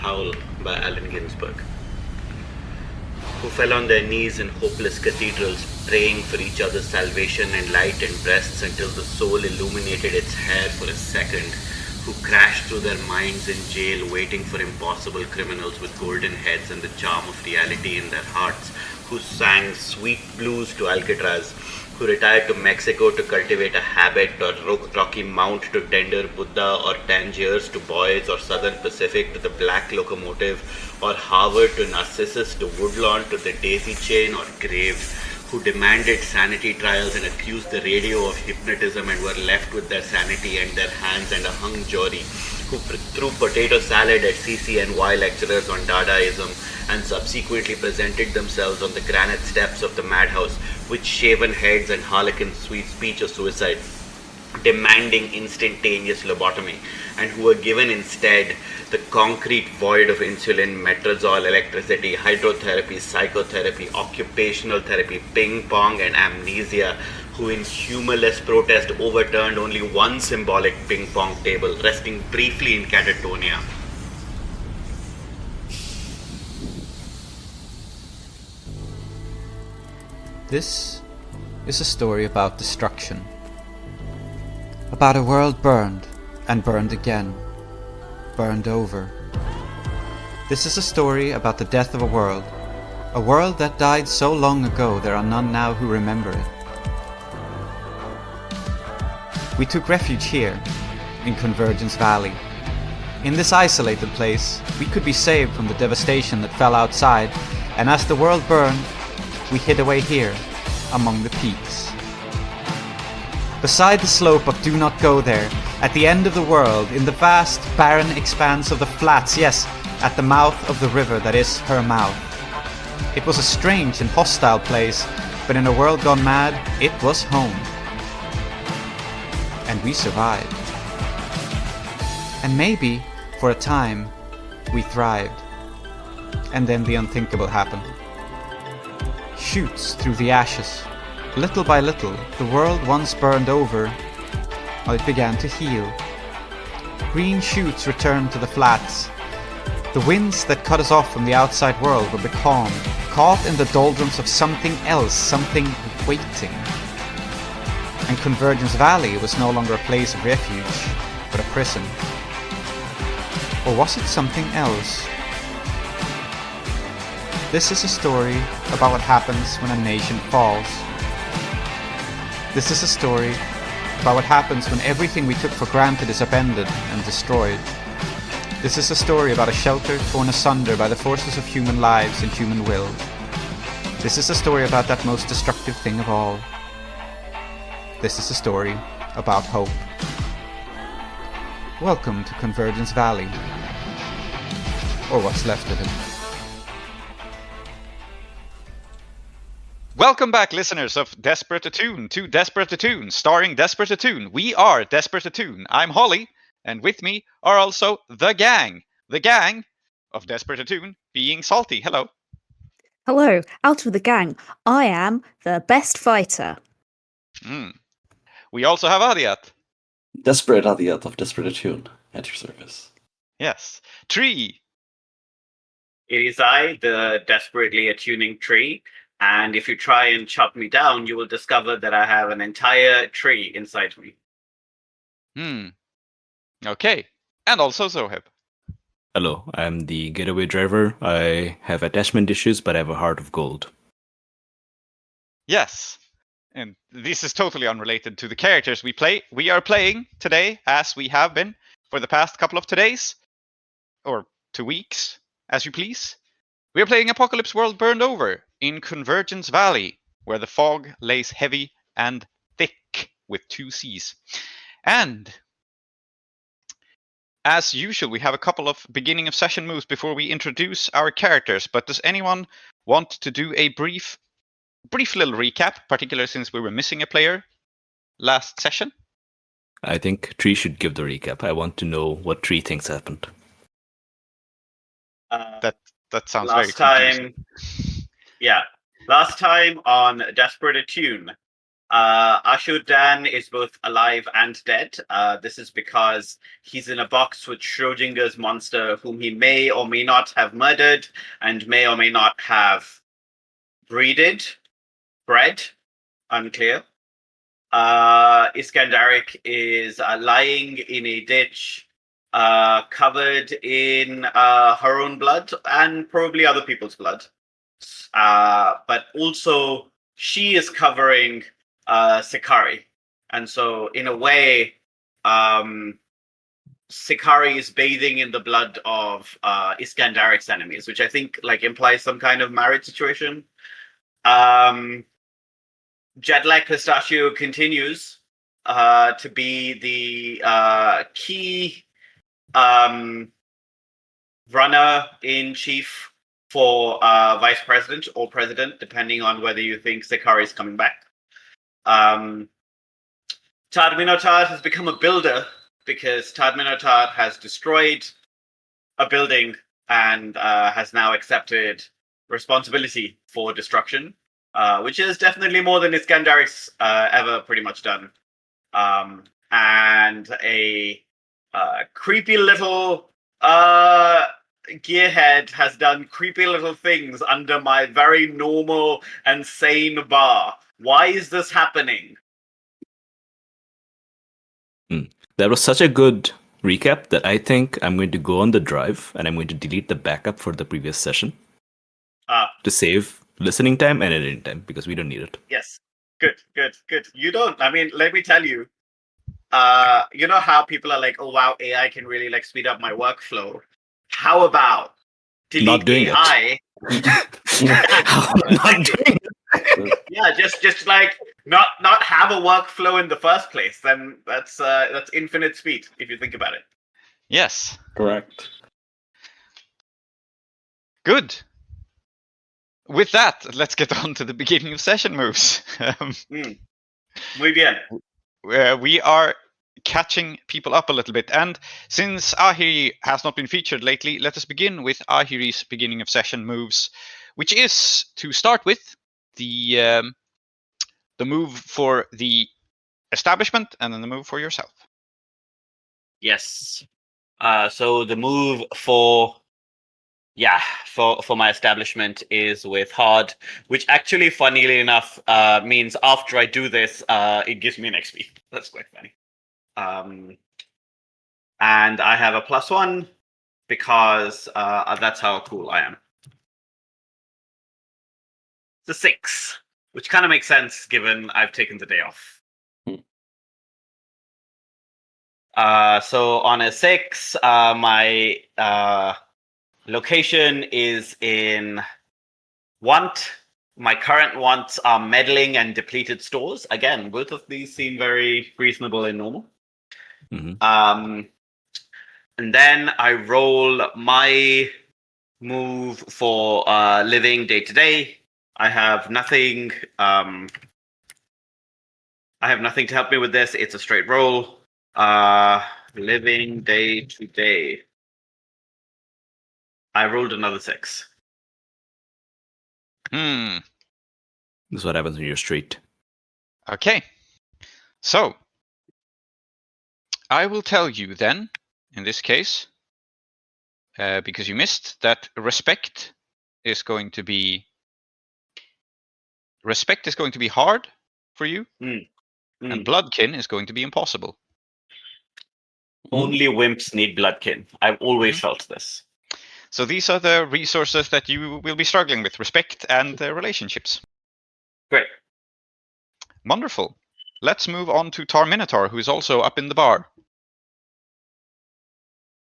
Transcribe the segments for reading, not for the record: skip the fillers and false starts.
Howl by Allen Ginsberg, who fell on their knees in hopeless cathedrals, praying for each other's salvation and light and breasts until the soul illuminated its hair for a second, who crashed through their minds in jail waiting for impossible criminals with golden heads and the charm of reality in their hearts, who sang sweet blues to Alcatraz, who retired to Mexico to cultivate a habit, or Rocky Mount to tender Buddha, or Tangiers to Boys, or Southern Pacific to the Black Locomotive, or Harvard to Narcissus, to Woodlawn to the Daisy Chain or Grave, who demanded sanity trials and accused the radio of hypnotism and were left with their sanity and their hands and a hung jury, who threw potato salad at CCNY lecturers on Dadaism and subsequently presented themselves on the granite steps of the madhouse with shaven heads and harlequin sweet speech of suicide, demanding instantaneous lobotomy, and who were given instead the concrete void of insulin, metrazole, electricity, hydrotherapy, psychotherapy, occupational therapy, ping pong, and amnesia, who in humorless protest overturned only one symbolic ping pong table, resting briefly in catatonia. This is a story about destruction. About a world burned, and burned again. Burned over. This is a story about the death of a world that died so long ago there are none now who remember it. We took refuge here, in Convergence Valley. In this isolated place, we could be saved from the devastation that fell outside, and as the world burned, we hid away here, among the peaks. Beside the slope of Do Not Go There, at the end of the world, in the vast, barren expanse of the flats, yes, at the mouth of the river that is her mouth. It was a strange and hostile place, but in a world gone mad, it was home. And we survived. And maybe, for a time, we thrived. And then the unthinkable happened. Shoots through the ashes. Little by little, the world once burned over, it began to heal. Green shoots returned to the flats. The winds that cut us off from the outside world were becalmed, caught in the doldrums of something else, something waiting. And Convergence Valley was no longer a place of refuge, but a prison. Or was it something else? This is a story about what happens when a nation falls. This is a story about what happens when everything we took for granted is upended and destroyed. This is a story about a shelter torn asunder by the forces of human lives and human will. This is a story about that most destructive thing of all. This is a story about hope. Welcome to Convergence Valley, or what's left of it. Welcome back, listeners of Desperate Attune, to Desperate Attune, starring Desperate Attune. We are Desperate Attune. I'm Holly, and with me are also the gang of Desperate Attune, being Salty. Hello. Hello, out of the gang, I am the best fighter. We also have Aadiyat. Desperate Aadiyat of Desperate Attune, at your service. Yes. Tree. It is I, the desperately attuning tree, and if you try and chop me down, you will discover that I have an entire tree inside me. Okay. And also Zoheb. Hello, I'm the getaway driver. I have attachment issues, but I have a heart of gold. Yes. And this is totally unrelated to the characters we play. We are playing today, as we have been for the past couple of days, or 2 weeks, as you please. We are playing Apocalypse World Burned Over in Convergence Valley, where the fog lays heavy and thick with 2 C's. And as usual, we have a couple of beginning of session moves before we introduce our characters. But does anyone want to do a brief little recap, particularly since we were missing a player last session? I think Tree should give the recap. I want to know what Tree thinks happened. That sounds last very time. Yeah, last time on Desperate Attune, Ashudan is both alive and dead. This is because he's in a box with Schrodinger's monster, whom he may or may not have murdered and may or may not have bred, unclear. Iskandaric is lying in a ditch, covered in her own blood and probably other people's blood. But also, she is covering Sikari. And so, in a way, Sikari is bathing in the blood of Iskandaric's enemies, which I think implies some kind of marriage situation. Jetlag Pistachio continues to be the key runner-in-chief for vice president or president, depending on whether you think Sikari is coming back. Tar-Minotaur has become a builder because Tar-Minotaur has destroyed a building and has now accepted responsibility for destruction. Which is definitely more than Iskandaric's ever pretty much done. And a creepy little gearhead has done creepy little things under my very normal and sane bar. Why is this happening? That was such a good recap that I think I'm going to go on the drive and I'm going to delete the backup for the previous session to save listening time and editing time because we don't need it. Yes. Good. You don't. I mean, let me tell you. You know how people are like, "Oh wow, AI can really speed up my workflow." How about delete Not doing AI? Not doing it. Yeah, just not have a workflow in the first place. Then that's infinite speed if you think about it. Yes. Correct. Good. With that, let's get on to the beginning of session moves. Muy bien. We are catching people up a little bit. And since Ahiri has not been featured lately, let us begin with Ahiri's beginning of session moves, which is to start with the move for the establishment and then the move for yourself. Yes. So the move for my establishment is with hard, which actually, funnily enough, means after I do this, it gives me an XP. That's quite funny. And I have a +1 because that's how cool I am. It's a 6, which kind of makes sense given I've taken the day off. So on a 6, my location is in want. My current wants are meddling and depleted stores. Again, both of these seem very reasonable and normal. Mm-hmm. And then I roll my move for living day to day. I have nothing. I have nothing to help me with this. It's a straight roll. Living day to day. I rolled another 6. Hmm. This is what happens when you're straight. Okay. So, I will tell you then, in this case, because you missed, that respect is going to be hard for you, and bloodkin is going to be impossible. Only wimps need bloodkin. I've always felt this. So these are the resources that you will be struggling with: respect and relationships. Great. Wonderful. Let's move on to Tar-Minotaur, who is also up in the bar.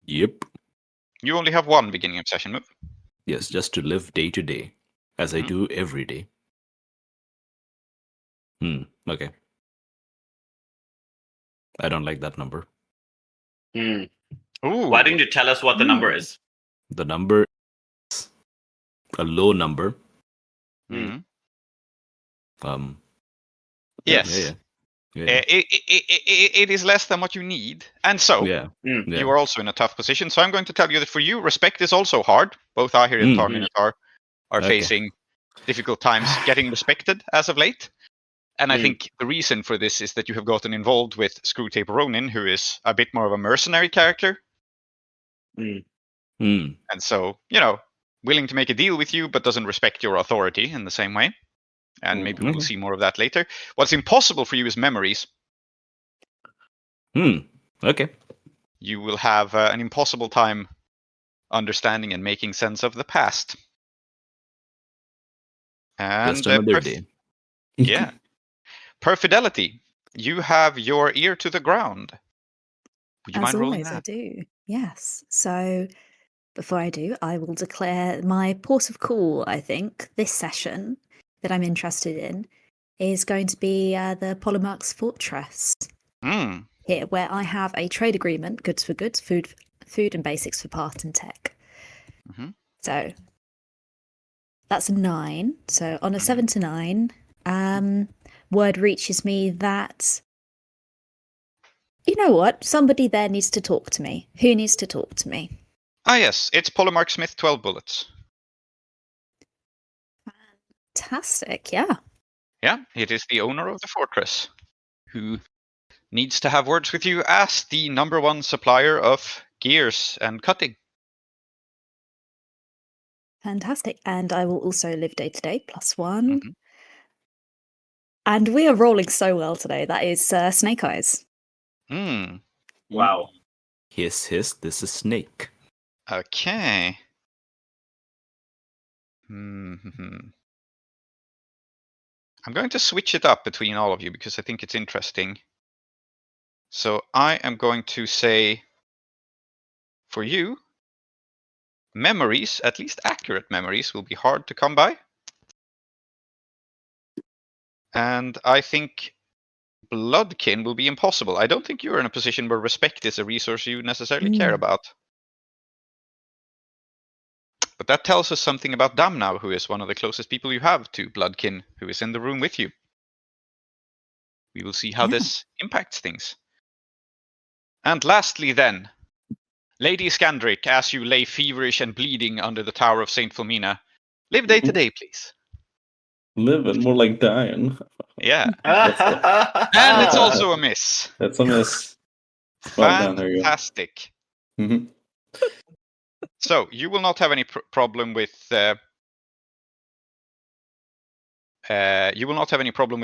Yep. You only have one beginning of session move. Yes, just to live day to day, as I do every day. Okay. I don't like that number. Ooh. Why didn't you tell us what the number is? The number is a low number. Yes. Yeah. It is less than what you need. And so, you are also in a tough position. So I'm going to tell you that for you, respect is also hard. Both Ahiri and Tar-Minotaur are facing difficult times getting respected as of late. And I think the reason for this is that you have gotten involved with Screwtape Ronin, who is a bit more of a mercenary character. And so, willing to make a deal with you, but doesn't respect your authority in the same way. And maybe we'll see more of that later. What's impossible for you is memories. Okay. You will have an impossible time understanding and making sense of the past. And Just another day. Yeah. Perfidelity. You have your ear to the ground. Would you mind rolling that? I do. Yes. So before I do, I will declare my port of call, I think, this session that I'm interested in is going to be the Polemarch's Fortress. Here, where I have a trade agreement, goods for goods, food and basics for part and tech. So that's a 9. So on a 7 to 9, word reaches me that, you know what, somebody there needs to talk to me. Who needs to talk to me? Ah, yes, it's Polemarch Smith 12 Bullets. Fantastic, yeah. Yeah, it is the owner of the fortress who needs to have words with you as the #1 supplier of gears and cutting. Fantastic. And I will also live day to day, +1. And we are rolling so well today. That is Snake Eyes. Wow. Hiss, hiss, this is Snake. Okay. I'm going to switch it up between all of you because I think it's interesting. So I am going to say, for you, memories, at least accurate memories, will be hard to come by. And I think bloodkin will be impossible. I don't think you're in a position where respect is a resource you necessarily care about. But that tells us something about Damnau, who is one of the closest people you have to bloodkin, who is in the room with you. We will see how this impacts things. And lastly then, Lady Iskandaric, as you lay feverish and bleeding under the tower of St. Philomena, live day to day, please. Living, more like dying. Yeah. And it's also a miss. That's a miss. Well done, there you go. Fantastic. So you will not have any problem with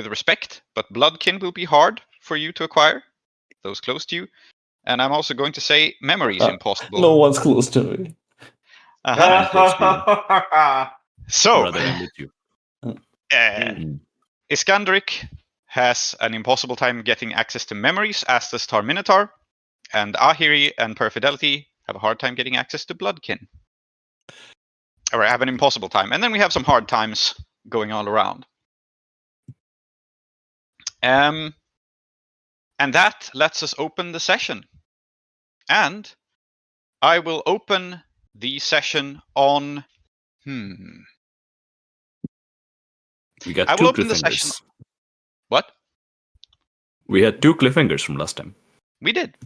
respect, but bloodkin will be hard for you to acquire. Those close to you. And I'm also going to say memory is impossible. No one's close to me. So, Rather than with you. Iskandaric has an impossible time getting access to memories, as does Tar-Minotaur, and Ahiri and Perfidelity have a hard time getting access to bloodkin. Or have an impossible time. And then we have some hard times going all around. And that lets us open the session. And I will open the session on... We got I two will open the session. cliffhangers. What? We had 2 cliffhangers from last time. We did.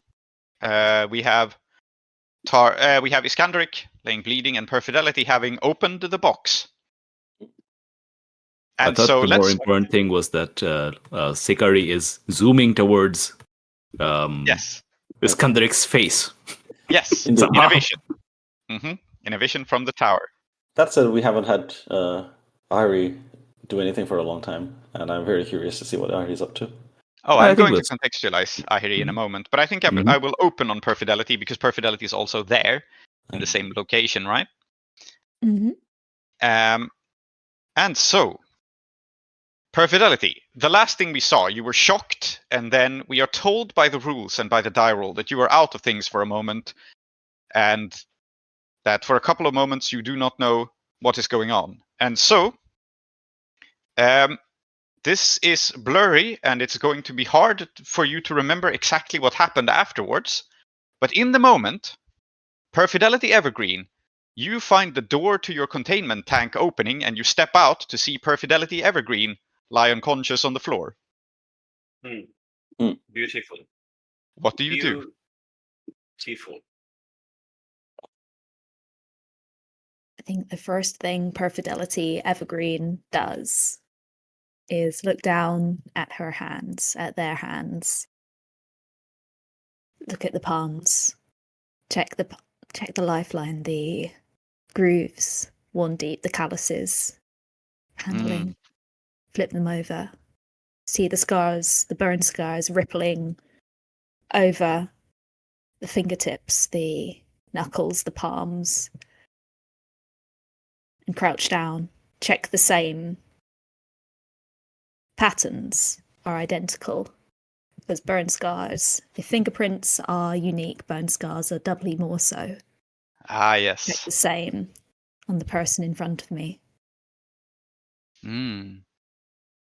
We have Iskandaric laying bleeding and Perfidelity having opened the box. And I thought so the more important thing was that Sikari is zooming towards Iskandaric's face. Yes, in a vision. In a vision from the tower. That said, we haven't had Ahiri do anything for a long time, and I'm very curious to see what Ahiri's up to. Oh, I'm going to contextualize Ahiri in a moment, but I think I will open on Perfidelity because Perfidelity is also there in the same location, right? And so, Perfidelity, the last thing we saw, you were shocked, and then we are told by the rules and by the die roll that you are out of things for a moment, and that for a couple of moments you do not know what is going on. And so, this is blurry, and it's going to be hard for you to remember exactly what happened afterwards. But in the moment, Perfidelity Evergreen, you find the door to your containment tank opening, and you step out to see Perfidelity Evergreen lie unconscious on the floor. Beautiful. What do you do? Beautiful. I think the first thing Perfidelity Evergreen does is look down at her hands, at their hands. Look at the palms. Check the lifeline, the grooves worn deep, the calluses, handling. Flip them over. See the scars, the burn scars rippling over the fingertips, the knuckles, the palms. And crouch down. Check the same patterns are identical. Because burn scars, if fingerprints are unique, burn scars are doubly more so. Ah, Check yes. the same on the person in front of me.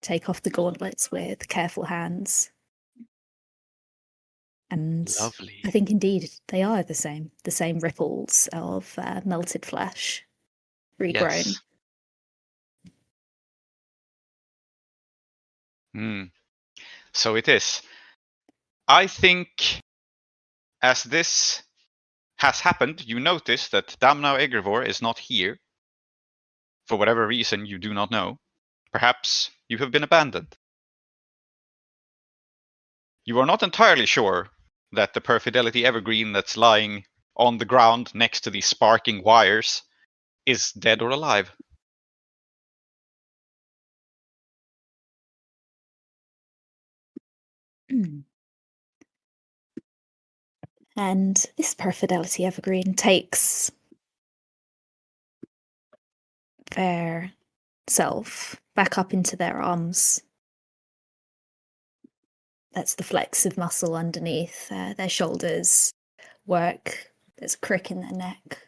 Take off the gauntlets with careful hands. And Lovely. I think indeed they are the same ripples of melted flesh, regrown. Yes. So it is. I think as this has happened, you notice that Damnau Egrivor is not here. For whatever reason you do not know. Perhaps you have been abandoned. You are not entirely sure that the Perfidelity evergreen that's lying on the ground next to these sparking wires is dead or alive. And this Perfidelity evergreen takes their self back up into their arms. That's the flex of muscle underneath their shoulders work. There's a crick in their neck.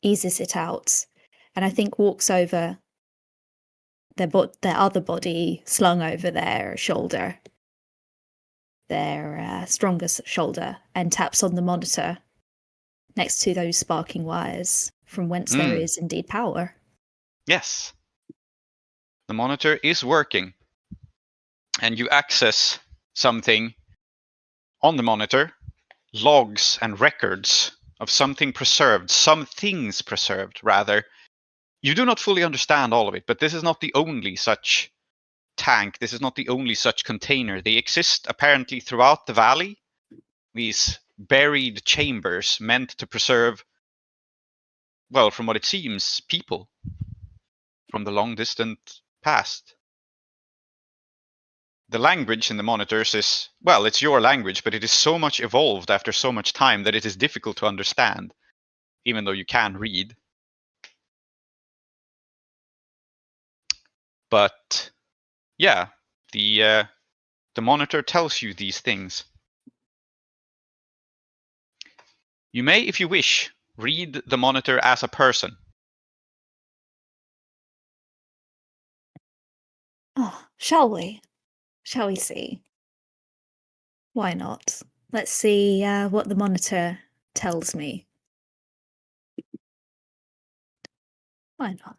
Eases it out, and I think walks over their other body slung over their shoulder, their strongest shoulder, and taps on the monitor next to those sparking wires, from whence there is indeed power. Yes. The monitor is working. And you access something on the monitor, logs and records of something preserved, some things preserved, rather. You do not fully understand all of it, but this is not the only such tank. This is not the only such container. They exist apparently throughout the valley. These buried chambers meant to preserve, well, from what it seems, people from the long distant past. The language in the monitors is, well, it's your language, but it is so much evolved after so much time that it is difficult to understand, even though you can read. But yeah, the monitor tells you these things. You may, if you wish, read the monitor as a person. Oh, shall we? Shall we see? Why not? Let's see what the monitor tells me. Why not?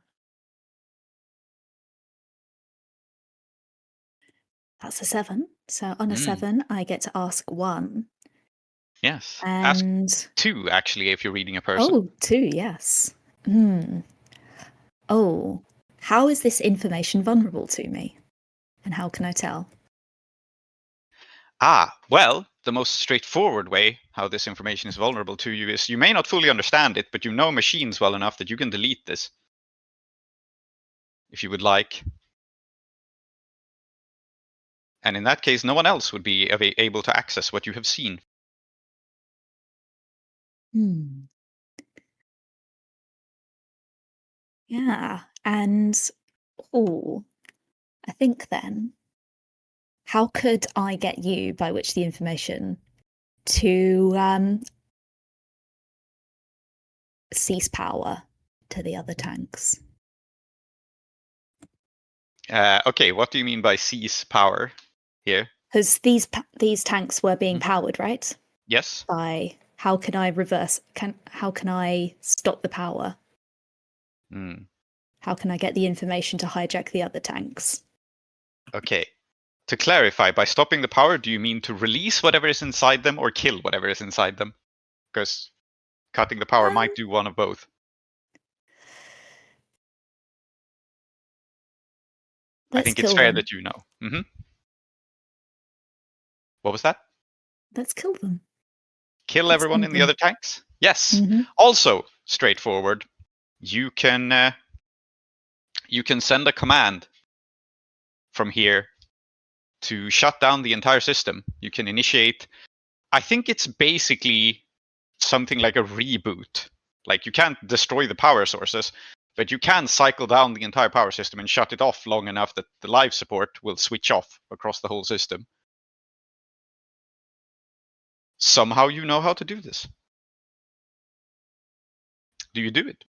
That's a 7. So on a 7, I get to ask 1. Yes. And ask 2, actually, if you're reading a person. Oh, 2, yes. Oh, how is this information vulnerable to me? And how can I tell? Well, the most straightforward way how this information is vulnerable to you is you may not fully understand it, but you know machines well enough that you can delete this. If you would like. And in that case, no one else would be able to access what you have seen. Yeah, and I think then, how could I get you, by which the information, to cease power to the other tanks? Okay, what do you mean by cease power here? Because these tanks were being powered, right? Yes. By how can I reverse? How can I stop the power? How can I get the information to hijack the other tanks? Okay. To clarify, by stopping the power, do you mean to release whatever is inside them or kill whatever is inside them? Because cutting the power might do one of both. I think it's fair that you know. Mm-hmm. What was that? Let's kill them. Kill everyone in the other tanks? Yes. Mm-hmm. Also, straightforward. You can send a command from here to shut down the entire system. You can initiate. I think it's basically something like a reboot. Like, you can't destroy the power sources, but you can cycle down the entire power system and shut it off long enough that the live support will switch off across the whole system. Somehow you know how to do this. Do you do it?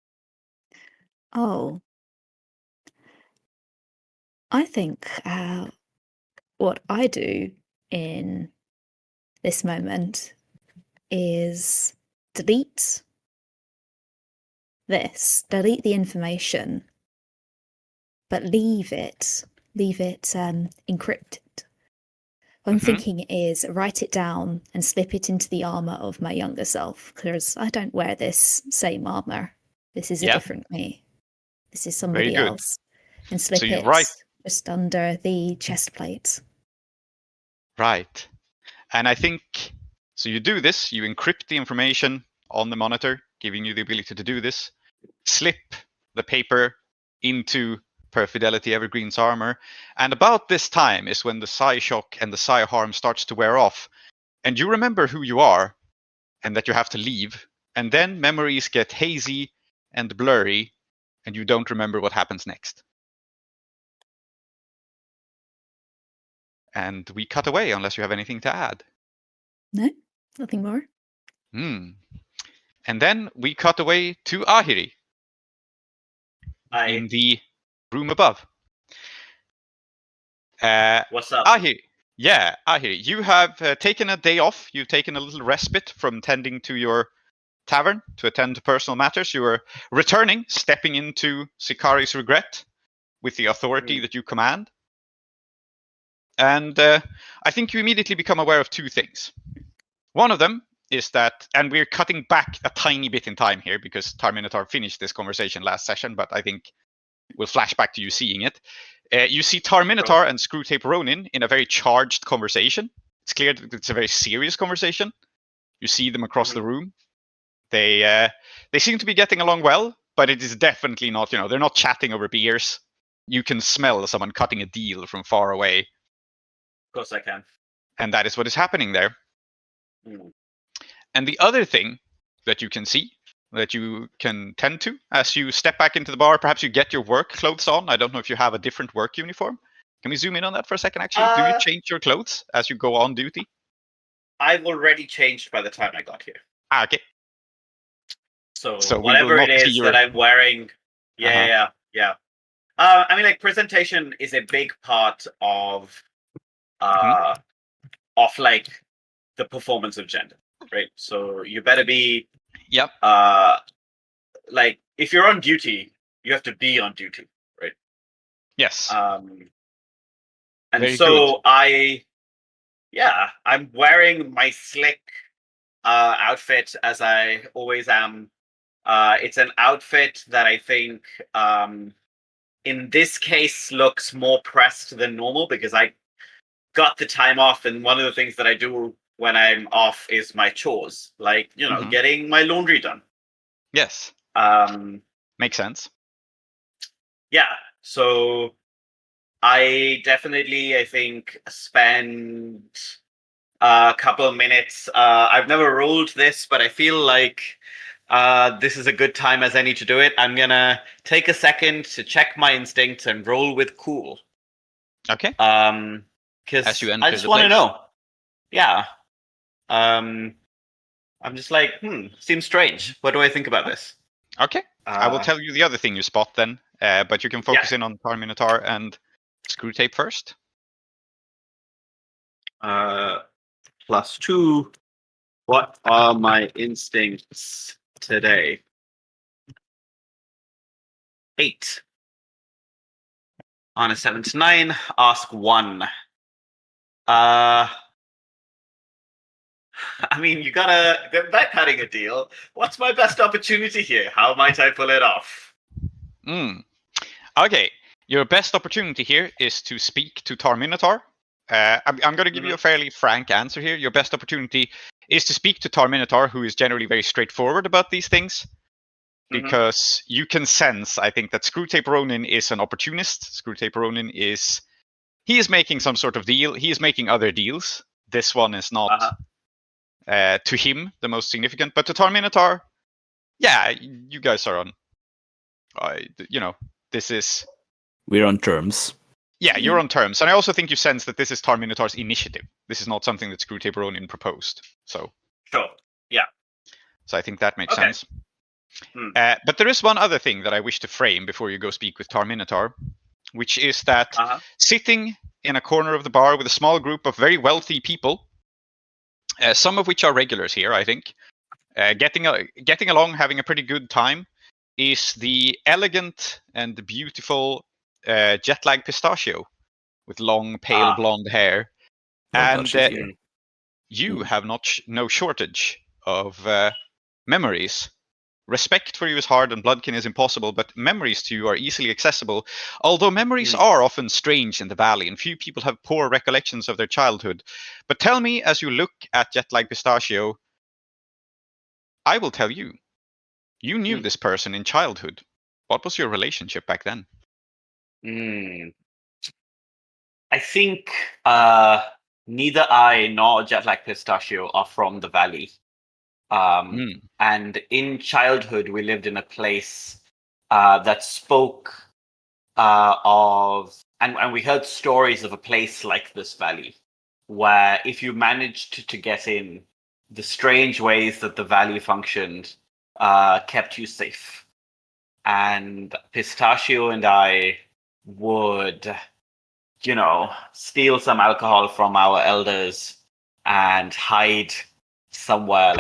Oh. I think what I do in this moment is delete the information, but leave it encrypted. What I'm thinking is write it down and slip it into the armor of my younger self, because I don't wear this same armor. This is a different me. This is somebody else. And slip it just under the chest plate. Right. And I think, so you do this, you encrypt the information on the monitor, giving you the ability to do this, slip the paper into Perfidelity Evergreen's armor, and about this time is when the psi shock and the psi harm starts to wear off, and you remember who you are, and that you have to leave, and then memories get hazy and blurry, and you don't remember what happens next. And we cut away, unless you have anything to add. No, nothing more. And then we cut away to Ahiri. In the room above. What's up? Ahiri, you have taken a day off. You've taken a little respite from tending to your tavern to attend to personal matters. You are returning, stepping into Sikari's regret with the authority that you command. And I think you immediately become aware of two things. One of them is that, and we're cutting back a tiny bit in time here because Tar-Minotaur finished this conversation last session, but I think we'll flash back to you seeing it. You see Tar-Minotaur and Screwtape Ronin in a very charged conversation. It's clear that it's a very serious conversation. You see them across the room. They seem to be getting along well, but it is definitely not, they're not chatting over beers. You can smell someone cutting a deal from far away. Of course I can. And that is what is happening there. And the other thing that you can see, that you can tend to as you step back into the bar, perhaps you get your work clothes on. I don't know if you have a different work uniform. Can we zoom in on that for a second, actually? Do you change your clothes as you go on duty? I've already changed by the time I got here. Okay. So whatever it is that I'm wearing, yeah. I mean, like, presentation is a big part of like the performance of gender, right? So you better be, like, if you're on duty, you have to be on duty, right? Yes. And very so good. I'm wearing my slick outfit as I always am. It's an outfit that I think in this case looks more pressed than normal because I got the time off, and one of the things that I do when I'm off is my chores, like, getting my laundry done. Yes. Makes sense. Yeah. So I definitely, I think, spend a couple of minutes. I've never rolled this, but I feel like this is a good time as any to do it. I'm going to take a second to check my instincts and roll with cool. Okay. Because I just want to know. Yeah. I'm just like, seems strange. What do I think about this? Okay. I will tell you the other thing you spot then, but you can focus in on Tar-Minotaur and Screwtape first. +2. What are my instincts today? 8. On a 7 to 9, ask 1. I mean, you gotta get back cutting a deal. What's my best opportunity here? How might I pull it off? Okay. Your best opportunity here is to speak to Tar-Minotaur. I'm going to give you a fairly frank answer here. Your best opportunity is to speak to Tar-Minotaur, who is generally very straightforward about these things. Because you can sense, I think, that Screwtape Ronin is an opportunist. Screwtape Ronin is making some sort of deal. He is making other deals. This one is not, to him, the most significant. But to Tar-Minotaur, yeah, you guys are on, this is... We're on terms. Yeah, you're on terms. And I also think you sense that this is Tar-Minotaur's initiative. This is not something that Screwtape Ronin proposed. So. Sure. Yeah. So I think that makes sense. But there is one other thing that I wish to frame before you go speak with Tar-Minotaur, which is that sitting in a corner of the bar with a small group of very wealthy people, some of which are regulars here, I think, getting along, having a pretty good time, is the elegant and the beautiful jet-lag Pistachio with long, pale blonde hair. And you have no shortage of memories. Respect for you is hard and Bloodkin is impossible, but memories to you are easily accessible, although memories are often strange in the valley, and few people have poor recollections of their childhood. But tell me, as you look at Jet-Lag Pistachio, I will tell you, you knew this person in childhood. What was your relationship back then? I think neither I nor Jet-Lag Pistachio are from the valley. And in childhood, we lived in a place that spoke of, and we heard stories of a place like this valley, where if you managed to get in, the strange ways that the valley functioned kept you safe. And Pistachio and I would, steal some alcohol from our elders and hide somewhere,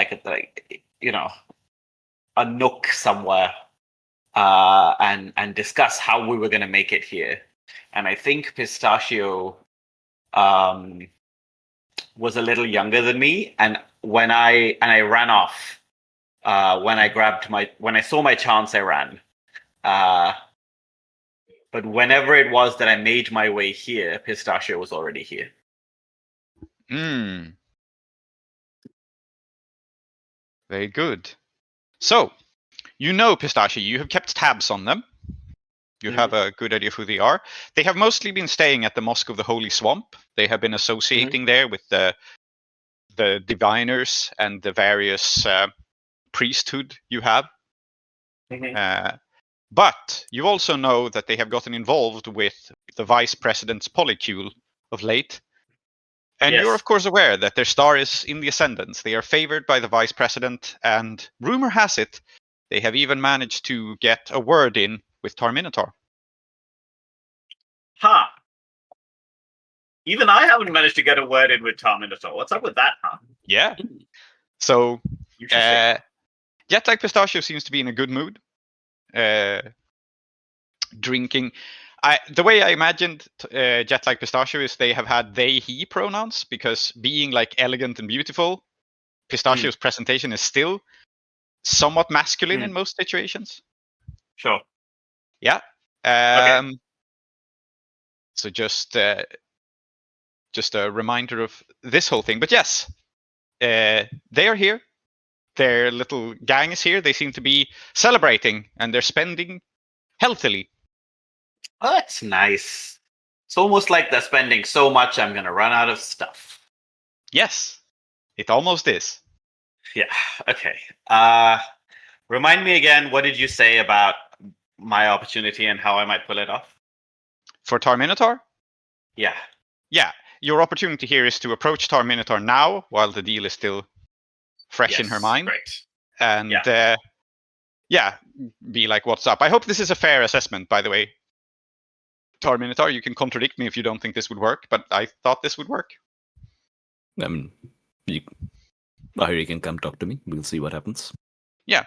a nook somewhere, and discuss how we were going to make it here. And I think Pistachio was a little younger than me, and when I ran off, when I saw my chance, I ran. But whenever it was that I made my way here, Pistachio was already here. Very good. So, Pistachio, you have kept tabs on them. You have a good idea of who they are. They have mostly been staying at the Mosque of the Holy Swamp. They have been associating there with the diviners and the various priesthood you have. But you also know that they have gotten involved with the vice president's polycule of late. And you're, of course, aware that their star is in the ascendance. They are favored by the vice president, and rumor has it they have even managed to get a word in with Tar-Minotaur. Even I haven't managed to get a word in with Tar-Minotaur. What's up with that, Yeah. So, Jet-Lag Pistachio seems to be in a good mood. Drinking. The way I imagined Jet-Lag Pistachio is they have had they, he pronouns, because being elegant and beautiful, Pistachio's presentation is still somewhat masculine in most situations. Sure. Yeah. So just a reminder of this whole thing. But yes, they are here. Their little gang is here. They seem to be celebrating, and they're spending healthily. Oh, that's nice. It's almost like they're spending so much, I'm going to run out of stuff. Yes, it almost is. Yeah, okay. Remind me again, what did you say about my opportunity and how I might pull it off? For Tar-Minotaur? Yeah. Yeah, your opportunity here is to approach Tar-Minotaur now, while the deal is still fresh in her mind. Great. And, be like, what's up? I hope this is a fair assessment, by the way. Tar-Minotaur, you can contradict me if you don't think this would work, but I thought this would work. Ahiri can come talk to me. We'll see what happens. Yeah.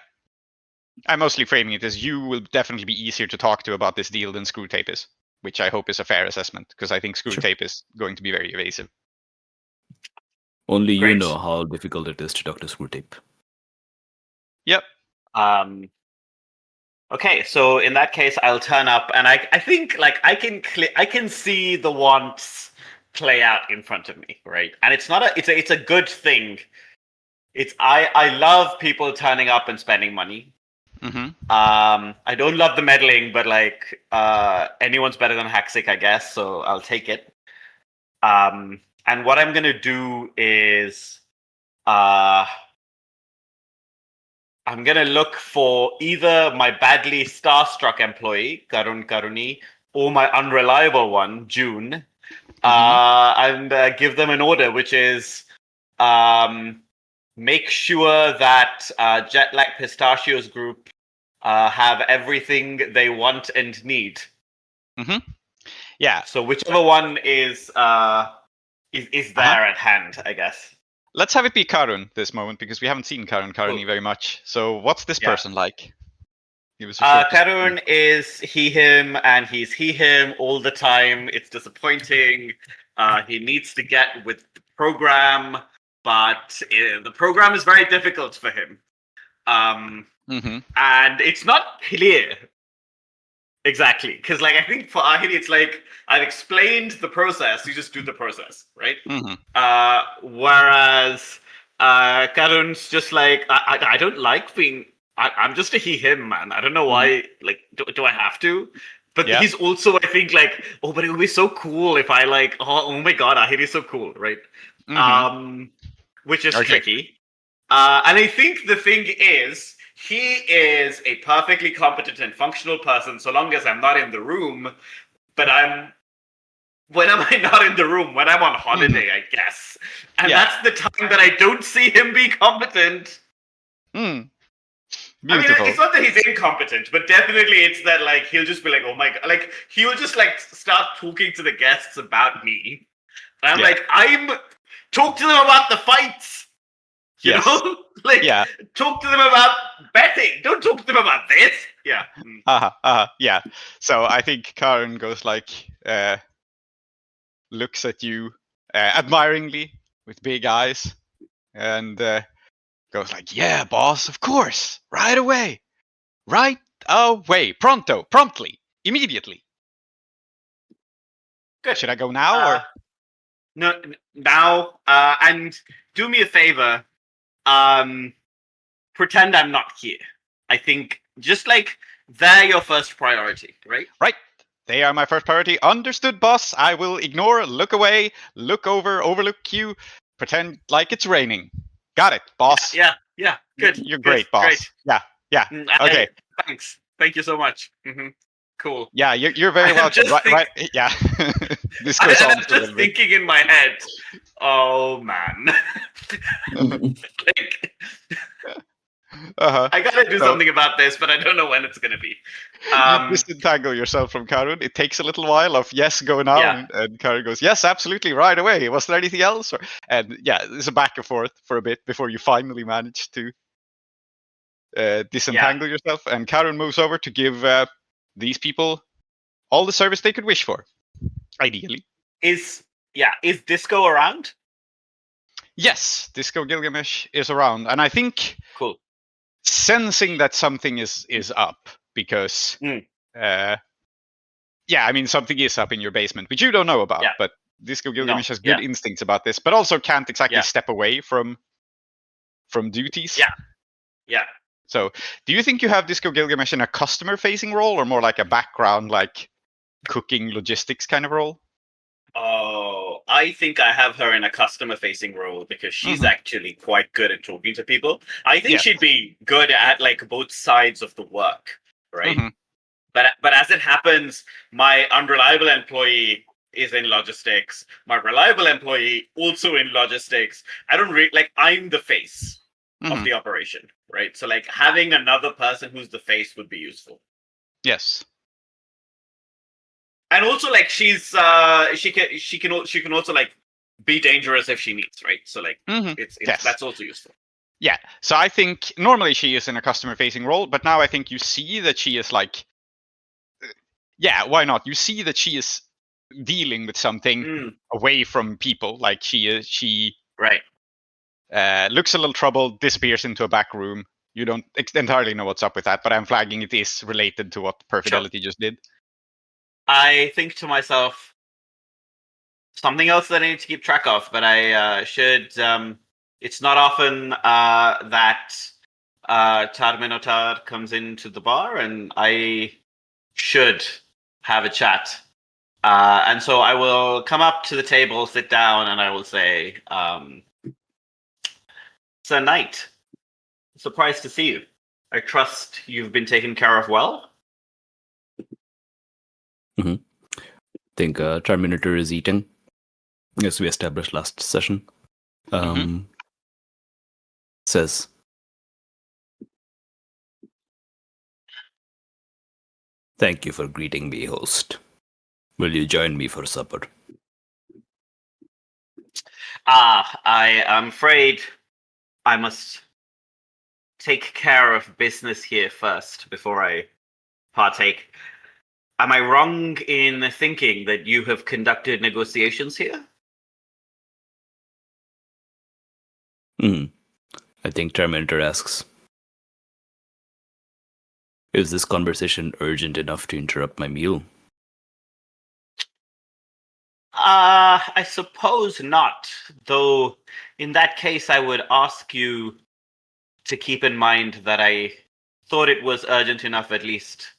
I'm mostly framing it as you will definitely be easier to talk to about this deal than Screwtape is, which I hope is a fair assessment, because I think Screwtape is going to be very evasive. Only you know how difficult it is to talk to Screwtape. Yep. Okay, so in that case, I'll turn up, and I think like I can see the wants play out in front of me, right? And it's not it's a good thing. I love people turning up and spending money. Mm-hmm. I don't love the meddling, but like anyone's better than Haxic, I guess. So I'll take it. And what I'm gonna do is I'm gonna look for either my badly starstruck employee, Karuni, or my unreliable one, June, and give them an order, which is make sure that Jetlag Pistachios group have everything they want and need. Mm-hmm. Yeah. So whichever one is there at hand, I guess. Let's have it be Karun this moment, because we haven't seen Karuni very much. So what's this person like? Give us a short Karun is he, him, and he's he, him all the time. It's disappointing. He needs to get with the program, but the program is very difficult for him. And it's not clear exactly, because like I think for Ahiri it's like I've explained the process, you just do the process, right? Whereas Karun's just like I don't like being I'm just a he him man. I don't know why. Like do I have to? But he's also I think like but it would be so cool if I like oh my god Ahiri's so cool, right? Which is tricky. And I think the thing is, he is a perfectly competent and functional person so long as I'm not in the room. But when am I not in the room? When I'm on holiday, I guess. And that's the time that I don't see him be competent. Beautiful. I mean, it's not that he's incompetent, but definitely it's that like he'll just be like, oh my god, like he'll just like start talking to the guests about me. And I'm like, talk to them about the fights. You know? Like, talk to them about betting. Don't talk to them about this. Yeah. Yeah. So I think Karen goes like, looks at you admiringly with big eyes and goes like, yeah, boss, of course. Right away. Right away. Pronto. Promptly. Immediately. Good. Should I go now or? No, now. And do me a favor. Pretend I'm not here. I think just like they're your first priority, right? Right. They are my first priority. Understood, boss. I will ignore, look away, look over, overlook you, pretend like it's raining. Got it, boss. Yeah. Good. You're great, boss. Great. Yeah. Okay. Thanks. Thank you so much. Cool. Yeah, you're very welcome. Right. Yeah. This goes on. I'm just thinking in my head. Oh man. Like, I gotta do something about this, but I don't know when it's gonna be. You disentangle yourself from Karun. It takes a little while of yes, go now, and Karun goes, yes, absolutely, right away. Was there anything else? And there's a back and forth for a bit before you finally manage to disentangle yourself. And Karun moves over to give these people all the service they could wish for, ideally. Is Disco around? Yes, Disco Gilgamesh is around, and I think cool. Sensing that something is up because I mean something is up in your basement, which you don't know about, but Disco Gilgamesh has good instincts about this, but also can't exactly step away from duties. Yeah. So, do you think you have Disco Gilgamesh in a customer-facing role, or more like a background, like cooking logistics kind of role? Oh, I think I have her in a customer-facing role because she's actually quite good at talking to people. I think she'd be good at like both sides of the work, right? But as it happens, my unreliable employee is in logistics. My reliable employee also in logistics. I don't like I'm the face of the operation, right? So like having another person who's the face would be useful. Yes. And also, like she can also like be dangerous if she needs, right? So like it's that's also useful. Yeah. So I think normally she is in a customer-facing role, but now I think you see that she is like, why not? You see that she is dealing with something away from people. Like she looks a little troubled, disappears into a back room. you don't entirely know what's up with that, but I'm flagging it is related to what Perfidelity just did. I think to myself, something else that I need to keep track of, but I should. It's not often that Tar-Minotaur comes into the bar, and I should have a chat. And so I will come up to the table, sit down, and I will say, Sir Knight, surprised to see you. I trust you've been taken care of well? I think Tar-Minotaur is eating, as we established last session. Says, "Thank you for greeting me, host. Will you join me for supper?" I am afraid I must take care of business here first before I partake. Am I wrong in thinking that you have conducted negotiations here? I think Tar-Minotaur asks, "Is this conversation urgent enough to interrupt my meal?" I suppose not. Though, in that case, I would ask you to keep in mind that I thought it was urgent enough, at least,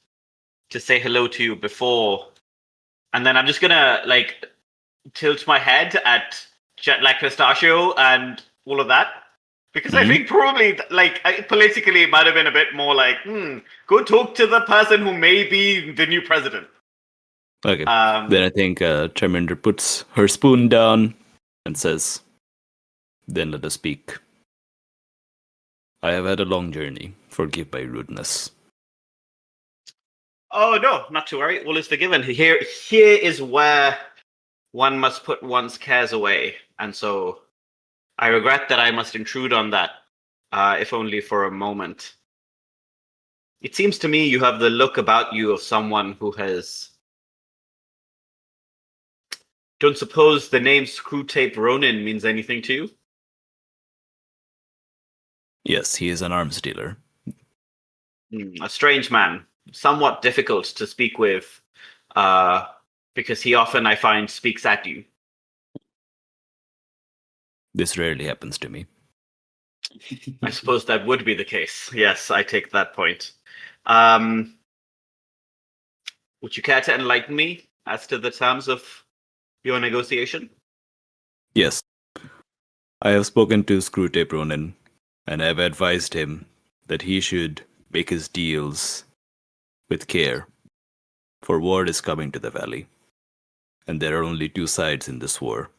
to say hello to you before. And then I'm just gonna, tilt my head at Jet Black Pistachio and all of that. Because I think probably, politically, it might have been a bit more go talk to the person who may be the new president. Okay. Then I think Tar-Minotaur puts her spoon down and says, "Then let us speak. I have had a long journey. Forgive my rudeness." Oh, no, not to worry. All is forgiven. Here is where one must put one's cares away. And so I regret that I must intrude on that, if only for a moment. It seems to me you have the look about you of someone who has... Don't suppose the name Screwtape Ronin means anything to you? Yes, he is an arms dealer. A strange man. Somewhat difficult to speak with, because he often, I find, speaks at you. This rarely happens to me. I suppose that would be the case. Yes, I take that point. Would you care to enlighten me as to the terms of your negotiation? Yes. I have spoken to Screwtape Ronin, and I have advised him that he should make his deals with care, for war is coming to the valley, and there are only two sides in this war.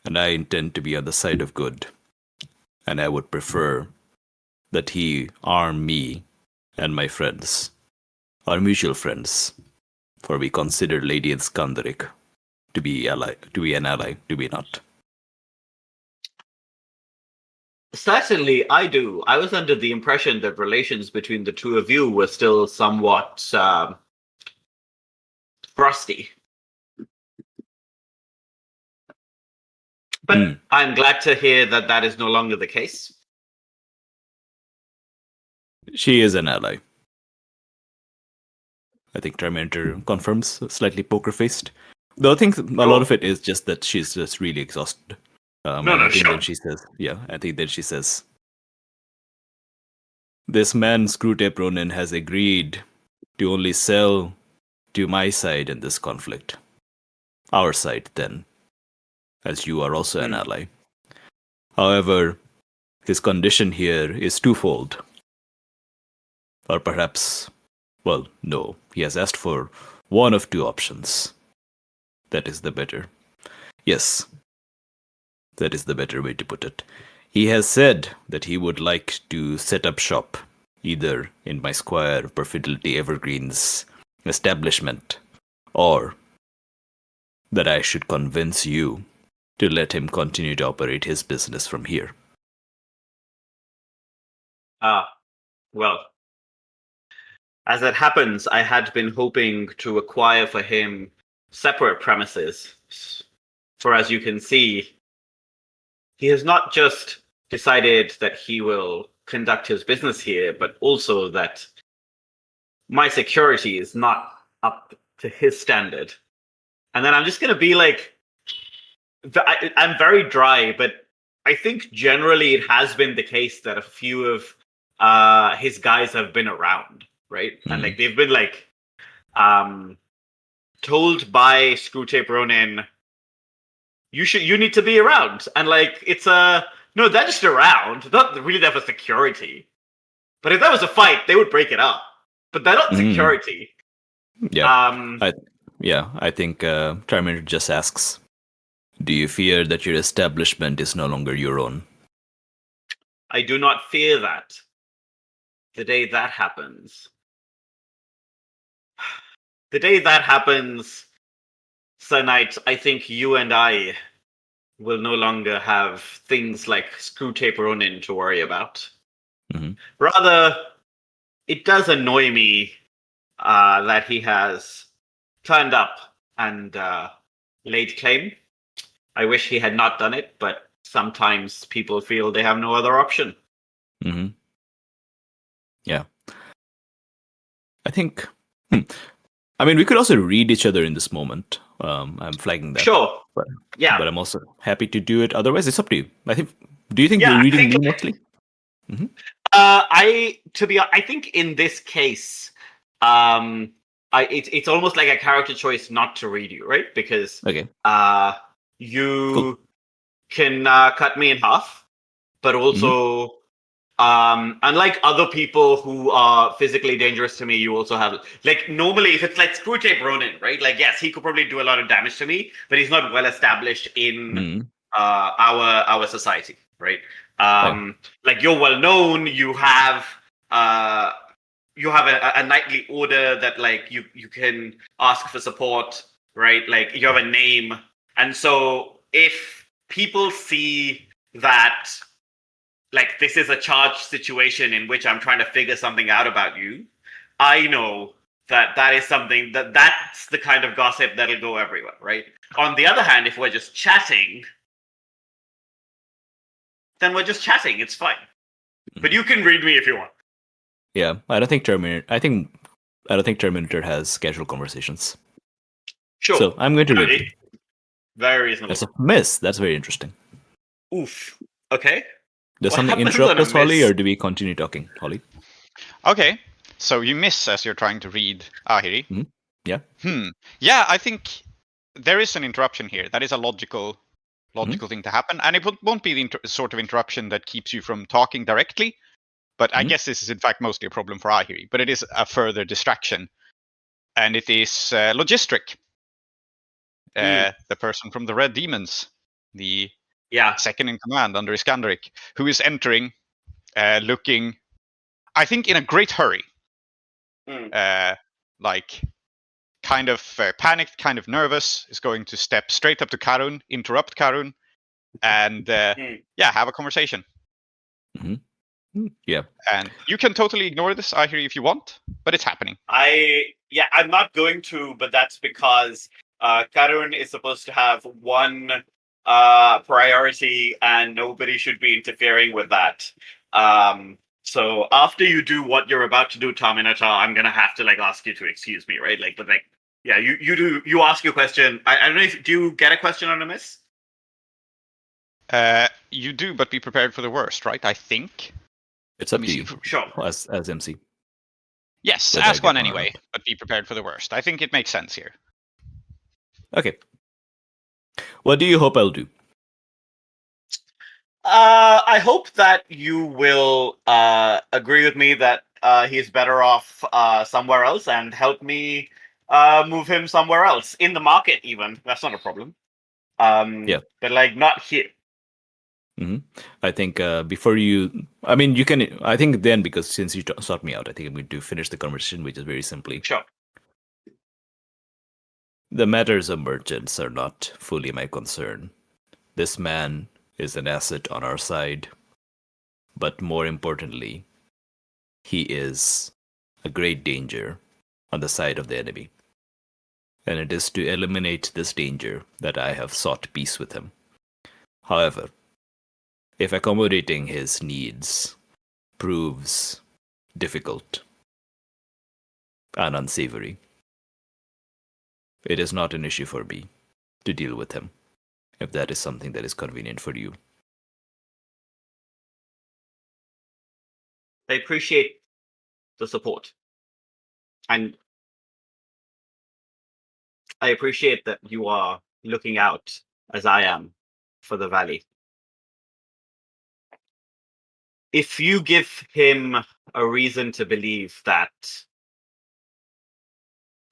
And I intend to be on the side of good, and I would prefer that he arm me and my friends, our mutual friends, for we consider Lady Iskandaric to be an ally, do we not? Certainly, I do. I was under the impression that relations between the two of you were still somewhat frosty. But I'm glad to hear that that is no longer the case. She is an ally. I think Tar-Minotaur confirms, slightly poker-faced. Though I think a lot of it is just that she's just really exhausted. Then she says, I think then she says, "This man, Screwtape Ronin, has agreed to only sell to my side in this conflict. Our side, then, as you are also an ally. However, his condition here is twofold. Or perhaps, well, no, he has asked for one of two options. That is the better. Yes, that is the better way to put it. He has said that he would like to set up shop, either in my Squire Perfidelity Evergreen's establishment, or that I should convince you to let him continue to operate his business from here." Well, as it happens, I had been hoping to acquire for him separate premises. For as you can see, he has not just decided that he will conduct his business here, but also that my security is not up to his standard. And then I'm just going to be like, I'm very dry, but I think generally it has been the case that a few of his guys have been around, right? And like they've been like told by Screwtape Ronin, you need to be around. And like it's no, they're just around. Not really there for security. But if that was a fight, they would break it up. But they're not security. Yeah. I think Tar-Minotaur just asks, do you fear that your establishment is no longer your own? I do not fear that. The day that happens, Sir Knight, I think you and I will no longer have things like Screwtape Ronin to worry about. Rather, it does annoy me that he has turned up and laid claim. I wish he had not done it, but sometimes people feel they have no other option. Yeah. I think... I mean, we could also read each other in this moment. I'm flagging that. Sure. But, yeah. But I'm also happy to do it. Otherwise, it's up to you. Do you think you're reading me mostly? I think in this case, it's almost like a character choice not to read you, right? Because you can cut me in half, but also unlike other people who are physically dangerous to me, you also have like normally if it's like Screwtape Ronin, right? Like yes, he could probably do a lot of damage to me, but he's not well established in our society, right? Like you're well known, you have a knightly order that like you can ask for support, right? Like you have a name, and so if people see that like this is a charged situation in which I'm trying to figure something out about you, I know that is something that's the kind of gossip that'll go everywhere, right? On the other hand, if we're just chatting, then we're just chatting. It's fine. But you can read me if you want. Yeah, I don't think Terminator has casual conversations. Sure. So I'm going to read it. Very reasonable. That's a miss. That's very interesting. Oof. Okay. Does something interrupt us, Holly, or do we continue talking, Holly? Okay. So you miss as you're trying to read Ahiri. Yeah. Yeah, I think there is an interruption here. That is a logical thing to happen, and it won't be the sort of interruption that keeps you from talking directly. But I guess this is in fact mostly a problem for Ahiri. But it is a further distraction, and it is Logistric, the person from the Red Demons, the second in command under Iskandaric, who is entering, looking, I think, in a great hurry, like kind of panicked, kind of nervous, is going to step straight up to Karun, interrupt Karun, and have a conversation. Yeah. And you can totally ignore this, Ahiri, if you want, but it's happening. I'm not going to, but that's because Karun is supposed to have one priority, and nobody should be interfering with that. So after you do what you're about to do, Tar-Minotaur, I'm gonna have to like ask you to excuse me, right? Like, but like, yeah, you ask your question. I don't know if do you get a question on a miss? You do, but be prepared for the worst, right? I think. It's up to you. Sure. As MC. Yes, ask one anyway, but be prepared for the worst. I think it makes sense here. Okay. What do you hope I'll do? I hope that you will agree with me that he's better off somewhere else and help me move him somewhere else in the market. Even that's not a problem. But like not here. I think before you, I mean, you can. I think then because since you sought me out, I think I'm going to finish the conversation, which is very simply. Sure. The matters of merchants are not fully my concern. This man is an asset on our side, but more importantly, he is a great danger on the side of the enemy. And it is to eliminate this danger that I have sought peace with him. However, if accommodating his needs proves difficult and unsavory, it is not an issue for me to deal with him, if that is something that is convenient for you. I appreciate the support. And I appreciate that you are looking out, as I am, for the valley. If you give him a reason to believe that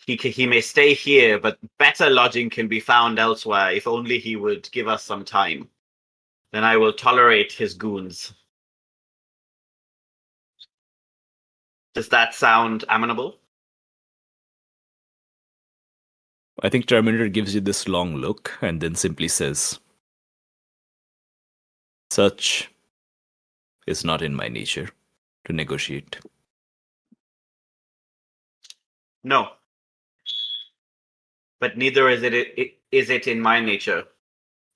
he may stay here, but better lodging can be found elsewhere if only he would give us some time, then I will tolerate his goons. Does that sound amenable? I think Terminator gives you this long look and then simply says, "Such is not in my nature to negotiate." No. But neither is it in my nature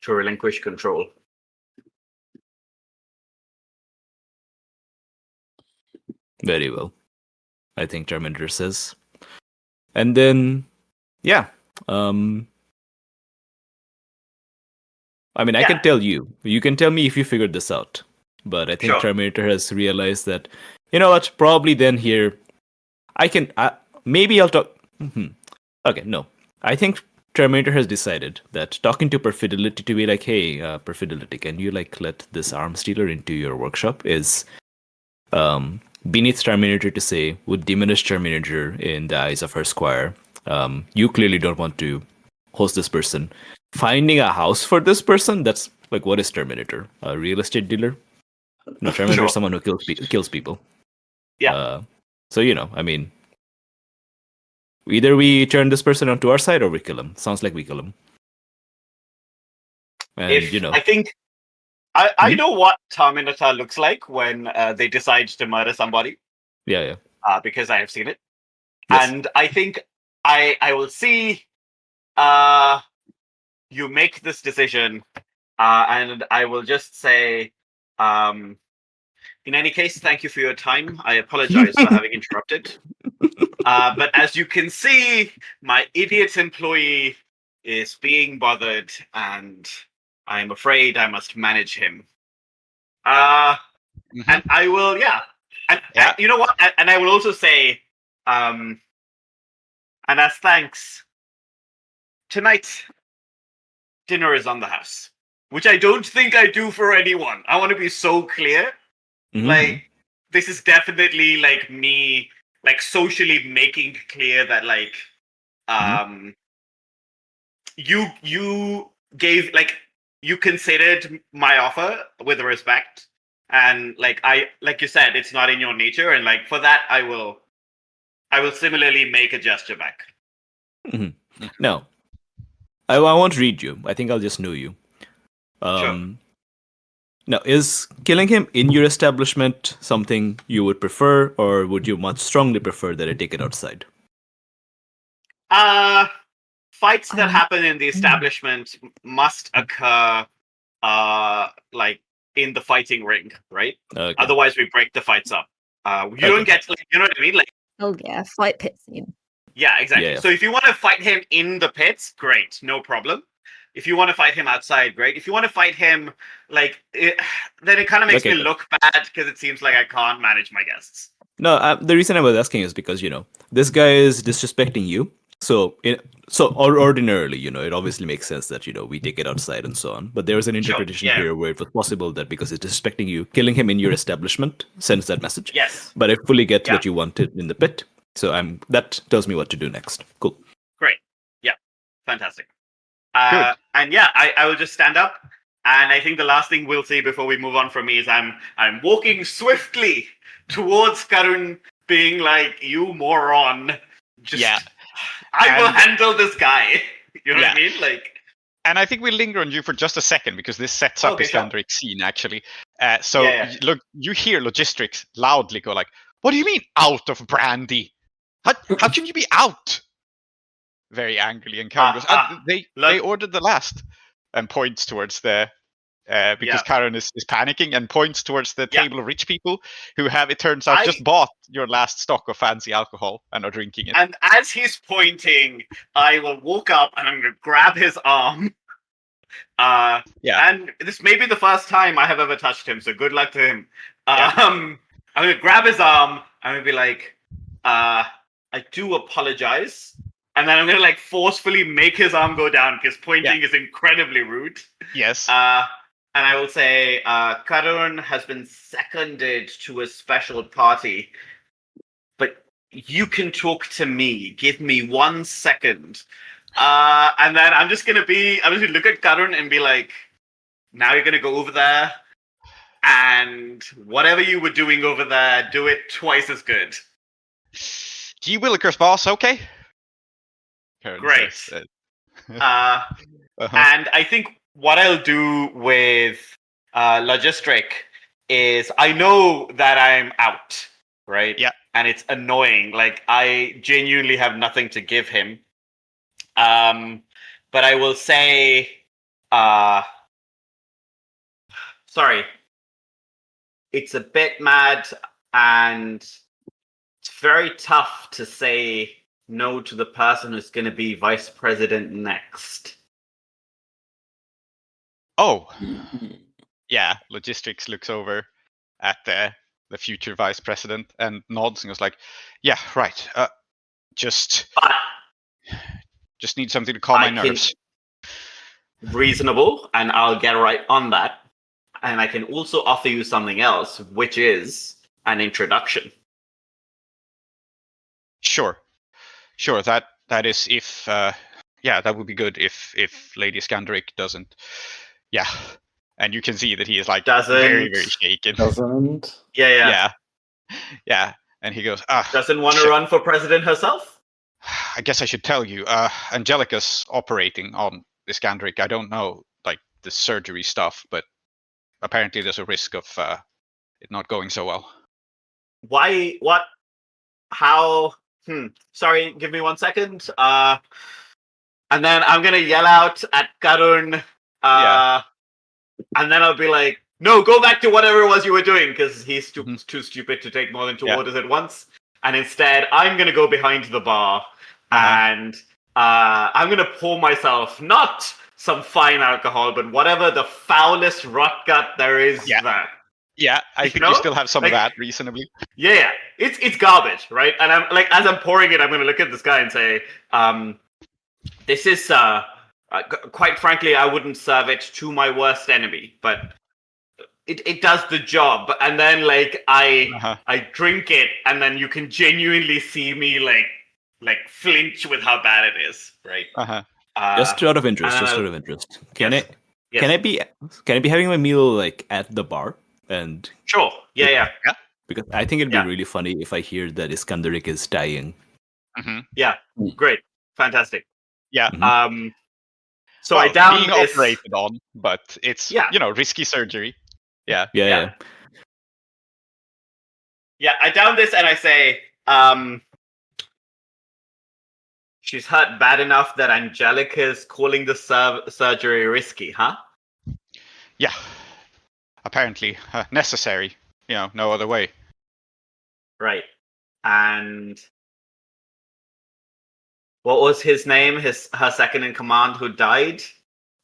to relinquish control. Very well, I think Terminator says. And then, yeah. I mean, I can tell you. You can tell me if you figured this out. But I think Sure. Terminator has realized that, you know what, probably then here, maybe I'll talk. Okay, no. I think Terminator has decided that talking to Perfidelity to be like, hey, Perfidelity, can you like let this arms dealer into your workshop is beneath Terminator to say, would diminish Terminator in the eyes of her squire. You clearly don't want to host this person. Finding a house for this person, that's like, what is Terminator? A real estate dealer? No, Terminator is someone who kills people. Yeah. So, you know, I mean, either we turn this person onto our side or we kill him. Sounds like we kill him. And, I think I know what Tar-Minotaur looks like when they decide to murder somebody. Yeah. Because I have seen it. Yes. And I think I will see you make this decision, and I will just say, in any case, thank you for your time. I apologize for having interrupted. But as you can see, my idiot employee is being bothered, and I'm afraid I must manage him. And I will, And you know what? And I will also say, and as thanks, tonight, dinner is on the house, which I don't think I do for anyone. I want to be so clear. Like, this is definitely like me, like socially making clear that like, you gave, like, you considered my offer with respect, and like you said, it's not in your nature, and like for that, I will similarly make a gesture back. No, I won't read you. I think I'll just know you. Sure. Now, is killing him in your establishment something you would prefer, or would you much strongly prefer that I take it outside? Fights that happen in the establishment must occur, like in the fighting ring, right? Okay. Otherwise, we break the fights up. You don't get, like, you know what I mean? Like, Oh yeah, fight pit scene. yeah, exactly. Yeah. So if you want to fight him in the pits, great, no problem. If you want to fight him outside, great. If you want to fight him, like, then it kind of makes me look bad because it seems like I can't manage my guests. No, the reason I was asking is because, you know, this guy is disrespecting you. So ordinarily, you know, it obviously makes sense that, you know, we take it outside and so on. But there was an interpretation here where it was possible that because it's disrespecting you, killing him in your establishment sends that message. Yes. But I fully get that you want it in the pit. So that tells me what to do next. Cool. Great. Yeah. Fantastic. And yeah, I will just stand up. And I think the last thing we'll see before we move on from me is I'm walking swiftly towards Karun, being like, you moron. I will handle this guy. You know what I mean? Like, and I think we'll linger on you for just a second because this sets up Iskandaric scene actually. Look, you hear Logistics loudly go like, "What do you mean out of brandy? How can you be out?" Very angrily, and Karen goes, "They ordered the last," and points towards the because Karen is panicking and points towards the table of rich people who have, it turns out, just bought your last stock of fancy alcohol and are drinking it. And as he's pointing, I will walk up and I'm going to grab his arm. And this may be the first time I have ever touched him, so good luck to him. I'm going to grab his arm. I'm going to be like, I do apologize. And then I'm going to like forcefully make his arm go down because pointing is incredibly rude. Yes. And I will say, Karun has been seconded to a special party, but you can talk to me. Give me 1 second. And then I'm just going to look at Karun and be like, now you're going to go over there, and whatever you were doing over there, do it twice as good. Gee willikers, boss, okay? Karen Great. Says, And I think what I'll do with Logistric is I know that I'm out, right? Yeah. And it's annoying. Like, I genuinely have nothing to give him. But I will say, sorry, it's a bit mad and it's very tough to say no to the person who's going to be vice president next. Oh, yeah. Logistics looks over at the future vice president and nods and goes like, "Yeah, right. Just need something to calm my nerves." Reasonable, and I'll get right on that. And I can also offer you something else, which is an introduction. Sure. That is if that would be good if Lady Iskandaric doesn't. Yeah, and you can see that he is like very, very shaken. Doesn't. Yeah. And he goes, doesn't want to run for president herself? I guess I should tell you, Angelica's operating on Iskandaric. I don't know, like, the surgery stuff, but apparently there's a risk of it not going so well. Why? What? How? Sorry, give me 1 second. And then I'm going to yell out at Karun. And then I'll be like, no, go back to whatever it was you were doing, because he's too stupid to take more than 2 orders at once. And instead, I'm going to go behind the bar and I'm going to pour myself not some fine alcohol, but whatever the foulest rot gut there is there. Yeah, I think you still have some of that reasonably. Yeah, it's garbage, right? And I'm like, as I'm pouring it, I'm going to look at this guy and say, this is, quite frankly, I wouldn't serve it to my worst enemy, but it does the job. And then, like, I drink it, and then you can genuinely see me, like flinch with how bad it is, right? Just out of interest, Can I be having my meal like at the bar? And sure, yeah. Because I think it'd be really funny if I hear that Iskandaric is dying. Yeah, great, fantastic. Yeah. So I down being this... operated on, but it's risky surgery. Yeah. Yeah, I down this and I say, she's hurt bad enough that Angelica's calling the surgery risky, huh? Yeah. Apparently necessary. No other way. Right. And what was his name? Her second in command who died?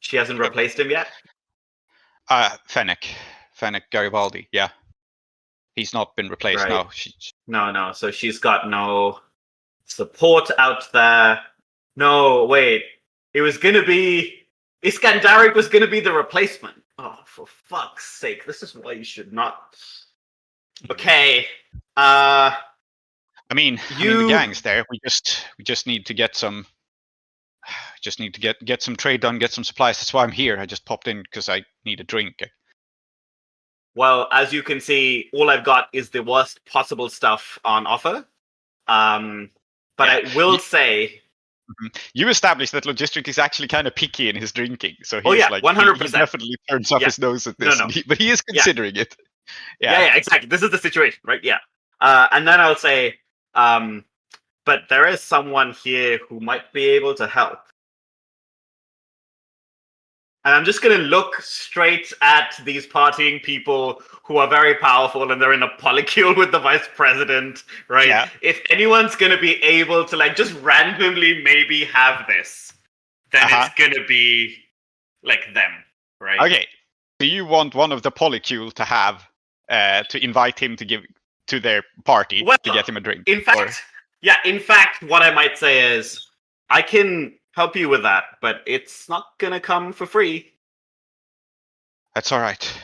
She hasn't replaced him yet? Fennec Garibaldi, yeah. He's not been replaced, no. No. So she's got no support out there. No, wait. It was going to be... Iskandaric was going to be the replacement. Oh, for fuck's sake. This is why you should not... Okay. I mean, the gang's there. We just need to get some... Just need to get some trade done, get some supplies. That's why I'm here. I just popped in because I need a drink. Well, as you can see, all I've got is the worst possible stuff on offer. But I will say... You established that Logistric is actually kind of picky in his drinking. So he's 100%. He definitely turns up his nose at this. No. But he is considering it. Yeah, exactly. This is the situation, right? Yeah. And then I'll say, but there is someone here who might be able to help. And I'm just going to look straight at these partying people who are very powerful and they're in a polycule with the vice president, right? Yeah. If anyone's going to be able to like just randomly maybe have this, then it's going to be like them, right? Okay. Do you want one of the polycule to have, to invite him to give to their party to get him a drink? In fact, what I might say is, I can help you with that, but it's not gonna come for free. That's all right.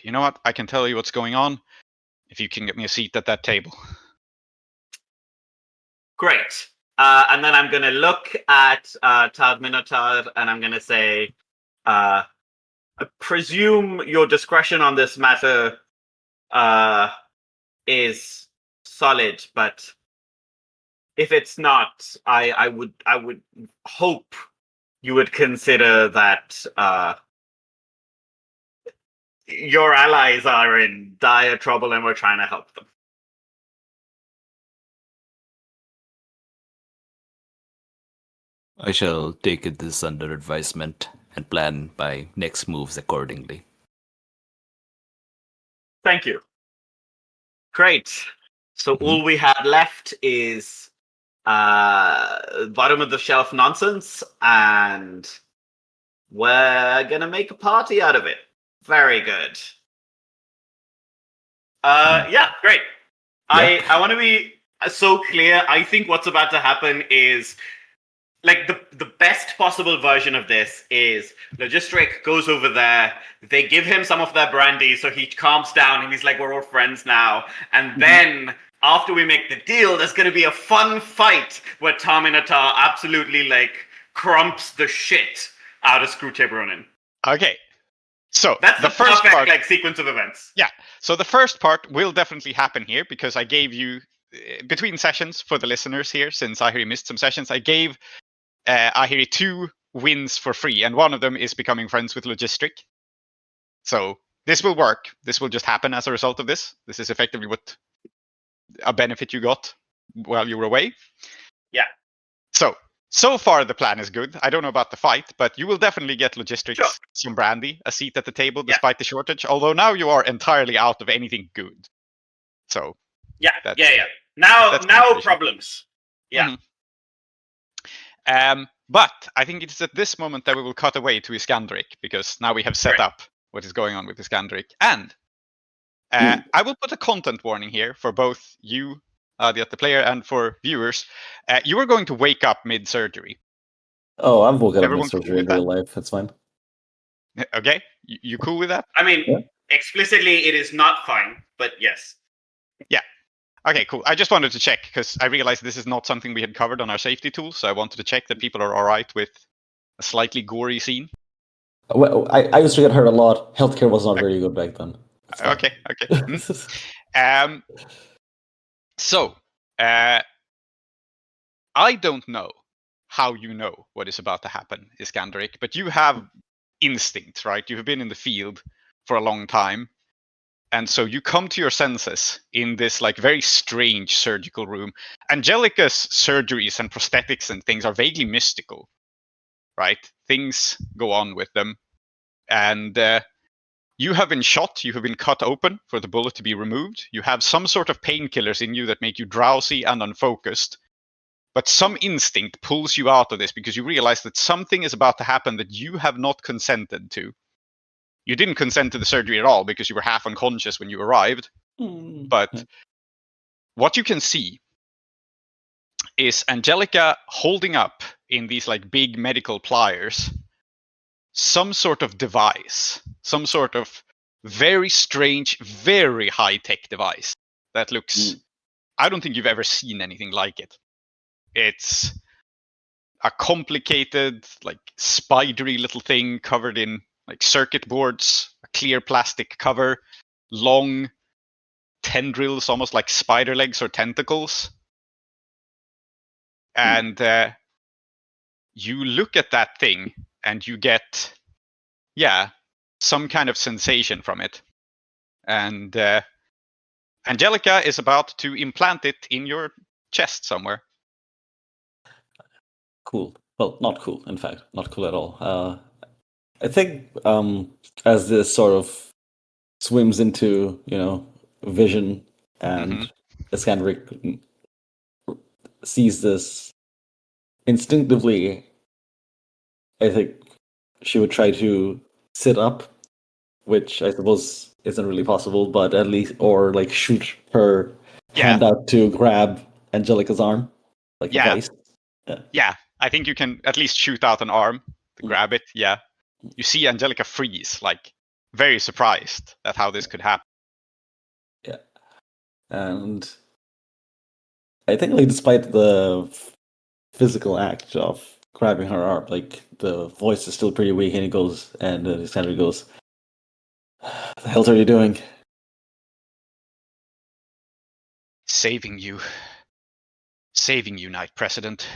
You know what? I can tell you what's going on if you can get me a seat at that table. Great. And then I'm gonna look at Tar-Minotaur and I'm gonna say, I presume your discretion on this matter is solid, but if it's not, I would hope you would consider that your allies are in dire trouble and we're trying to help them. I shall take this under advisement and plan my next moves accordingly. Thank you. Great. So all we have left is bottom of the shelf nonsense, and we're gonna make a party out of it. Very good. Yeah, great. Yeah. I want to be so clear. I think what's about to happen is like the best possible version of this is Logistric goes over there, they give him some of their brandy so he calms down and he's like, we're all friends now. And then after we make the deal, there's going to be a fun fight where Tar-Minotaur absolutely like crumps the shit out of Screwtape Ronin. Okay. So that's the first perfect part, like sequence of events. Yeah. So the first part will definitely happen here because I gave you between sessions for the listeners here, since Ahiri missed some sessions, I gave Ahiri 2 wins for free, and one of them is becoming friends with Logistric. So this will work. This will just happen as a result of this. This is effectively what a benefit you got while you were away. Yeah. So far the plan is good. I don't know about the fight, but you will definitely get Logistric some brandy, a seat at the table despite the shortage. Although now you are entirely out of anything good. So yeah. Now problems. Yeah. But I think it's at this moment that we will cut away to Iskandaric, because now we have set up what is going on with Iskandaric. And I will put a content warning here for both you, Aadiyat the player, and for viewers. You are going to wake up mid-surgery. Oh, I'm woken up mid-surgery in real life. That's fine. Okay? You cool with that? I mean, explicitly it is not fine, but yes. Yeah. Okay, cool. I just wanted to check because I realized this is not something we had covered on our safety tools, so I wanted to check that people are all right with a slightly gory scene. Well, I used to get hurt a lot. Healthcare was not very good back then. Okay. So, I don't know how you know what is about to happen, Iskandaric, but you have instinct, right? You have been in the field for a long time. And so you come to your senses in this like very strange surgical room. Angelica's surgeries and prosthetics and things are vaguely mystical, right? Things go on with them. And you have been shot. You have been cut open for the bullet to be removed. You have some sort of painkillers in you that make you drowsy and unfocused. But some instinct pulls you out of this because you realize that something is about to happen that you have not consented to. You didn't consent to the surgery at all because you were half unconscious when you arrived. But what you can see is Angelica holding up in these like big medical pliers some sort of device, some sort of very strange, very high-tech device that looks... I don't think you've ever seen anything like it. It's a complicated, like spidery little thing covered in like circuit boards, a clear plastic cover, long tendrils, almost like spider legs or tentacles. And you look at that thing and you get, some kind of sensation from it. And Angelica is about to implant it in your chest somewhere. Cool. Well, not cool, in fact. Not cool at all. I think as this sort of swims into, vision, and Iskandaric sees this instinctively, I think she would try to sit up, which I suppose isn't really possible, but at least, or like shoot her hand out to grab Angelica's arm, like a vice. Yeah, I think you can at least shoot out an arm to grab it. Yeah. You see Angelica freeze, like very surprised at how this could happen. Yeah. And I think, like, despite the physical act of grabbing her arm, like, the voice is still pretty weak, and he goes, and Iskandaric goes, "The hell are you doing?" Saving you, Knight President.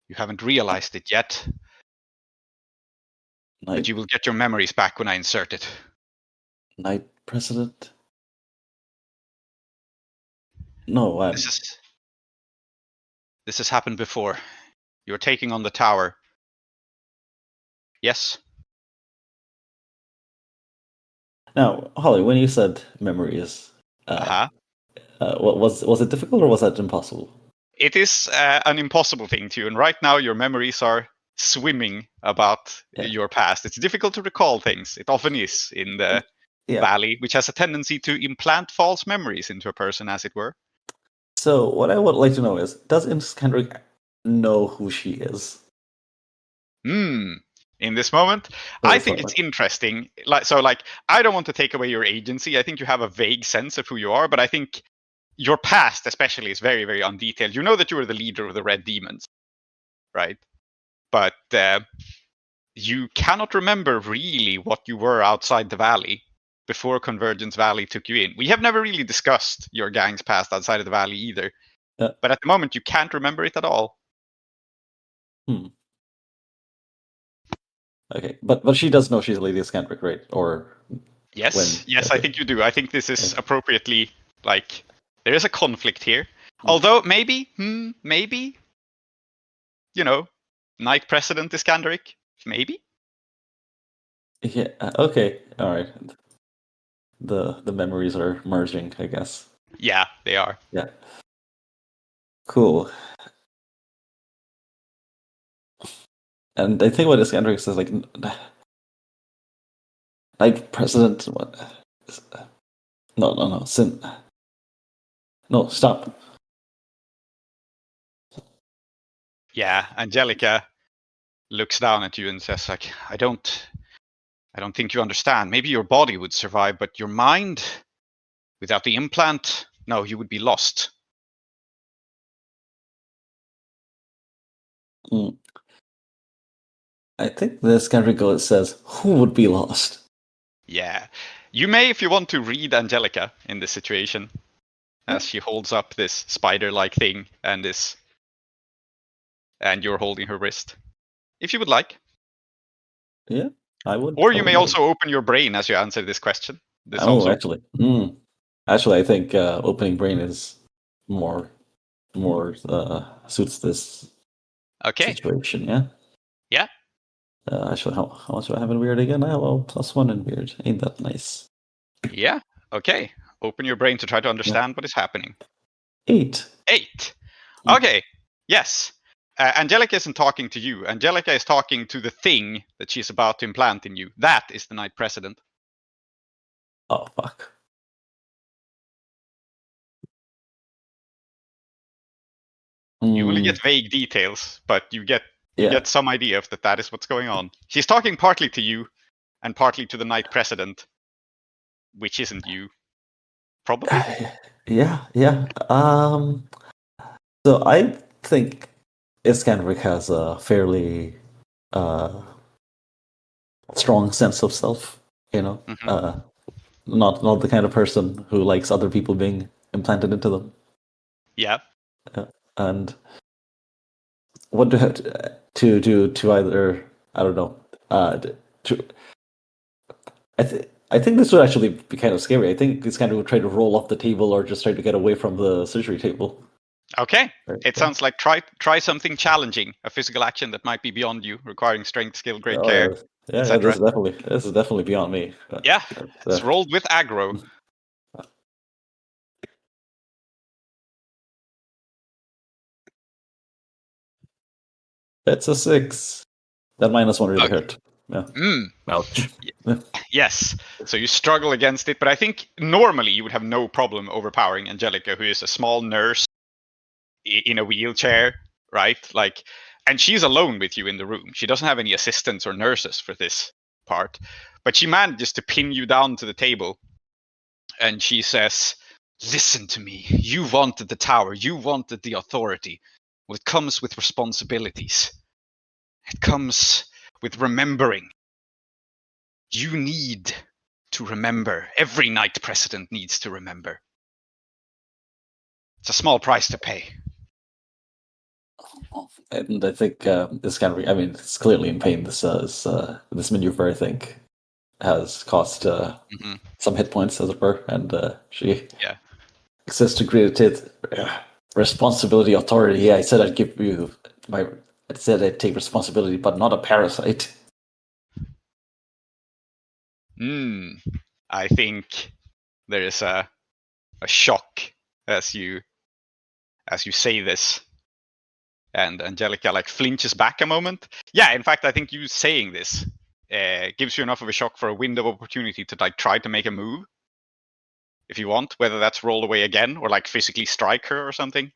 You haven't realized it yet, but you will get your memories back when I insert it. Knight President? No, This has happened before. You're taking on the tower. Yes? Now, Holly, when you said memories, was it difficult or was that impossible? It is an impossible thing to you, and right now your memories are swimming about your past. It's difficult to recall things. It often is in the valley, which has a tendency to implant false memories into a person, as it were. So what I would like to know is, does Iskandaric know who she is? In this moment, I think it's interesting. I don't want to take away your agency. I think you have a vague sense of who you are, but I think your past especially is very, very undetailed. You know that you were the leader of the Red Demons, right? But you cannot remember really what you were outside the valley before Convergence Valley took you in. We have never really discussed your gang's past outside of the valley either. But at the moment, you can't remember it at all. Okay, but she does know she's Lady Iskandaric, right? Or yes, I think you do. I think this is appropriately, like, there is a conflict here. Although maybe, Knight President Iskandaric, maybe. Yeah. Okay. All right. The memories are merging, I guess. Yeah, they are. Yeah. Cool. And I think what Iskandaric says, like, Knight President, what? No, no, stop. Yeah, Angelica looks down at you and says, like, I don't think you understand. Maybe your body would survive, but your mind, without the implant, no, you would be lost. I think the Iskandaric says, who would be lost? Yeah. You may, if you want to, read Angelica in this situation, as she holds up this spider-like thing and you're holding her wrist. If you would like. Yeah, I would. Or you may also open your brain as you answer this question. Actually. Actually, I think opening brain is more suits this situation, yeah? Yeah. Actually, how much do I have in weird again? I have +1 in weird. Ain't that nice? Yeah, okay. Open your brain to try to understand what is happening. 8. Okay, yes. Angelica isn't talking to you. Angelica is talking to the thing that she's about to implant in you. That is the Knight President. Oh, fuck. You will get vague details, but you get some idea of that is what's going on. She's talking partly to you and partly to the Knight President, which isn't you. Probably. Yeah. So I think Iskandaric has a fairly strong sense of self, not the kind of person who likes other people being implanted into them. Yeah. And what do have to either, I don't know, I think this would actually be kind of scary. I think Iskandaric would try to roll off the table or just try to get away from the surgery table. Okay. Right, It sounds like try something challenging, a physical action that might be beyond you, requiring strength, skill, great care, yeah, etc. this is definitely beyond me. Yeah, it's rolled with aggro. That's a 6. That -1 really Okay. hurt. Yeah. Ouch. Yes. So you struggle against it, but I think normally you would have no problem overpowering Angelica, who is a small nurse in a wheelchair, right? Like, and she's alone with you in the room. She doesn't have any assistants or nurses for this part, but she manages to pin you down to the table, and she says, "Listen to me. You wanted the tower. You wanted the authority. Well, it comes with responsibilities. It comes with remembering. You need to remember. Every knight president needs to remember. It's a small price to pay." And I think this kind of, I mean, it's clearly in pain. This maneuver, I think, has cost some hit points, as it were, and she says to create responsibility, authority. Yeah, I said I'd give you I said I'd take responsibility, but not a parasite. I think there is a shock as you say this, and Angelica like flinches back a moment. Yeah, in fact, I think you saying this gives you enough of a shock for a window of opportunity to like try to make a move, if you want, whether that's roll away again or like physically strike her or something.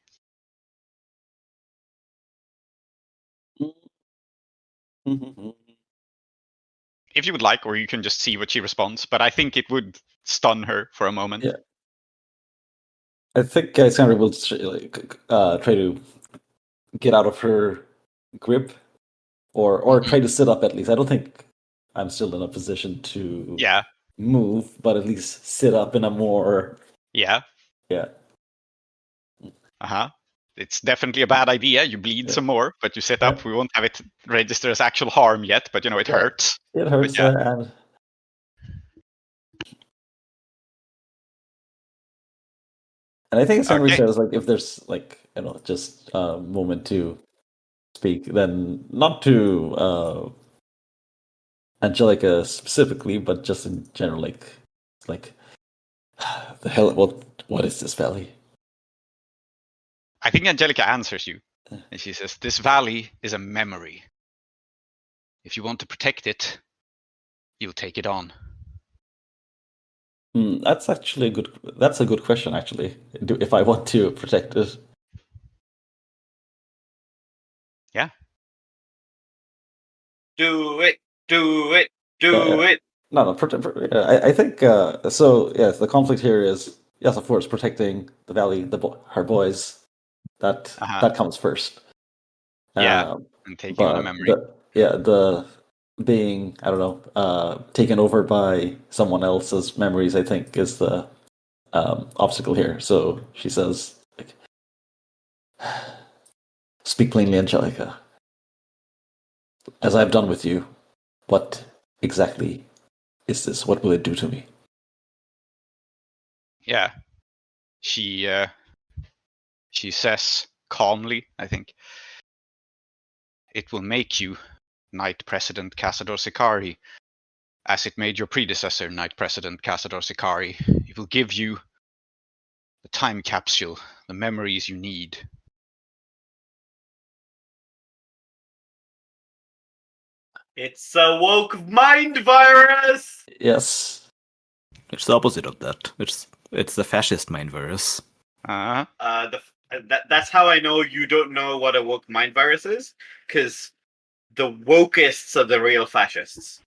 If you would like, or you can just see what she responds, but I think it would stun her for a moment. Yeah. I think Iskandaric will try to get out of her grip, or try to sit up at least. I don't think I'm still in a position to move, but at least sit up in a more... Yeah. It's definitely a bad idea. You bleed some more, but you sit up. We won't have it register as actual harm yet, but it hurts. It hurts. And I think Iskandaric says, like, if there's like just a moment to speak, then not to Angelica specifically, but just in general, like the hell, what is this valley? I think Angelica answers you, and she says, "This valley is a memory. If you want to protect it, you'll take it on." That's actually a good question, actually. If I want to protect it. Yeah. Do it. Do it. Do it. No. I think so. Yes, the conflict here is, yes, of course, protecting the valley, her boys. That comes first. And taking on a memory. The being, I don't know, taken over by someone else's memories, I think, is the obstacle here. So she says, like, "Speak plainly, Angelica. As I've done with you, what exactly is this? What will it do to me?" Yeah. She says calmly, I think, "It will make you Knight President Cazador Sicari, as it made your predecessor Knight President Cazador Sicari. It will give you the time capsule, the memories you need." It's a woke mind virus! Yes. It's the opposite of that. It's the fascist mind virus. That's how I know you don't know what a woke mind virus is, because the wokeists are the real fascists.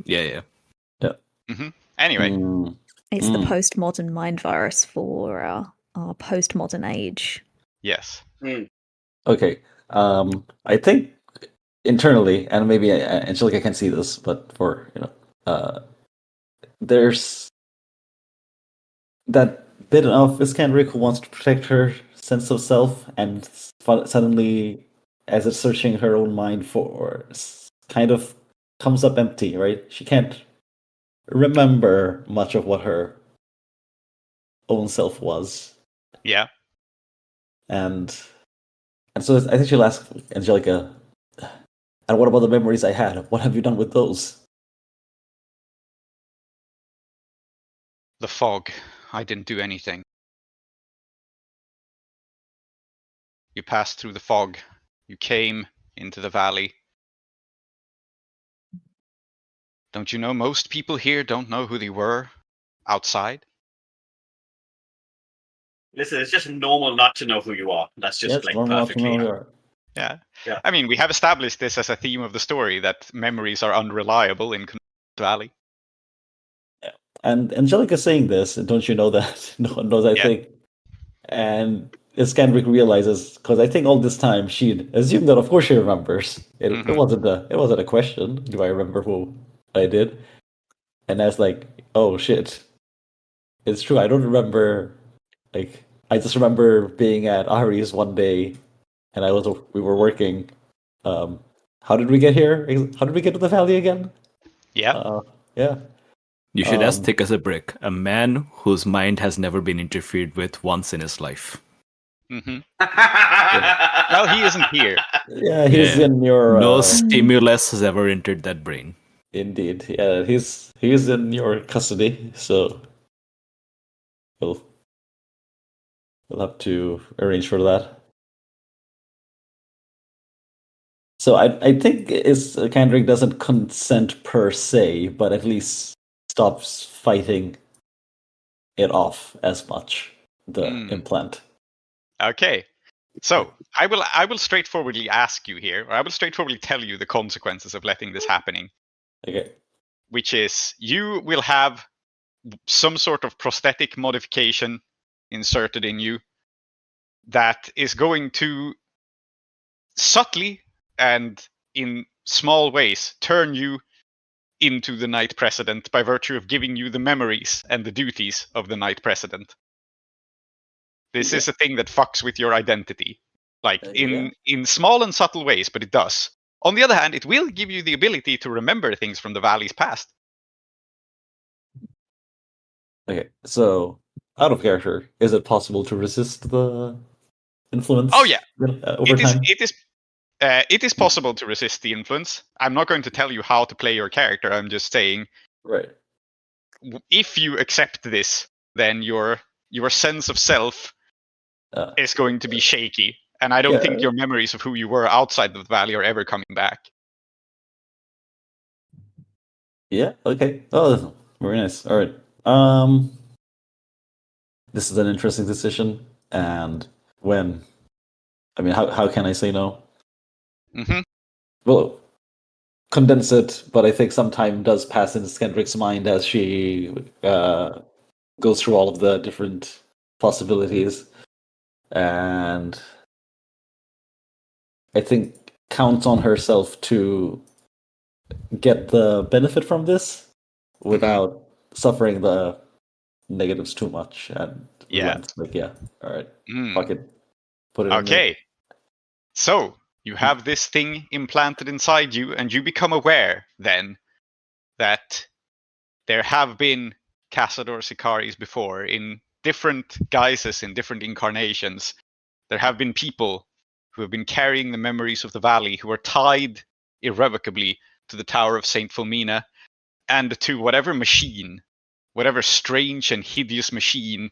Yeah. Anyway. It's the postmodern mind virus for our postmodern age. Yes. Okay. I think internally, and maybe Angelica can see this, but for there's that bit of Iskandaric who wants to protect her sense of self, and suddenly, as it's searching her own mind for, kind of comes up empty, right? She can't remember much of what her own self was. Yeah. And so I think she'll ask Angelica, and what about the memories I had? What have you done with those? The fog. I didn't do anything. You passed through the fog. You came into the valley. Don't you know most people here don't know who they were outside? Listen, it's just normal not to know who you are. That's just like normal not to perfectly. know who you are. Yeah. Yeah. I mean, we have established this as a theme of the story, that memories are unreliable in Valley. Yeah. And Angelica saying this, don't you know that? No one knows, I think. And Iskandaric realizes, because I think all this time she'd assumed that of course she remembers. It wasn't a question. Do I remember who I did? And that's like, oh shit. It's true. I don't remember. Like, I just remember being at Ahiri's one day, and we were working. How did we get here? How did we get to the valley again? Yeah. Yeah. You should as thick as a brick. A man whose mind has never been interfered with once in his life. Mm-hmm. Well, he isn't here. Yeah, he's in your. No stimulus has ever entered that brain. Indeed. Yeah, he's in your custody, so we'll have to arrange for that. So I think Iskandaric doesn't consent per se, but at least stops fighting it off as much, the implant. Okay. So I will straightforwardly ask you here, or I will straightforwardly tell you the consequences of letting this happening. Okay. Which is, you will have some sort of prosthetic modification inserted in you that is going to subtly and in small ways turn you into the Knight President by virtue of giving you the memories and the duties of the Knight President. This is a thing that fucks with your identity, like in small and subtle ways, but it does. On the other hand, it will give you the ability to remember things from the valley's past. Okay, so out of character, is it possible to resist the influence? Oh yeah, over time? It is possible to resist the influence. I'm not going to tell you how to play your character. I'm just saying, right. If you accept this, then your sense of self is going to be shaky, and I don't think your memories of who you were outside of the valley are ever coming back. Yeah. Okay. Oh, very nice. All right. This is an interesting decision, and how can I say no? Mm-hmm. Well, condense it, but I think some time does pass in Iskandaric's mind as she goes through all of the different possibilities, and I think counts on herself to get the benefit from this without suffering the negatives too much. And all right, fuck it, put it in there. Okay. So you have this thing implanted inside you, and you become aware then that there have been Cazador Sicaris before in different guises, in different incarnations. There have been people who have been carrying the memories of the valley, who are tied irrevocably to the Tower of St. Philomena and to whatever machine, whatever strange and hideous machine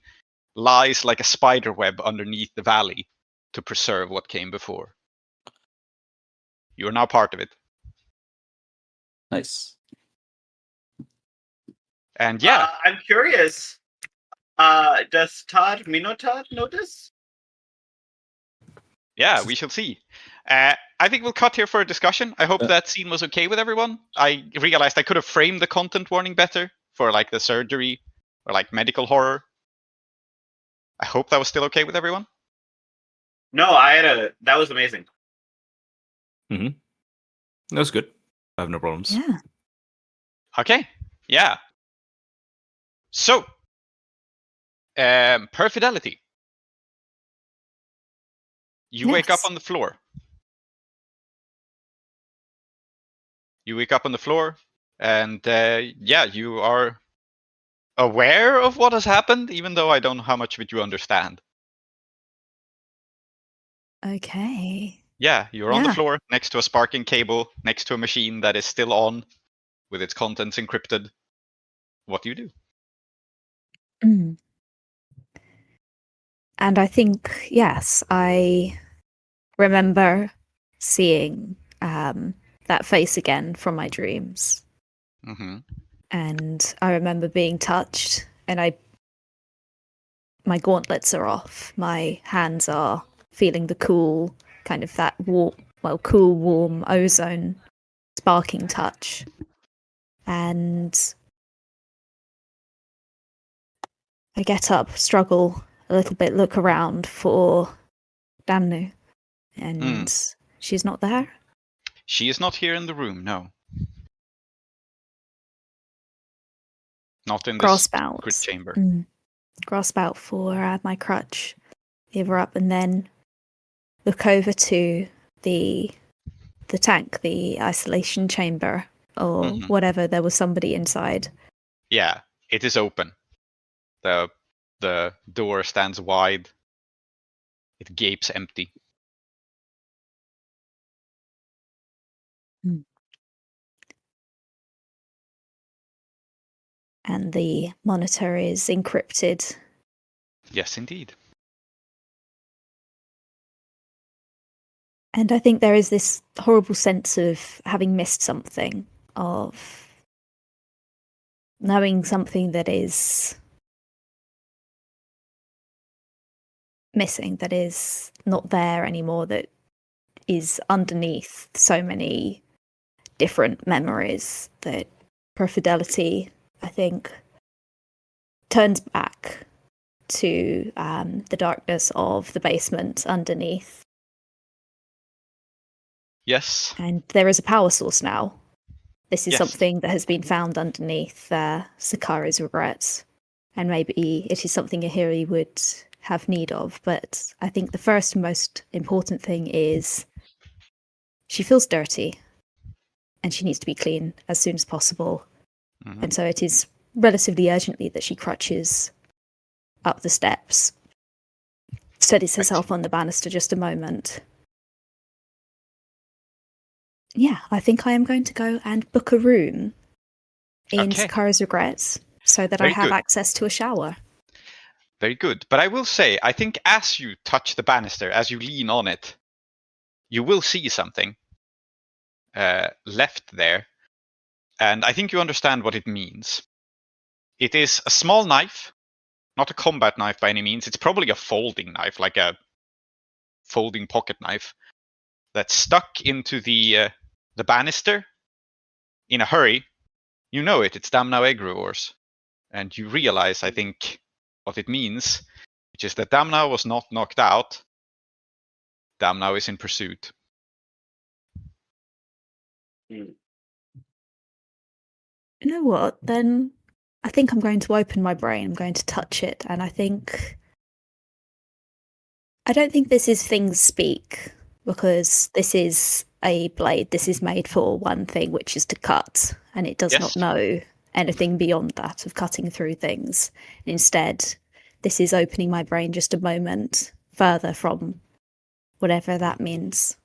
lies like a spider web underneath the valley to preserve what came before. You are now part of it. Nice. And yeah. I'm curious. Does Tar-Minotaur know this? Yeah, we shall see. I think we'll cut here for a discussion. I hope that scene was okay with everyone. I realized I could have framed the content warning better for like the surgery or like medical horror. I hope that was still okay with everyone. No, that was amazing. Mm-hmm. That was good. I have no problems. Yeah. Okay. Yeah. So, Perfidelity. You wake up on the floor. You wake up on the floor, and you are aware of what has happened, even though I don't know how much of it you understand. Okay. Yeah, you're on the Yeah. floor next to a sparking cable, next to a machine that is still on, with its contents encrypted. What do you do? Mm. And I think, yes, I remember seeing that face again from my dreams. Mm-hmm. And I remember being touched, and my gauntlets are off. My hands are feeling the cool, kind of that cool, warm ozone sparking touch. And I get up, struggle a little bit, look around for Damnu, and she's not there. She is not here in the room, no. Not in this Grasp out. secret chamber. Grasp out for my crutch, give her up, and then look over to the tank, the isolation chamber, or whatever. There was somebody inside. Yeah, it is open. The door stands wide. It gapes empty. And the monitor is encrypted. Yes, indeed. And I think there is this horrible sense of having missed something, of knowing something that is missing, that is not there anymore, that is underneath so many different memories, that Perfidelity, I think, turns back to the darkness of the basement underneath. Yes. And there is a power source now. This is Yes. something that has been found underneath Sakari's regrets. And maybe it is something Ahiri would have need of. But I think the first and most important thing is she feels dirty. And she needs to be clean as soon as possible. And so it is relatively urgently that she crutches up the steps, steadies herself on the banister just a moment. Yeah, I think I am going to go and book a room in Sakara's regrets so that I have access to a shower. Very good. But I will say, I think as you touch the banister, as you lean on it, you will see something left there. And I think you understand what it means. It is a small knife, not a combat knife by any means. It's probably a folding knife, like a folding pocket knife, that's stuck into the banister in a hurry. You know it. It's Damnau Egruors. And you realize, I think, what it means, which is that Damnau was not knocked out. Damnau is in pursuit. You know what? Then I think I'm going to open my brain. I'm going to touch it. And I don't think this is things speak, because this is a blade. This is made for one thing, which is to cut. And it does not know anything beyond that of cutting through things. Instead, this is opening my brain just a moment further from whatever that means.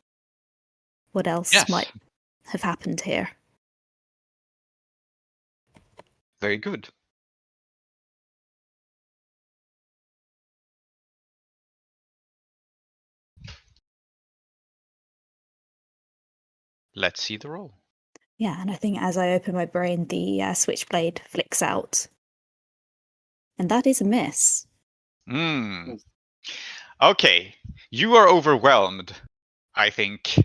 What else might have happened here? Very good. Let's see the roll. Yeah, and I think as I open my brain, the switchblade flicks out. And that is a miss. Okay, you are overwhelmed, I think,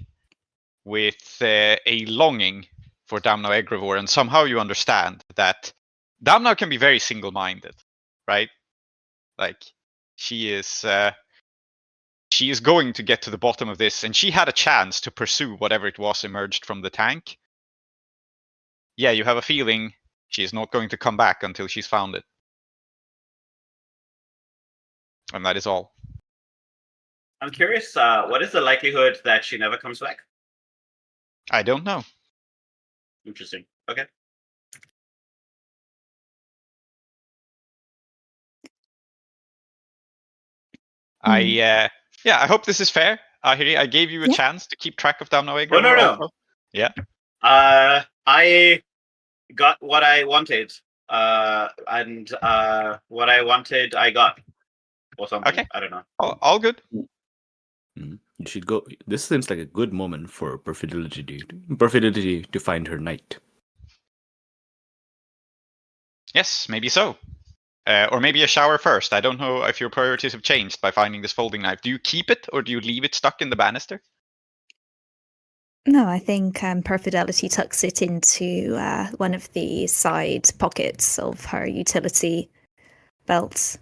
with a longing for Damnau Egravor, and somehow you understand that Damnau can be very single-minded, right? Like, she is going to get to the bottom of this, and she had a chance to pursue whatever it was emerged from the tank. Yeah, you have a feeling she is not going to come back until she's found it. And that is all. I'm curious, what is the likelihood that she never comes back? I don't know. Interesting. Okay. I hope this is fair. Ahiri, I gave you a chance to keep track of Damnoegr. Oh, no. Also. Yeah. I got what I wanted. And what I wanted, I got. Or something. Okay. I don't know. All good. You should go. This seems like a good moment for Perfidelity to find her knight. Yes, maybe so. Or maybe a shower first. I don't know if your priorities have changed by finding this folding knife. Do you keep it or do you leave it stuck in the banister? No, I think Perfidelity tucks it into one of the side pockets of her utility belt,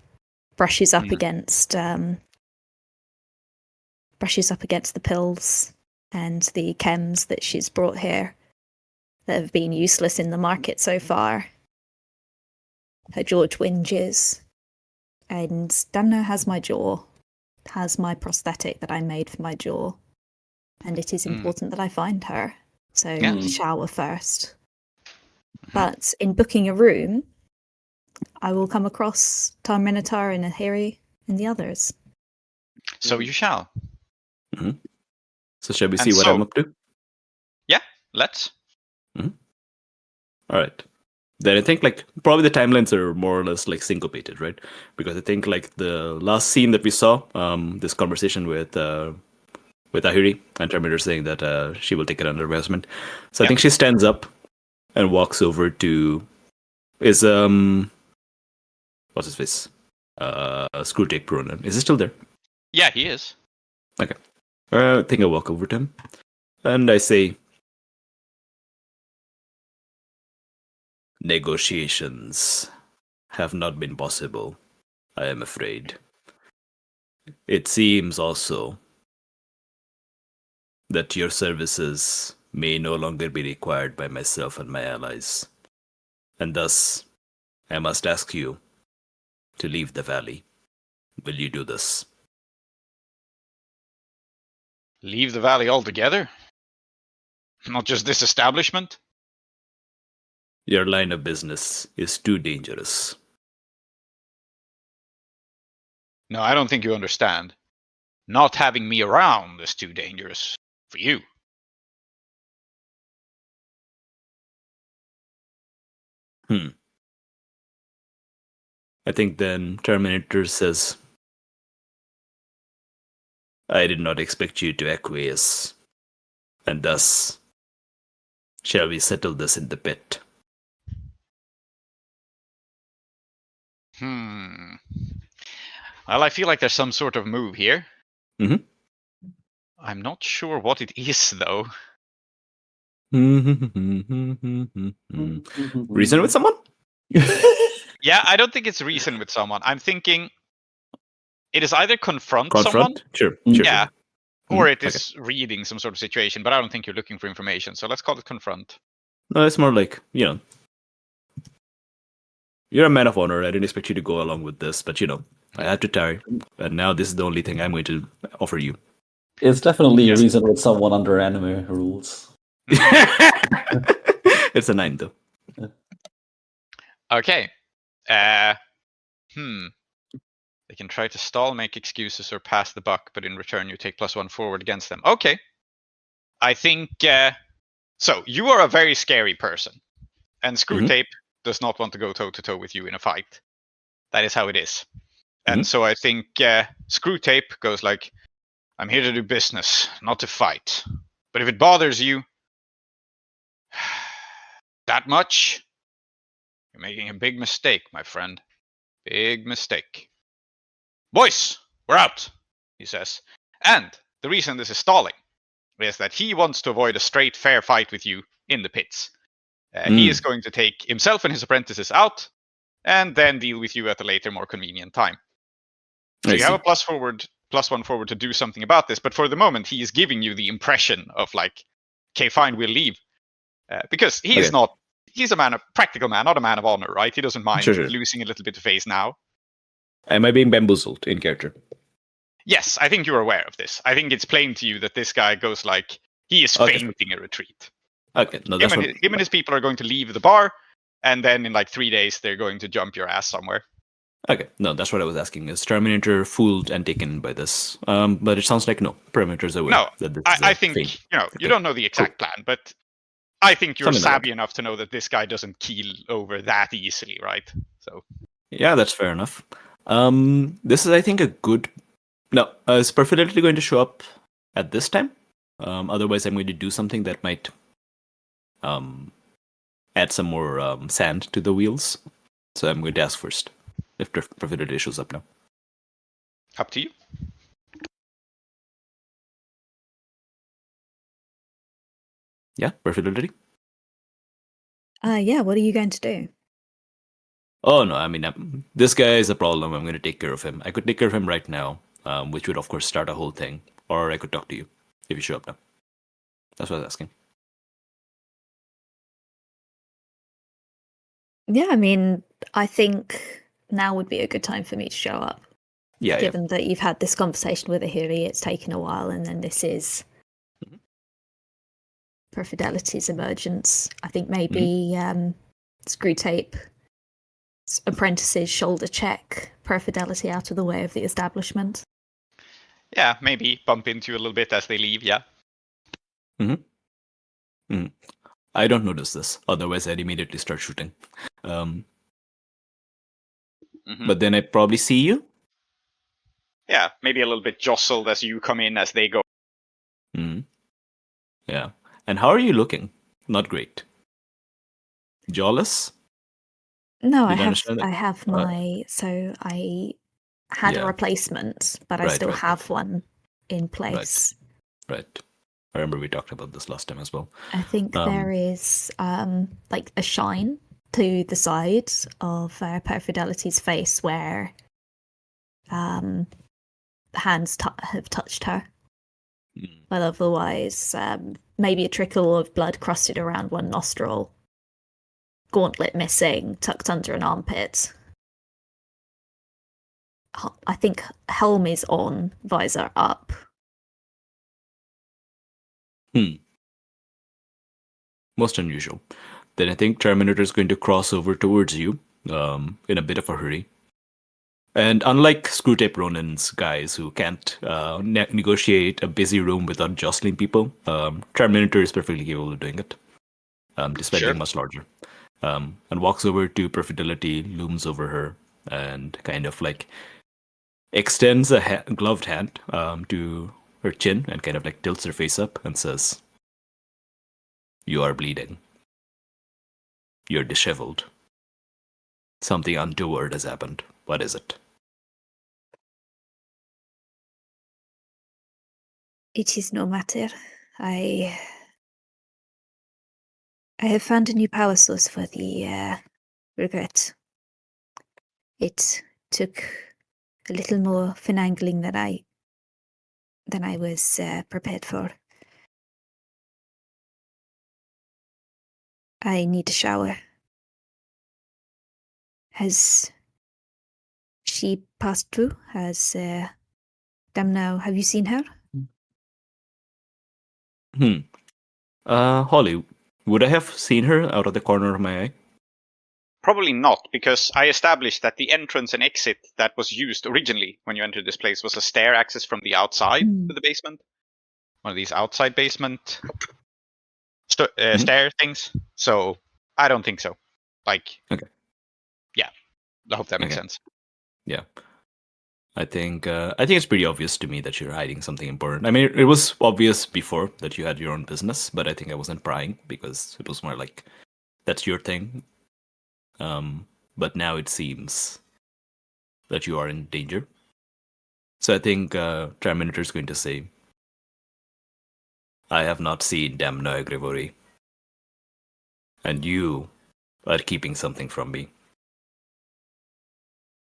brushes up against the pills and the chems that she's brought here that have been useless in the market so far. Her jaw twinges, and Damno has my jaw, has my prosthetic that I made for my jaw, and it is important that I find her. So shower first. But in booking a room, I will come across Tar-Minotaur and Ahiri and the others. So you shall. Mm-hmm. So shall we see what I'm up to? Yeah, let's. Mm-hmm. All right. Then I think probably the timelines are more or less syncopated, right? Because I think the last scene that we saw, this conversation with Ahiri and Tar-Minotaur saying that she will take it under advisement. So I think she stands up and walks over to what's his face? Screwtape Ronan. Is he still there? Yeah, he is. Okay. I think I walk over to him and I say, negotiations have not been possible, I am afraid. It seems also that your services may no longer be required by myself and my allies, and thus I must ask you to leave the valley. Will you do this? Leave the valley altogether? Not just this establishment? Your line of business is too dangerous. No, I don't think you understand. Not having me around is too dangerous for you. I think then Tar-Minotaur says, I did not expect you to acquiesce, and thus shall we settle this in the pit? Well, I feel like there's some sort of move here. Mm-hmm. I'm not sure what it is, though. Reason with someone? Yeah, I don't think it's reason with someone. I'm thinking it is either confront someone. Sure. Yeah. Or it is reading some sort of situation, but I don't think you're looking for information. So let's call it confront. No, it's more you're a man of honor. I didn't expect you to go along with this, but I had to tarry, and now this is the only thing I'm going to offer you. It's definitely a reason with someone under anime rules. It's a 9 though. Okay. They can try to stall, make excuses, or pass the buck, but in return you take +1 forward against them. Okay. I think so. You are a very scary person, and Screwtape does not want to go toe-to-toe with you in a fight. That is how it is. And so I think Screwtape goes I'm here to do business, not to fight. But if it bothers you that much, you're making a big mistake, my friend. Big mistake. Boys, we're out, he says. And the reason this is stalling is that he wants to avoid a straight, fair fight with you in the pits. He is going to take himself and his apprentices out, and then deal with you at a later, more convenient time. So you have a +1 forward to do something about this, but for the moment, he is giving you the impression of okay, fine, we'll leave. Because he is not, he's a practical man, not a man of honor, right? He doesn't mind losing a little bit of face now. Am I being bamboozled in character? Yes, I think you're aware of this. I think it's plain to you that this guy goes he is feinting a retreat. Okay, no, him and his people are going to leave the bar, and then in 3 days they're going to jump your ass somewhere. Okay, no, that's what I was asking. Is Terminator fooled and taken by this? But it sounds like no. Perimeter's aware No, that this I think fake. you Okay. don't know the exact plan, but I think you're Something like savvy enough to know that this guy doesn't keel over that easily, right? So Yeah, that's fair enough. This is, I think, a good. No, is Perfidelity going to show up at this time? Otherwise, I'm going to do something that might add some more sand to the wheels. So I'm going to ask first if Perfidelity shows up now. up to you. Yeah, Perfidelity? Yeah, what are you going to do? Oh, no, I mean, this guy is a problem. I'm going to take care of him. I could take care of him right now, which would, of course, start a whole thing. Or I could talk to you if you show up now. That's what I was asking. Yeah, I mean, I think now would be a good time for me to show up. Yeah, Given that you've had this conversation with Ahiri, it's taken a while, and then this is Perfidelity's emergence. I think maybe Screw Tape apprentices shoulder check Perfidelity out of the way of the establishment. Yeah, maybe bump into you a little bit as they leave. Yeah. I don't notice this. Otherwise, I'd immediately start shooting. But then I probably see you. Yeah, maybe a little bit jostled as you come in as they go. Yeah. And how are you looking? Not great. Jawless? No, Did I I understand that? have my so I had a replacement, but I still have one in place. Right. I remember we talked about this last time as well. I think there is like a shine to the side of Perfidelity's face where hands have touched her. But otherwise, maybe a trickle of blood crusted around one nostril, gauntlet missing, tucked under an armpit. I think helm is on, visor up. Most unusual. Then I think Terminator is going to cross over towards you in a bit of a hurry. And unlike Screwtape Ronin's guys who can't negotiate a busy room without jostling people, Terminator is perfectly capable of doing it, despite being much larger. And walks over to Perfidelity, looms over her, and kind of like extends a gloved hand to her chin and kind of like tilts her face up and says, "You are bleeding. You're disheveled. Something untoward has happened. What is it?" It is no matter. I have found a new power source for the regret. It took a little more finagling than I was prepared for. I need a shower. Has she passed through? Has Damno, have you seen her? Holly, would I have seen her out of the corner of my eye? Probably not, because I established that the entrance and exit that was used originally when you entered this place was a stair access from the outside to the basement. One of these outside basement stair things. So I don't think so. Like, yeah, I hope that makes sense. Yeah. I think it's pretty obvious to me that you're hiding something important. I mean, it was obvious before that you had your own business, but I think I wasn't prying because it was more like, that's your thing. But now it seems that you are in danger. So I think Terminator is going to say, "I have not seen Damno Grivori, and you are keeping something from me.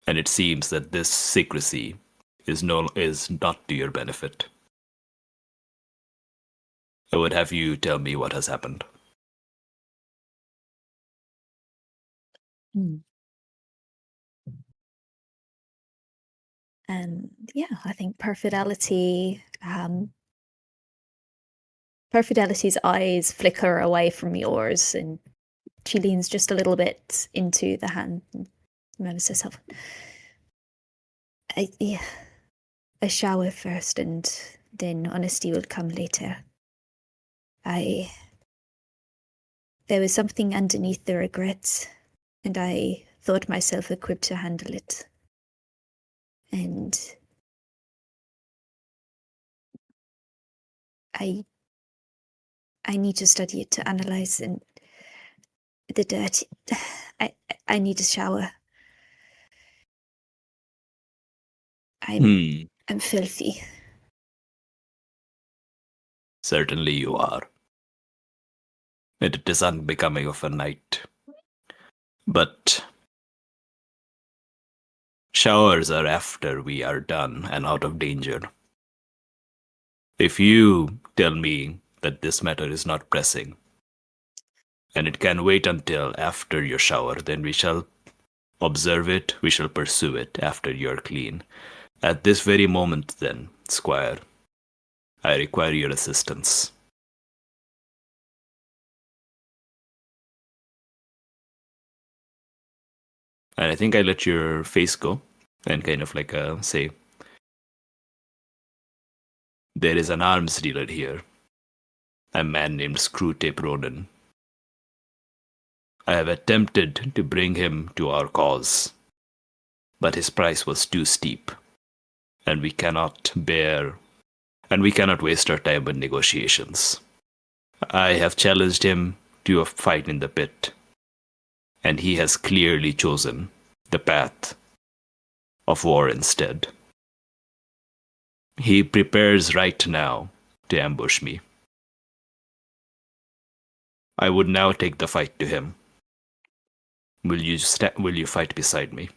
And it seems that this secrecy is not to your benefit. I would have you tell me what has happened." And yeah, I think Perfidelity's eyes flicker away from yours, and she leans just a little bit into the hand and murmurs herself, A shower first, and then honesty will come later. There was something underneath the regrets, and I thought myself equipped to handle it. And I need to study it to analyze and the dirt. I need a shower. I'm filthy. Certainly you are. It is unbecoming of a knight. But showers are after we are done and out of danger. If you tell me that this matter is not pressing, and it can wait until after your shower, then we shall observe it, we shall pursue it after you're clean. At this very moment then, Squire, I require your assistance. And I think I let your face go and kind of like say, there is an arms dealer here, a man named Screwtape Ronan. I have attempted to bring him to our cause, but his price was too steep, and we cannot waste our time on negotiations. I have challenged him to a fight in the pit, and he has clearly chosen the path of war instead. He prepares right now to ambush me. I would now take the fight to him. Will you fight beside me?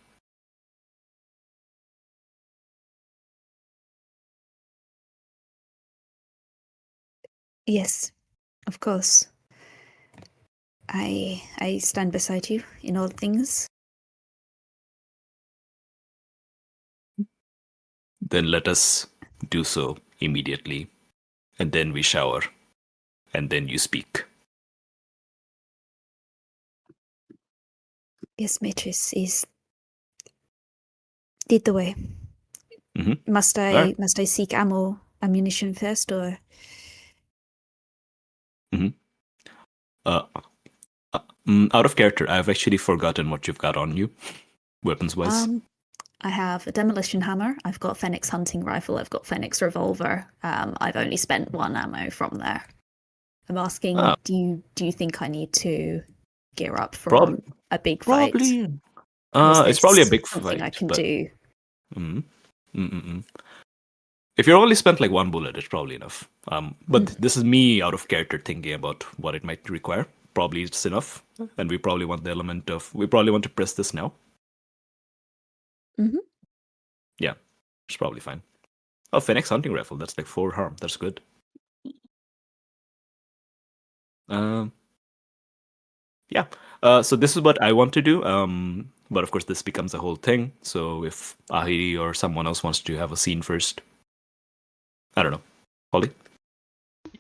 Yes, of course. I stand beside you in all things. Then let us do so immediately, and then we shower, and then you speak. Yes, Matrix is lead the way. Mm-hmm. Must I seek ammunition first, or? Mm-hmm. Out of character, I've actually forgotten what you've got on you, weapons-wise. I have a demolition hammer. I've got Phoenix hunting rifle. I've got Phoenix revolver. I've only spent 1 ammo from there. I'm asking, do you think I need to gear up for a big fight? Probably. It's probably a big something fight. I can do. If you're only spent like 1 bullet, it's probably enough. But this is me out of character thinking about what it might require. Probably it's enough, and we probably want the element of we probably want to press this now. Mm-hmm. Yeah, it's probably fine. Oh, Phoenix hunting rifle. That's like 4 harm. That's good. Yeah. So this is what I want to do. But of course, this becomes a whole thing. So if Ahiri or someone else wants to have a scene first, I don't know. Holly?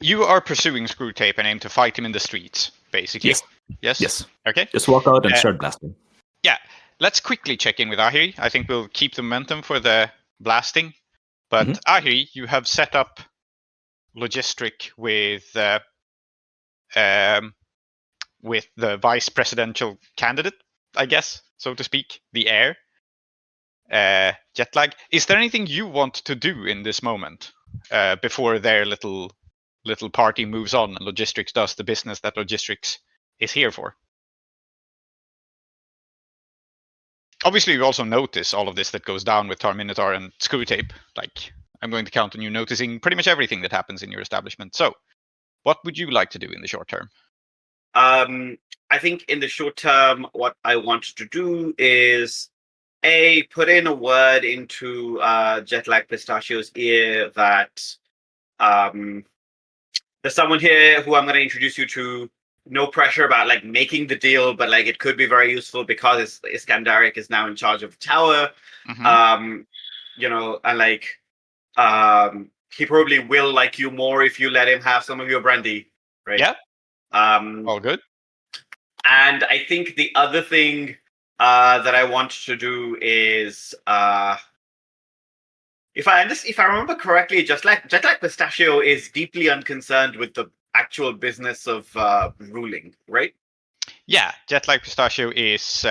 You are pursuing Screwtape and aim to fight him in the streets, basically. Yes. Yes. Okay. Just walk out and start blasting. Yeah. Let's quickly check in with Ahiri. I think we'll keep the momentum for the blasting. But Ahiri, you have set up logistic with the vice presidential candidate, I guess, so to speak, the heir. Jetlag. Is there anything you want to do in this moment before their little party moves on and logistics does the business that logistics is here for? Obviously, you also notice all of this that goes down with Tar-Minotaur and Screwtape. Like, I'm going to count on you noticing pretty much everything that happens in your establishment. So, what would you like to do in the short term? I think in the short term, what I want to do is put in a word into Jetlag Pistachio's ear that there's someone here who I'm going to introduce you to. No pressure about like making the deal, but like it could be very useful because Iskandaric is now in charge of the tower. And like he probably will like you more if you let him have some of your brandy, right? Yeah. All good. And I think the other thing that I want to do is If I remember correctly, just like Pistachio is deeply unconcerned with the actual business of ruling, right? Yeah, Jetlag Pistachio is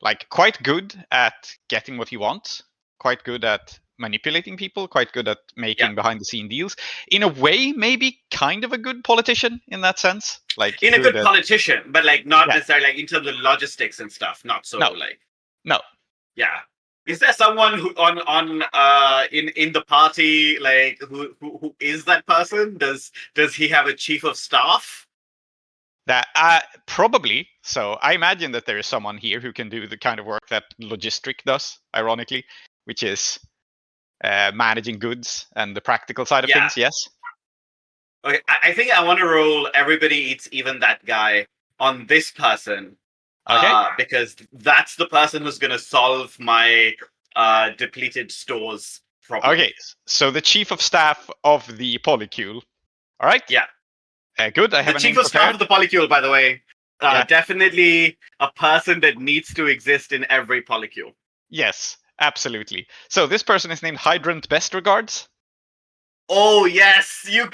like quite good at getting what he wants, quite good at manipulating people, quite good at making behind the scene deals. In a way, maybe kind of a good politician in that sense. Like in a good politician, but like not necessarily like in terms of logistics and stuff. Not so No. Yeah. Is there someone who in the party like who is that person? Does he have a chief of staff? That probably. So I imagine that there is someone here who can do the kind of work that Logistric does, ironically, which is managing goods and the practical side of things. Yes. Okay, I think I want to roll everybody eats even that guy on this person. Okay. Because that's the person who's going to solve my depleted stores problem. Okay, so the chief of staff of the polycule. All right. Yeah. Good. I have the chief of staff of the polycule, by the way. Definitely a person that needs to exist in every polycule. Yes, absolutely. So this person is named Hydrant Best Regards. Oh yes, you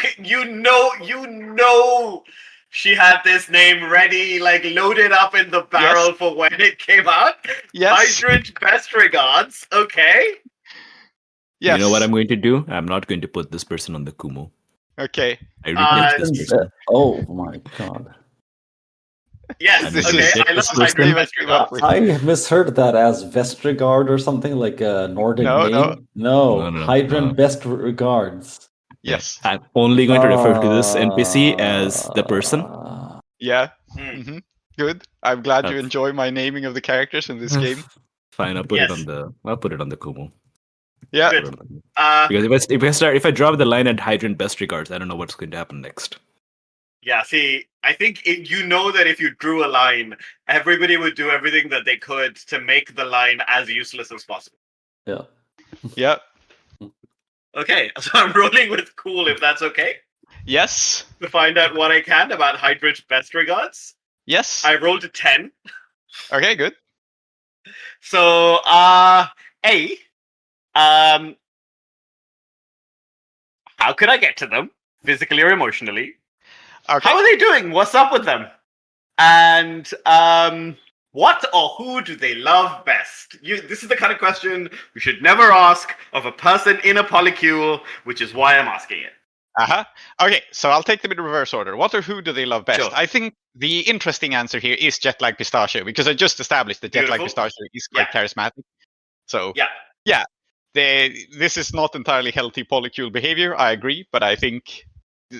know. She had this name ready, like loaded up in the barrel for when it came out. Yes. Hydrant Best Regards. Okay. Yes. You know what I'm going to do? I'm not going to put this person on the Kumo. Okay. I reject this person. Oh my god. Yes. Okay. I love Hydrant Best Regards. I misheard that as Vestrigard or something like a Nordic name. No. Hydrant Best Regards. Yes. I'm only going to refer to this NPC as the person. Yeah. Mm-hmm. Good. I'm glad you enjoy my naming of the characters in this game. Fine, I'll put it on the Kumo. Yeah. Because if I drop the line at Hydrant Best Regards, I don't know what's going to happen next. Yeah, see, I think you know that if you drew a line, everybody would do everything that they could to make the line as useless as possible. Yeah. Yeah. Okay, so I'm rolling with cool, if that's okay. Yes. To find out what I can about Hydrant Best Regards. Yes. I rolled a 10. Okay, good. So, how could I get to them, physically or emotionally? Okay. How are they doing? What's up with them? And what or who do they love best? This is the kind of question we should never ask of a person in a polycule, which is why I'm asking it. Okay, so I'll take them in reverse order. What or who do they love best? Sure. I think the interesting answer here is Jetlag Pistachio, because I just established that Jetlag Pistachio is quite charismatic. So this is not entirely healthy polycule behavior. I agree, but I think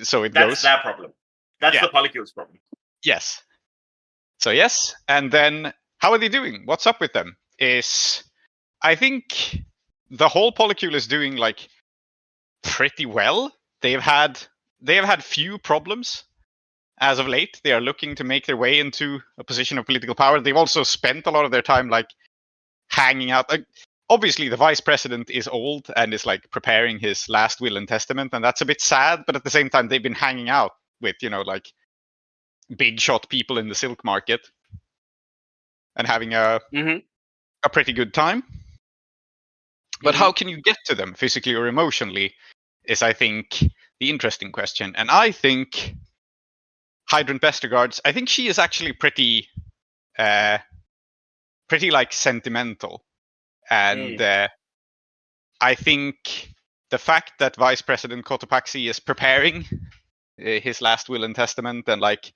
so. That's goes. That's their problem. That's the polycule's problem. Yes. So yes, and then how are they doing? What's up with them? I think the whole polycule is doing like pretty well. They have had few problems as of late. They are looking to make their way into a position of political power. They've also spent a lot of their time like hanging out. Obviously, the vice president is old and is like preparing his last will and testament, and that's a bit sad. But at the same time, they've been hanging out with like big shot people in the silk market and having a pretty good time. But how can you get to them physically or emotionally is, I think, the interesting question. And I think Hydrant Best Regards, I think she is actually pretty like sentimental. And I think the fact that Vice President Cotopaxi is preparing his last will and testament and like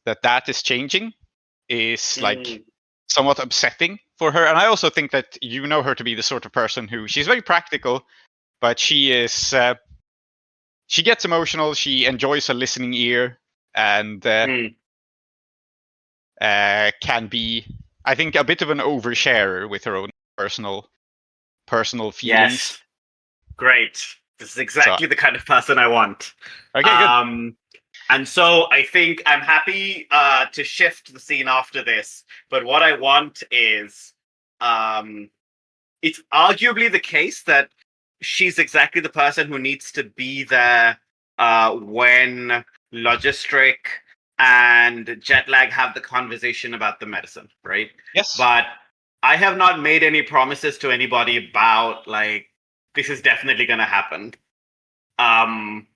that is changing is like somewhat upsetting for her. And I also think that you know her to be the sort of person who she's very practical, but she is she gets emotional. She enjoys a listening ear and can be, I think, a bit of an oversharer with her own personal feelings. Yes. Great. This is exactly the kind of person I want. Okay, good. And so I think I'm happy to shift the scene after this. But what I want is, it's arguably the case that she's exactly the person who needs to be there when Logistric and Jetlag have the conversation about the medicine, right? Yes. But I have not made any promises to anybody about like this is definitely gonna happen. And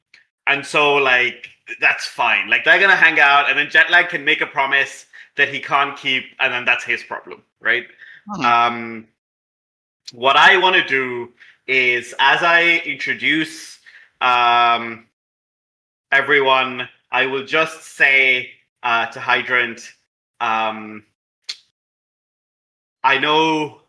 so like that's fine. Like they're gonna hang out, and then Jetlag can make a promise that he can't keep, and then that's his problem, right? What I want to do is, as I introduce everyone, I will just say to Hydrant, I know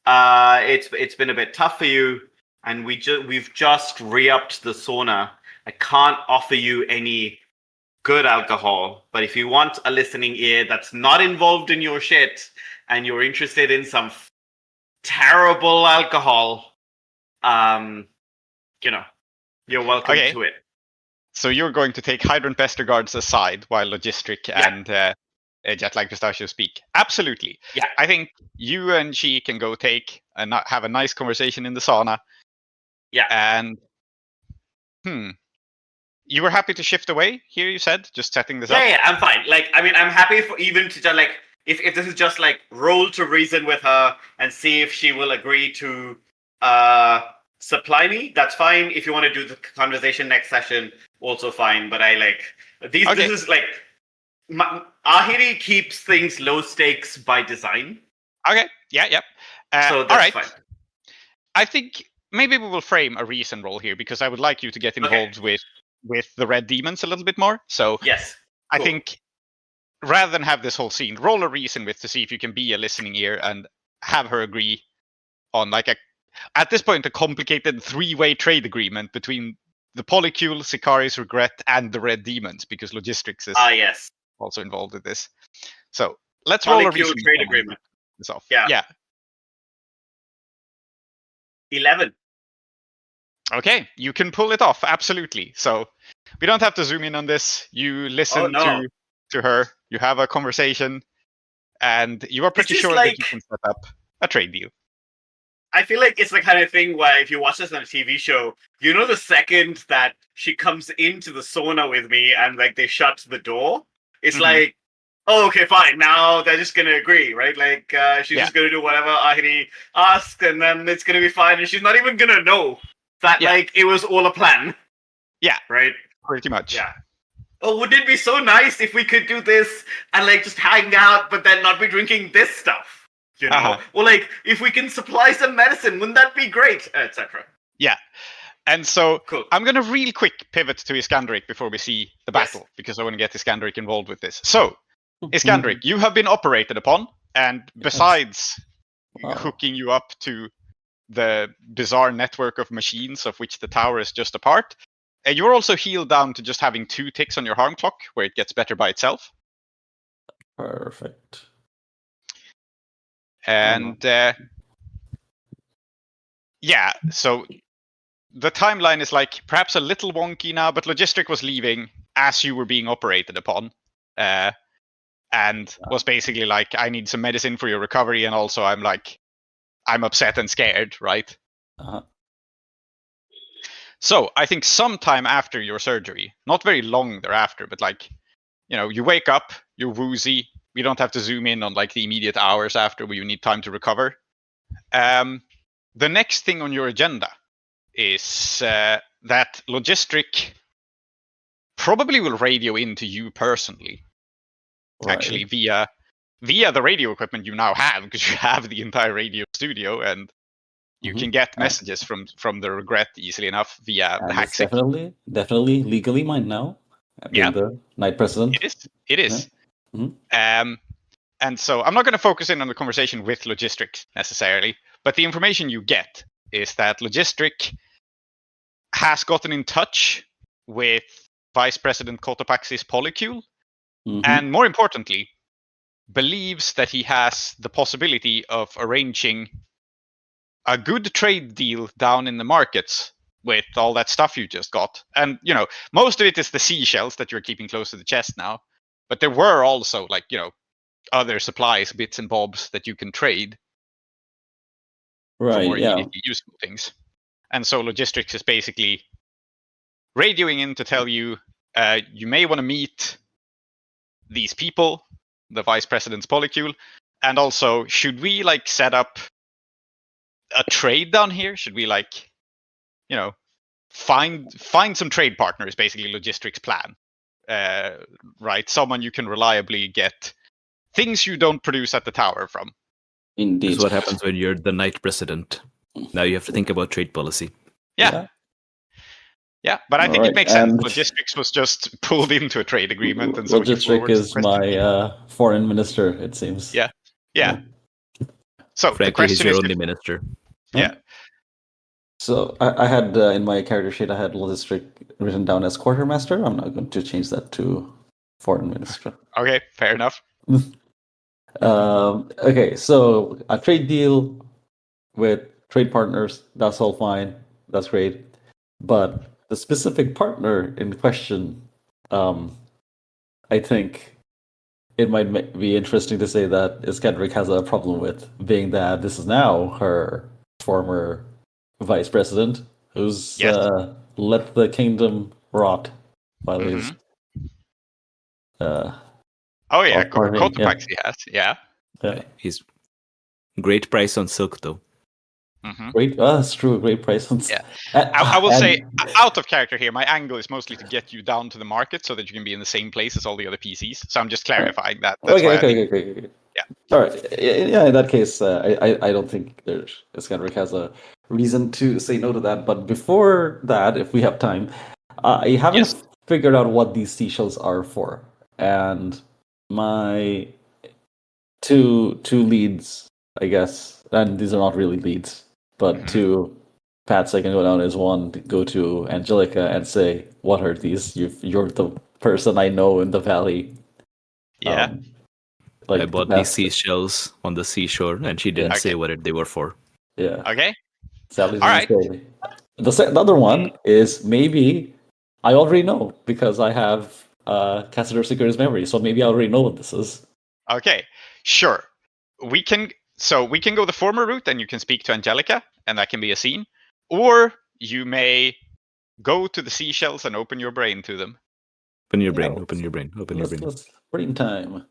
it's been a bit tough for you, and we've just re-upped the sauna. I can't offer you any good alcohol, but if you want a listening ear that's not involved in your shit, and you're interested in some terrible alcohol, you're welcome to it. So you're going to take Hydrant Vestergaard's aside while Logistric and Jetlag Pistachio speak. Absolutely. Yeah. I think you and she can go take and have a nice conversation in the sauna. Yeah. And you were happy to shift away here, you said, just setting this up? Yeah, I'm fine. Like, I mean, I'm happy for even to like, if this is just like roll to reason with her and see if she will agree to supply me, that's fine. If you want to do the conversation next session, also fine. But I like these. Okay. This is like Ahiri keeps things low stakes by design. Okay. Yeah. So that's all right. Fine. I think maybe we will frame a reason roll here, because I would like you to get involved with the red demons a little bit more. So yes, cool. I think rather than have this whole scene, roll a reason with to see if you can be a listening ear and have her agree on like at this point a complicated 3-way trade agreement between the Polycule, Sicari's Regret, and the Red Demons, because logistics is also involved with this. So let's roll a reason trade agreement. This off. Yeah. 11. Okay, you can pull it off, absolutely. So we don't have to zoom in on this. You listen to her, you have a conversation, and you are pretty sure that you can set up a trade deal. I feel like it's the kind of thing where if you watch this on a TV show, you know, the second that she comes into the sauna with me and like they shut the door, it's like, oh, okay, fine. Now they're just going to agree, right? Like she's just going to do whatever Ahiri asks, and then it's going to be fine. And she's not even going to know that like it was all a plan. Yeah. Right? Pretty much. Yeah. Oh, would it be so nice if we could do this and like just hang out, but then not be drinking this stuff? You know, or like if we can supply some medicine, wouldn't that be great, etc. Yeah, and so cool. I'm gonna real quick pivot to Iskandaric before we see the battle, because I want to get Iskandaric involved with this. So, Iskandaric, you have been operated upon, and besides hooking you up to the bizarre network of machines of which the tower is just a part, you're also healed down to just having 2 ticks on your harm clock, where it gets better by itself. Perfect. And so the timeline is like perhaps a little wonky now, but Logistric was leaving as you were being operated upon, and was basically like, I need some medicine for your recovery, and also I'm upset and scared, right? So I think sometime after your surgery, not very long thereafter, but like, you know, you wake up, you're woozy. We don't have to zoom in on like the immediate hours after where you need time to recover. The next thing on your agenda is that Logistric probably will radio into you personally, actually via the radio equipment you now have, because you have the entire radio studio, and you can get messages from the Regret easily enough via the hack. Definitely legally mine now. Yeah, the Knight President. It is. And so I'm not going to focus in on the conversation with Logistric necessarily, but the information you get is that Logistric has gotten in touch with Vice President Cotopaxi's Polycule, and more importantly, believes that he has the possibility of arranging a good trade deal down in the markets with all that stuff you just got. And, you know, most of it is the seashells that you're keeping close to the chest now, but there were also, like, you know, other supplies, bits and bobs that you can trade for more immediately useful things. And so Logistics is basically radioing in to tell you, you may want to meet these people, the Vice President's Polycule, and also, should we like set up a trade down here? Should we like find some trade partners, basically logistics plan, right? Someone you can reliably get things you don't produce at the tower from. Indeed. This is what happens when you're the night president. Now you have to think about trade policy. Yeah, but I think Alright, it makes sense. and- Logistics was just pulled into a trade agreement, and so Logistic is my foreign minister, it seems. Yeah. So Frankly, the question he's your is, only minister. yeah. So I had in my character sheet, I had logistic written down as quartermaster. I'm not going to change that to foreign minister. Okay, fair enough. Okay, so a trade deal with trade partners, that's all fine. That's great. But the specific partner in question, I think it might be interesting to say that Iskandaric has a problem with, being that this is now her former vice president, who's let the kingdom rot while he's oh yeah, Kotopaxi has, yeah. He's great price on silk though. Great, that's true. Great price on. Yeah, I will say, out of character here, my angle is mostly to get you down to the market so that you can be in the same place as all the other PCs. So I'm just clarifying that. That's okay. Yeah. All right. Yeah. In that case, I don't think Iskandaric has a reason to say no to that. But before that, if we have time, I haven't figured out what these seashells are for, and my two leads, I guess, and these are not really leads. But two paths I can go down is one, go to Angelica and say, "What are these? You're the person I know in the valley." Yeah. I bought these seashells on the seashore, and she didn't say what they were for. Yeah. Okay. Sadly, all right. The other one is maybe I already know because I have Cassidy Security's memory, so maybe I already know what this is. Okay, sure. We can go the former route, and you can speak to Angelica, and that can be a scene. Or you may go to the seashells and open your brain to them. Open your brain. Let's brain time.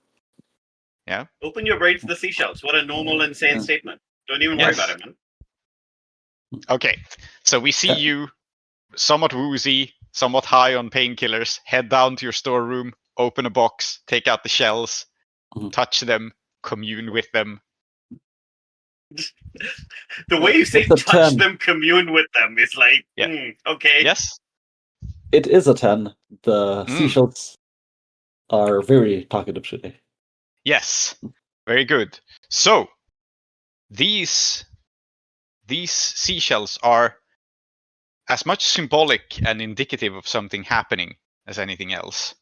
Yeah. Open your brain to the seashells. What a normal, insane statement. Don't even worry about it, man. Okay, so we see you somewhat woozy, somewhat high on painkillers, head down to your storeroom, open a box, take out the shells, touch them, commune with them. The way you say touch them, commune with them is like, okay. Yes. It is a 10. The seashells are very talkative today. Yes. Very good. So, these seashells are as much symbolic and indicative of something happening as anything else.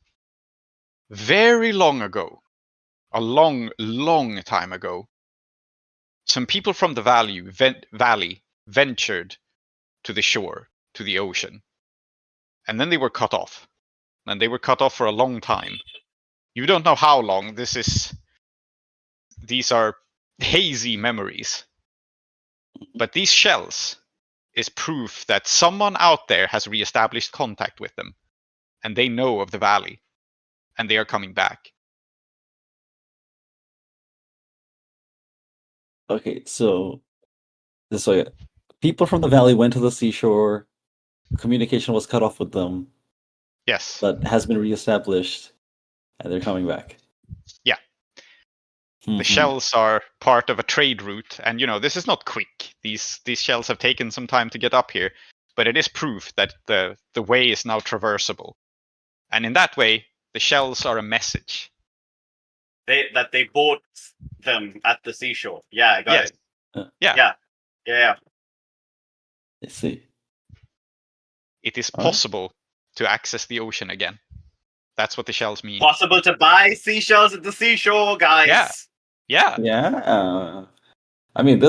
Very long ago, a long time ago, some people from the valley ventured to the shore, to the ocean. And then they were cut off. And they were cut off for a long time. You don't know how long. These are hazy memories. But these shells is proof that someone out there has reestablished contact with them. And they know of the valley. And they are coming back. Okay, so this way, people from the valley went to the seashore. Communication was cut off with them. Yes. But has been reestablished, and they're coming back. Yeah. The shells are part of a trade route, and this is not quick. These shells have taken some time to get up here, but it is proof that the way is now traversable. And in that way, the shells are a message. That they bought them at the seashore. Yeah, I got it. Yeah. I see. It is possible to access the ocean again. That's what the shells mean. Possible to buy seashells at the seashore, guys. Yeah. I mean,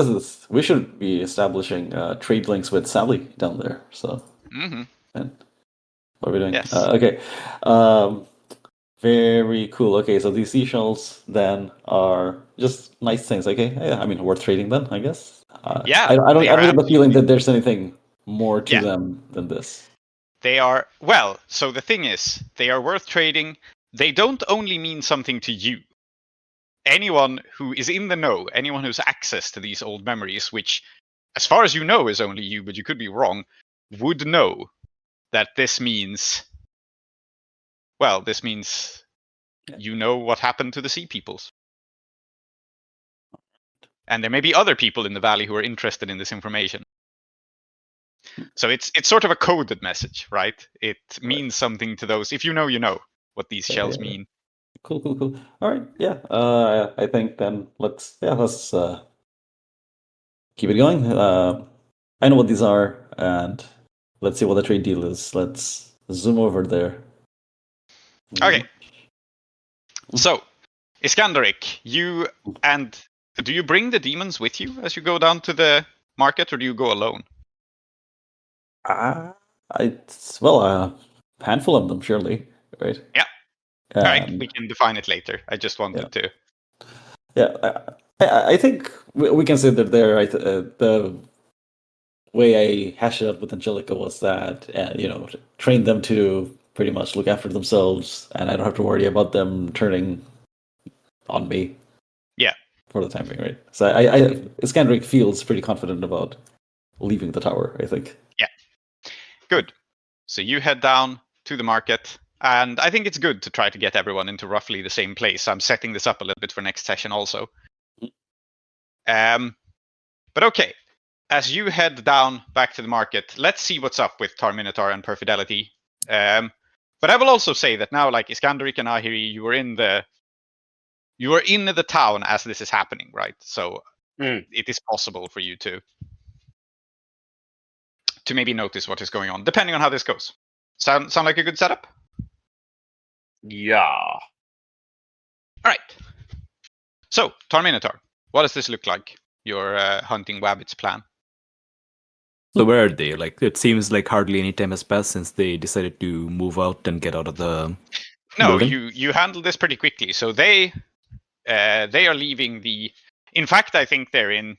we should be establishing trade links with Sally down there. So, and what are we doing? Yes. Okay. Very cool. Okay, so these seashells then are just nice things. Okay, yeah, I mean, worth trading then, I guess. I don't get the feeling that there's anything more to them than this. They are, so the thing is, they are worth trading. They don't only mean something to you. Anyone who is in the know, anyone who's access to these old memories, which, as far as you know, is only you, but you could be wrong, would know that this means, well, this means you know what happened to the sea peoples. And there may be other people in the valley who are interested in this information. So it's sort of a coded message, right? It means something to those. If you know, you know what these shells mean. Cool. All right, yeah. I think then let's keep it going. I know what these are, and let's see what the trade deal is. Let's zoom over there. Okay. So, Iskandaric, you and do you bring the demons with you as you go down to the market, or do you go alone? A handful of them, surely, right? Yeah. All right, we can define it later. I just wanted to. Yeah, I think we can say that they're right. The way I hashed it out with Angelica was that, train them to pretty much look after themselves, and I don't have to worry about them turning on me. Yeah. For the time being, right? So Iskandaric feels pretty confident about leaving the tower, I think. Yeah. Good. So you head down to the market, and I think it's good to try to get everyone into roughly the same place. I'm setting this up a little bit for next session also. But okay. As you head down back to the market, let's see what's up with Tar-Minotaur and Perfidelity. But I will also say that now, like Iskandaric and Ahiri, you are in the town as this is happening, right? So it is possible for you to maybe notice what is going on, depending on how this goes. Sound like a good setup? Yeah. All right. So, Tar-Minotaur, what does this look like? Your hunting wabbits plan. So where are they? Like, it seems like hardly any time has passed since they decided to move out and get out of the building. You handle this pretty quickly. So they are leaving the. In fact, I think they're in.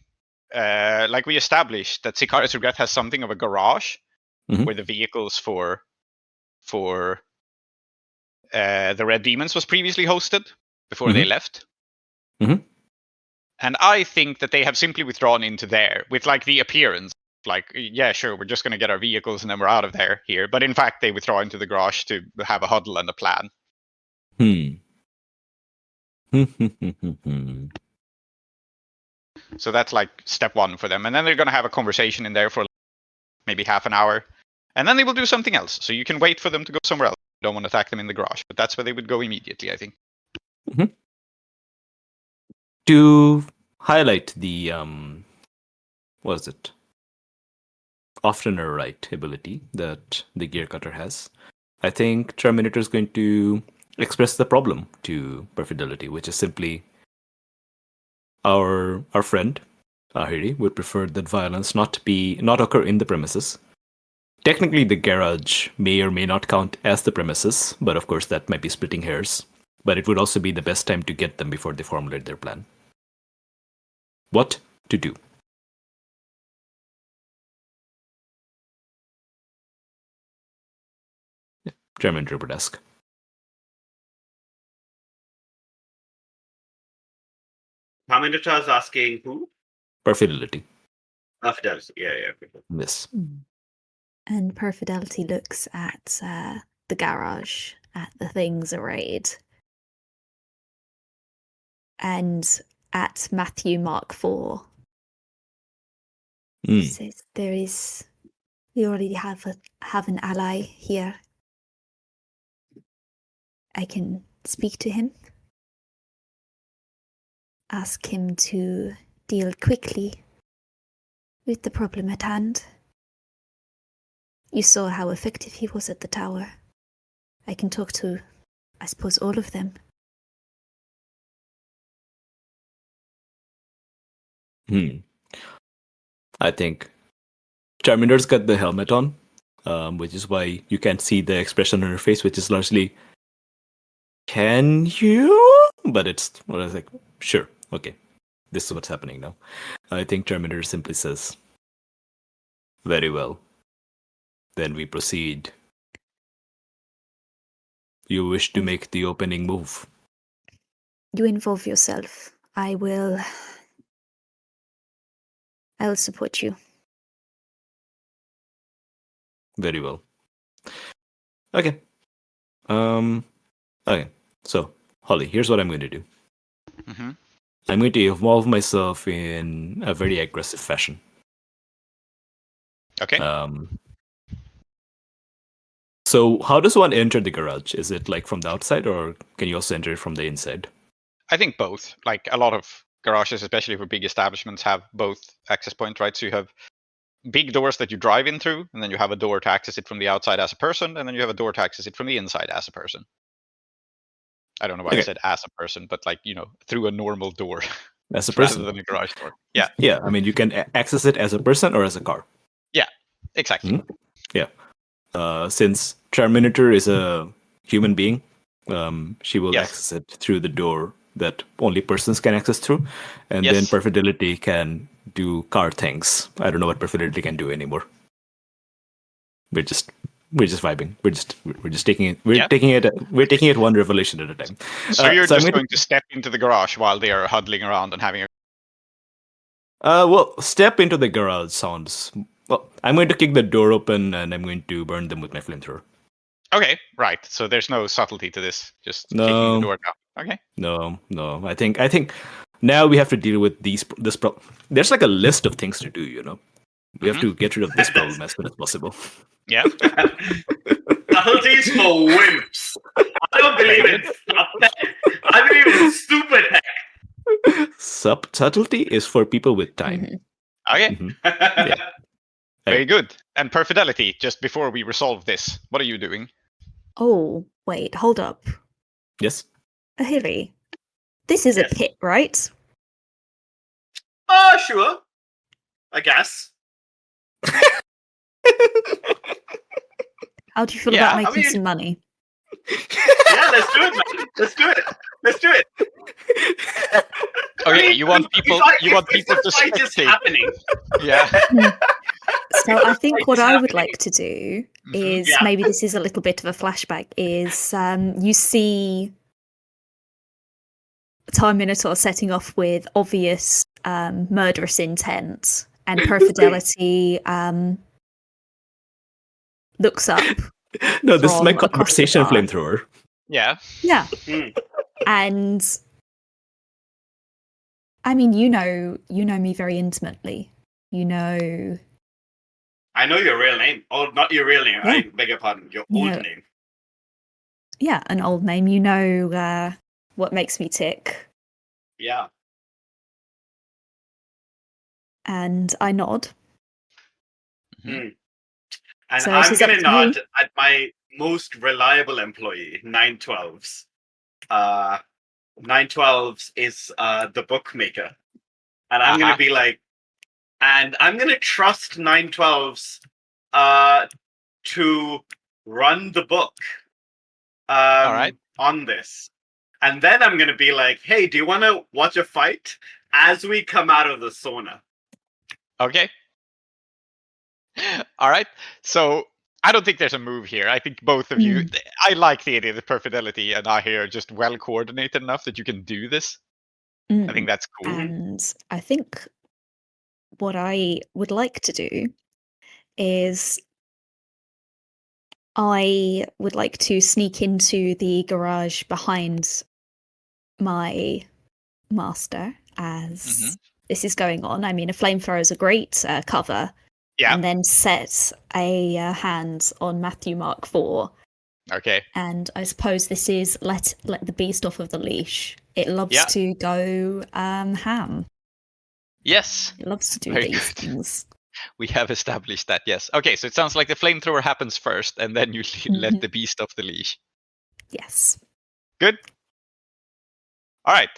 Like we established that Sicarius Regret has something of a garage where the vehicles for the Red Demons was previously hosted before they left. And I think that they have simply withdrawn into there with like the appearance. Like, yeah, sure, we're just going to get our vehicles and then we're out of there here. But in fact, they withdraw into the garage to have a huddle and a plan. So that's like step one for them. And then they're going to have a conversation in there for maybe half an hour. And then they will do something else. So you can wait for them to go somewhere else. You don't want to attack them in the garage. But that's where they would go immediately, I think. To highlight the, what is it? Oftener right ability that the Gear Cutter has, I think Tar-Minotaur is going to express the problem to Perfidelity, which is simply our friend Ahiri would prefer that violence not occur in the premises. Technically, the garage may or may not count as the premises, but of course that might be splitting hairs. But it would also be the best time to get them before they formulate their plan. What to do? German would ask. Tar-Minotaur is asking who? Perfidelity. Perfidelity, yeah. Yes. And Perfidelity looks at the garage, at the things arrayed, and at Matthew Mark IV. Says we already have an ally here. I can speak to him. Ask him to deal quickly with the problem at hand. You saw how effective he was at the tower. I can talk to, I suppose, all of them. I think Tar-Minotaur's got the helmet on, which is why you can't see the expression on her face, which is largely, can you? But it's, well, I was like, sure, okay, this is what's happening now. I think Tar-Minotaur simply says, very well, then we proceed. You wish to make the opening move? You involve yourself. I will support you. Very well. Okay. Okay. So, Holly, here's what I'm going to do. Mm-hmm. I'm going to evolve myself in a very aggressive fashion. Okay. So how does one enter the garage? Is it like from the outside, or can you also enter it from the inside? I think both. Like a lot of garages, especially for big establishments, have both access points, right? So you have big doors that you drive in through, and then you have a door to access it from the outside as a person, and then you have a door to access it from the inside as a person. I don't know why I said as a person, but like, through a normal door. As a person. Rather than a garage door. Yeah. Yeah, I mean, you can access it as a person or as a car. Yeah, exactly. Mm-hmm. Yeah. Since Tar-Minotaur is a human being, she will access it through the door that only persons can access through. And then Perfidelity can do car things. I don't know what Perfidelity can do anymore. We're just vibing. We're just taking it. We're taking it one revelation at a time. So you're just going to step into the garage while they are huddling around and having a. Well, step into the garage sounds. Well, I'm going to kick the door open and I'm going to burn them with my flamethrower. Okay, right. So there's no subtlety to this. Just kicking the door down. Okay. No. I think now we have to deal with this problem. There's like a list of things to do. We have to get rid of this problem as soon as possible. Yeah. Subtleties for wimps. I don't believe in I believe in stupid heck. Subtlety is for people with time. Mm-hmm. Okay. Mm-hmm. Yeah. Very good. And Perfidelity, just before we resolve this, what are you doing? Oh, wait, hold up. Yes? Ahiri, this is a pit, right? Sure. I guess. How do you feel about making some money? Yeah, let's do it, man. Let's do it. Okay, you want people to fight is happening. Yeah. So I think what I would like to do is maybe this is a little bit of a flashback. Is you see Tar-Minotaur setting off with obvious murderous intent, and Perfidelity looks up. No, this is my conversation flamethrower. Yeah. Yeah. And I mean, you know me very intimately. I know your real name. Oh, not your real name. Yeah. I beg your pardon. Your old name. Yeah, an old name. You know what makes me tick. Yeah. And I nod. Mm-hmm. And so I'm going to nod at my most reliable employee, 912s. 912s is the bookmaker. And I'm going to be like, and I'm going to trust 912s to run the book all right. on this. And then I'm going to be like, hey, do you want to watch a fight as we come out of the sauna? Okay. All right. So I don't think there's a move here. I think both of you, I like the idea that Perfidelity and Ahiri are just well coordinated enough that you can do this. I think that's cool. And I think what I would like to do is I would like to sneak into the garage behind my master as this is going on. I mean, a flamethrower is a great cover. Yeah. And then set a hand on Matthew Mark IV. Okay. And I suppose this is let the beast off of the leash. It loves to go ham. Yes. It loves to do these things. We have established that, yes. Okay, so it sounds like the flamethrower happens first, and then you let the beast off the leash. Yes. Good. All right.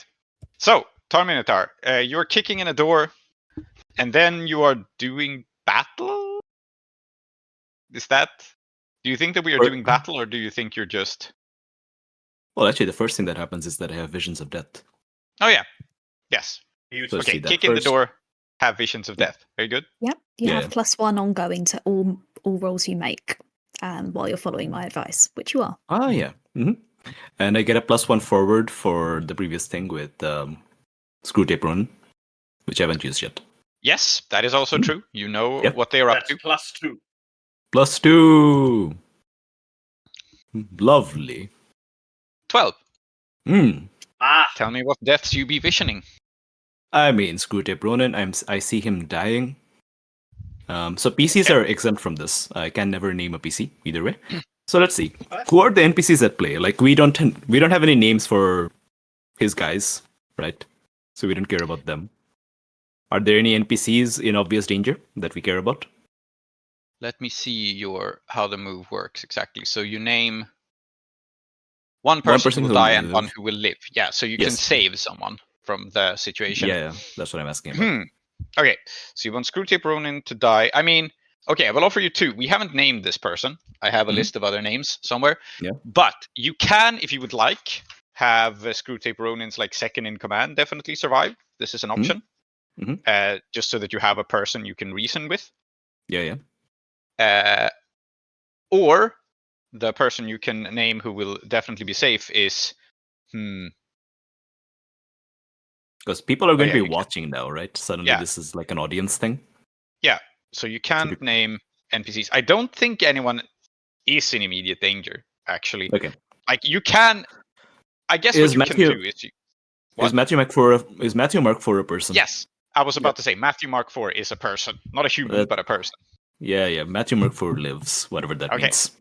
So, Tar-Minotaur, you're kicking in a door, and then you are doing battle? Do you think that we are doing battle, or do you think you're just... Well, actually, the first thing that happens is that I have visions of death. Oh, yeah. Yes. So okay, kick in the door, have visions of death. Very good. Yep. You have +1 ongoing to all rolls you make while you're following my advice, which you are. Oh, yeah. Mm-hmm. And I get a +1 forward for the previous thing with Screw Tape Run, which I haven't used yet. Yes, that is also true. You know what they are up to. +2. +2. Lovely. 12. Hmm. Tell me what deaths you be visioning. I mean, Screwtape Ronin, I see him dying. So PCs are exempt from this. I can never name a PC either way. So let's see. Who are the NPCs at play? Like we don't have any names for his guys, right? So we don't care about them. Are there any NPCs in obvious danger that we care about? Let me see how the move works exactly. So you name one person who will die and one who will live. Yeah, so you can save someone from the situation. Yeah, that's what I'm asking about. Okay, so you want Screwtape Ronin to die. I mean, okay, I will offer you 2. We haven't named this person. I have a list of other names somewhere. Yeah. But you can, if you would like, have Screwtape Ronin's like second in command definitely survive. This is an option. Just so that you have a person you can reason with. Yeah. Or the person you can name who will definitely be safe is because people are going to be watching now, right? Suddenly this is like an audience thing. Yeah, so you can't name NPCs. I don't think anyone is in immediate danger, actually. Okay. Like you can, I guess what you can do is is Matthew Mark IV a person? Yes, I was about to say Matthew Mark IV is a person, not a human, but a person. Yeah. Matthew Mark IV lives, whatever that means.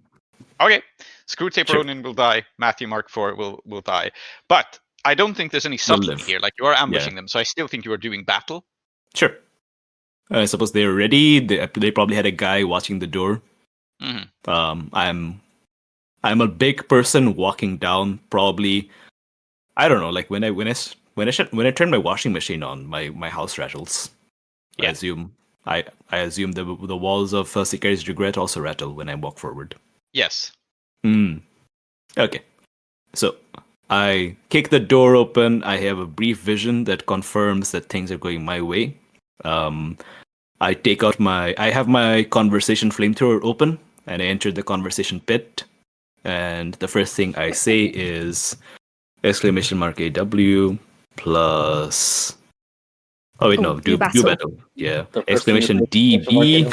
Okay, Screwtape Ronin will die. Matthew Mark IV will die, but I don't think there's any subtlety here. Like you are ambushing them, so I still think you are doing battle. Sure. I suppose they're ready. They probably had a guy watching the door. I'm a big person walking down. Probably, I don't know. Like when I turn my washing machine on, my house rattles. Yeah. I assume the walls of Sicari's Regret also rattle when I walk forward. Yes. Okay. So I kick the door open. I have a brief vision that confirms that things are going my way. I take out I have my conversation flamethrower open, and I enter the conversation pit. And the first thing I say is !AW plus. Oh wait, no, do battle. Yeah, exclamation DB.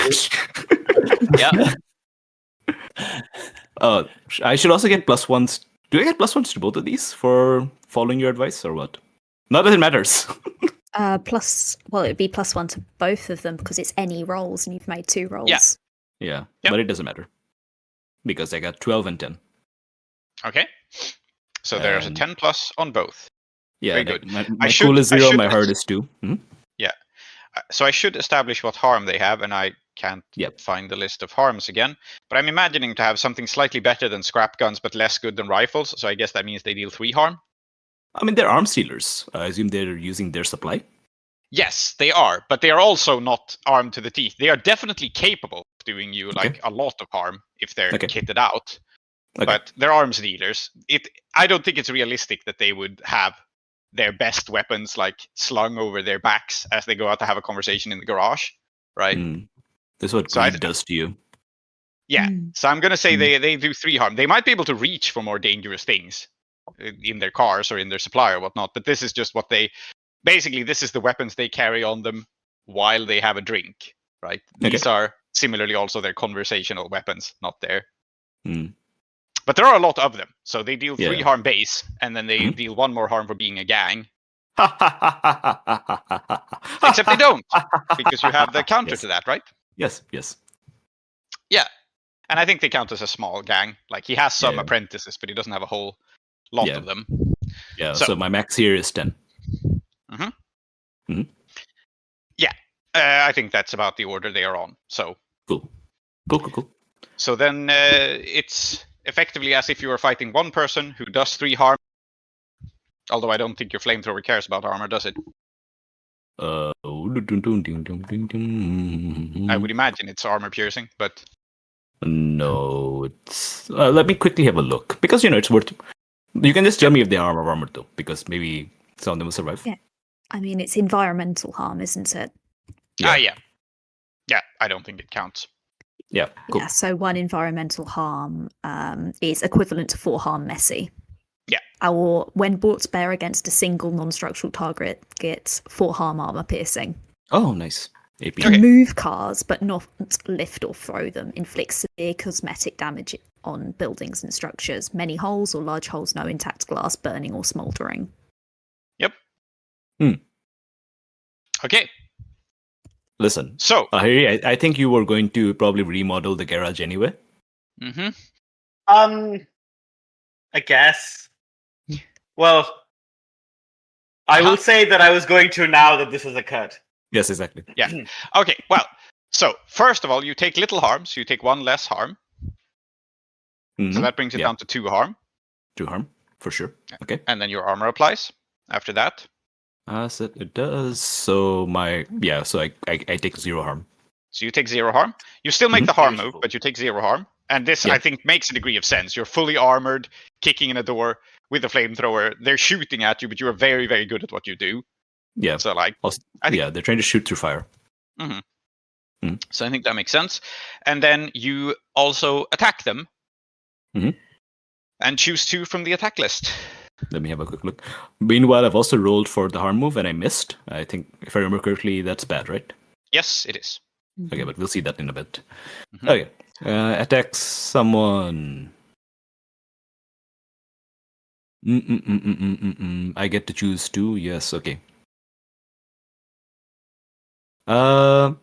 Yeah. I should also get +1s. Do I get +1s to both of these for following your advice, or what? Not that it matters. It'd be +1 to both of them because it's any rolls and you've made 2 rolls. Yeah, but it doesn't matter because I got 12 and 10. Okay, so there's a 10+ on both. Yeah, very good. My cool is 0, my heart is 2. Yeah, so I should establish what harm they have, and I can't find the list of harms again. But I'm imagining to have something slightly better than scrap guns, but less good than rifles. So I guess that means they deal 3 harm. I mean, they're arms dealers. I assume they're using their supply. Yes, they are, but they are also not armed to the teeth. They are definitely capable of doing you like a lot of harm if they're kitted out. But they're arms dealers. I don't think it's realistic that they would have their best weapons like slung over their backs as they go out to have a conversation in the garage, right? This is what greed does to you. Yeah, so I'm gonna say they do 3 harm. They might be able to reach for more dangerous things in their cars or in their supply or whatnot, but this is just what basically this is the weapons they carry on them while they have a drink, right? These are similarly also their conversational weapons, not their. But there are a lot of them, so they deal 3 harm base, and then they deal 1 more harm for being a gang. Except they don't, because you have the counter to that, right? Yes. Yeah, and I think they count as a small gang. Like he has some apprentices, but he doesn't have a whole lot of them. Yeah, so my max here is 10. Yeah, I think that's about the order they are on. So cool. So then it's effectively as if you were fighting one person who does 3 harm. Although I don't think your flamethrower cares about armor, does it? I would imagine it's armor piercing, but no, it's. Let me quickly have a look because it's worth. You can just tell me if they are armored though, because maybe some of them will survive. Yeah, I mean it's environmental harm, isn't it? Yeah. I don't think it counts. Yeah, cool. Yeah, so 1 environmental harm is equivalent to 4 harm messy. Yeah. Or when brought to bear against a single non-structural target, gets 4 harm armor piercing. Oh, nice. AP. Can move cars, but not lift or throw them. Inflict severe cosmetic damage on buildings and structures. Many holes or large holes, no intact glass, burning or smouldering. Yep. Okay. Listen. So, Ahiri, I think you were going to probably remodel the garage anyway. I guess. Well, I will say that I was going to now that this has occurred. Yes, exactly. Yeah. Okay, well, so first of all, you take little harm, so you take 1 less harm. So that brings it down to 2 harm. 2 harm, for sure. Okay. And then your armor applies after that. So it does. So I take 0 harm. So you take 0 harm. You still make the harm move, but you take 0 harm. And this, I think, makes a degree of sense. You're fully armored, kicking in a door with a flamethrower. They're shooting at you, but you are very, very good at what you do. Yeah. So, like, also, they're trying to shoot through fire. So I think that makes sense. And then you also attack them. And choose 2 from the attack list. Let me have a quick look. Meanwhile, I've also rolled for the harm move and I missed. I think, if I remember correctly, that's bad, right? Yes, it is. Okay, but we'll see that in a bit. Okay. Attacks someone. I get to choose 2. Yes, okay. I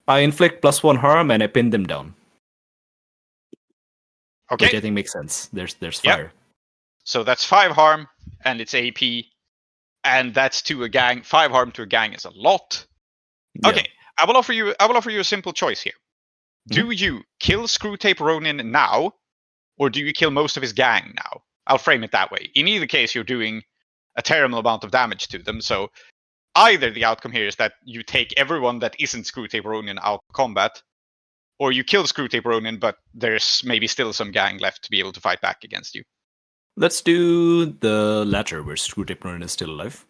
inflict +1 harm and I pin them down. Okay. Which I think makes sense. There's fire. So that's 5 harm and it's AP. And that's to a gang. 5 harm to a gang is a lot. Okay. I will offer you a simple choice here. Do you kill Screwtape Ronin now, or do you kill most of his gang now? I'll frame it that way. In either case, you're doing a terrible amount of damage to them. So either the outcome here is that you take everyone that isn't Screwtape Ronin out of combat, or you kill Screwtape Ronin, but there's maybe still some gang left to be able to fight back against you. Let's do the latter, where Screwtape Ronin is still alive.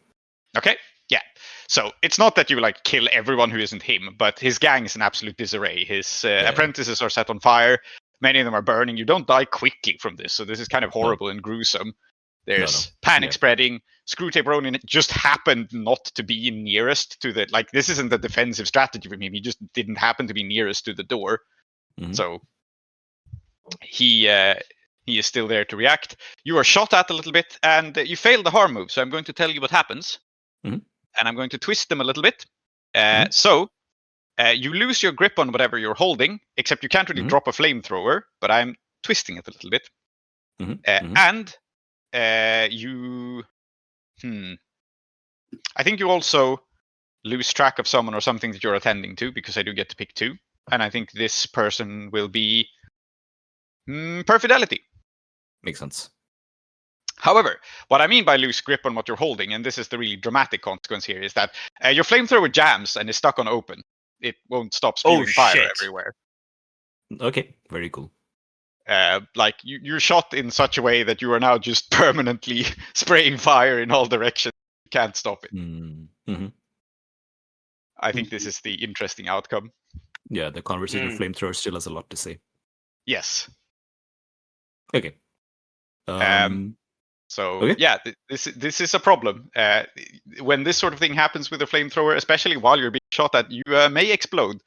Okay. Yeah. So it's not that you like kill everyone who isn't him, but his gang is in absolute disarray. His apprentices are set on fire. Many of them are burning. You don't die quickly from this, so this is kind of horrible and gruesome. There's panic spreading. Screwtape Ronin just happened not to be nearest to the... Like, this isn't a defensive strategy for him. He just didn't happen to be nearest to the door. So he is still there to react. You are shot at a little bit, and you failed the harm move, so I'm going to tell you what happens. And I'm going to twist them a little bit. So you lose your grip on whatever you're holding, except you can't really drop a flamethrower, but I'm twisting it a little bit. And you... I think you also lose track of someone or something that you're attending to, because I do get to pick 2. And I think this person will be Perfidelity. Makes sense. However, what I mean by loose grip on what you're holding, and this is the really dramatic consequence here, is that your flamethrower jams and is stuck on open. It won't stop spewing fire everywhere. Okay, very cool. Like, you're shot in such a way that you are now just permanently spraying fire in all directions. You can't stop it. I think this is the interesting outcome. Yeah, the conversation flamethrower still has a lot to say. Yes. Okay. Yeah, this is a problem. When this sort of thing happens with a flamethrower, especially while you're being shot at, you may explode.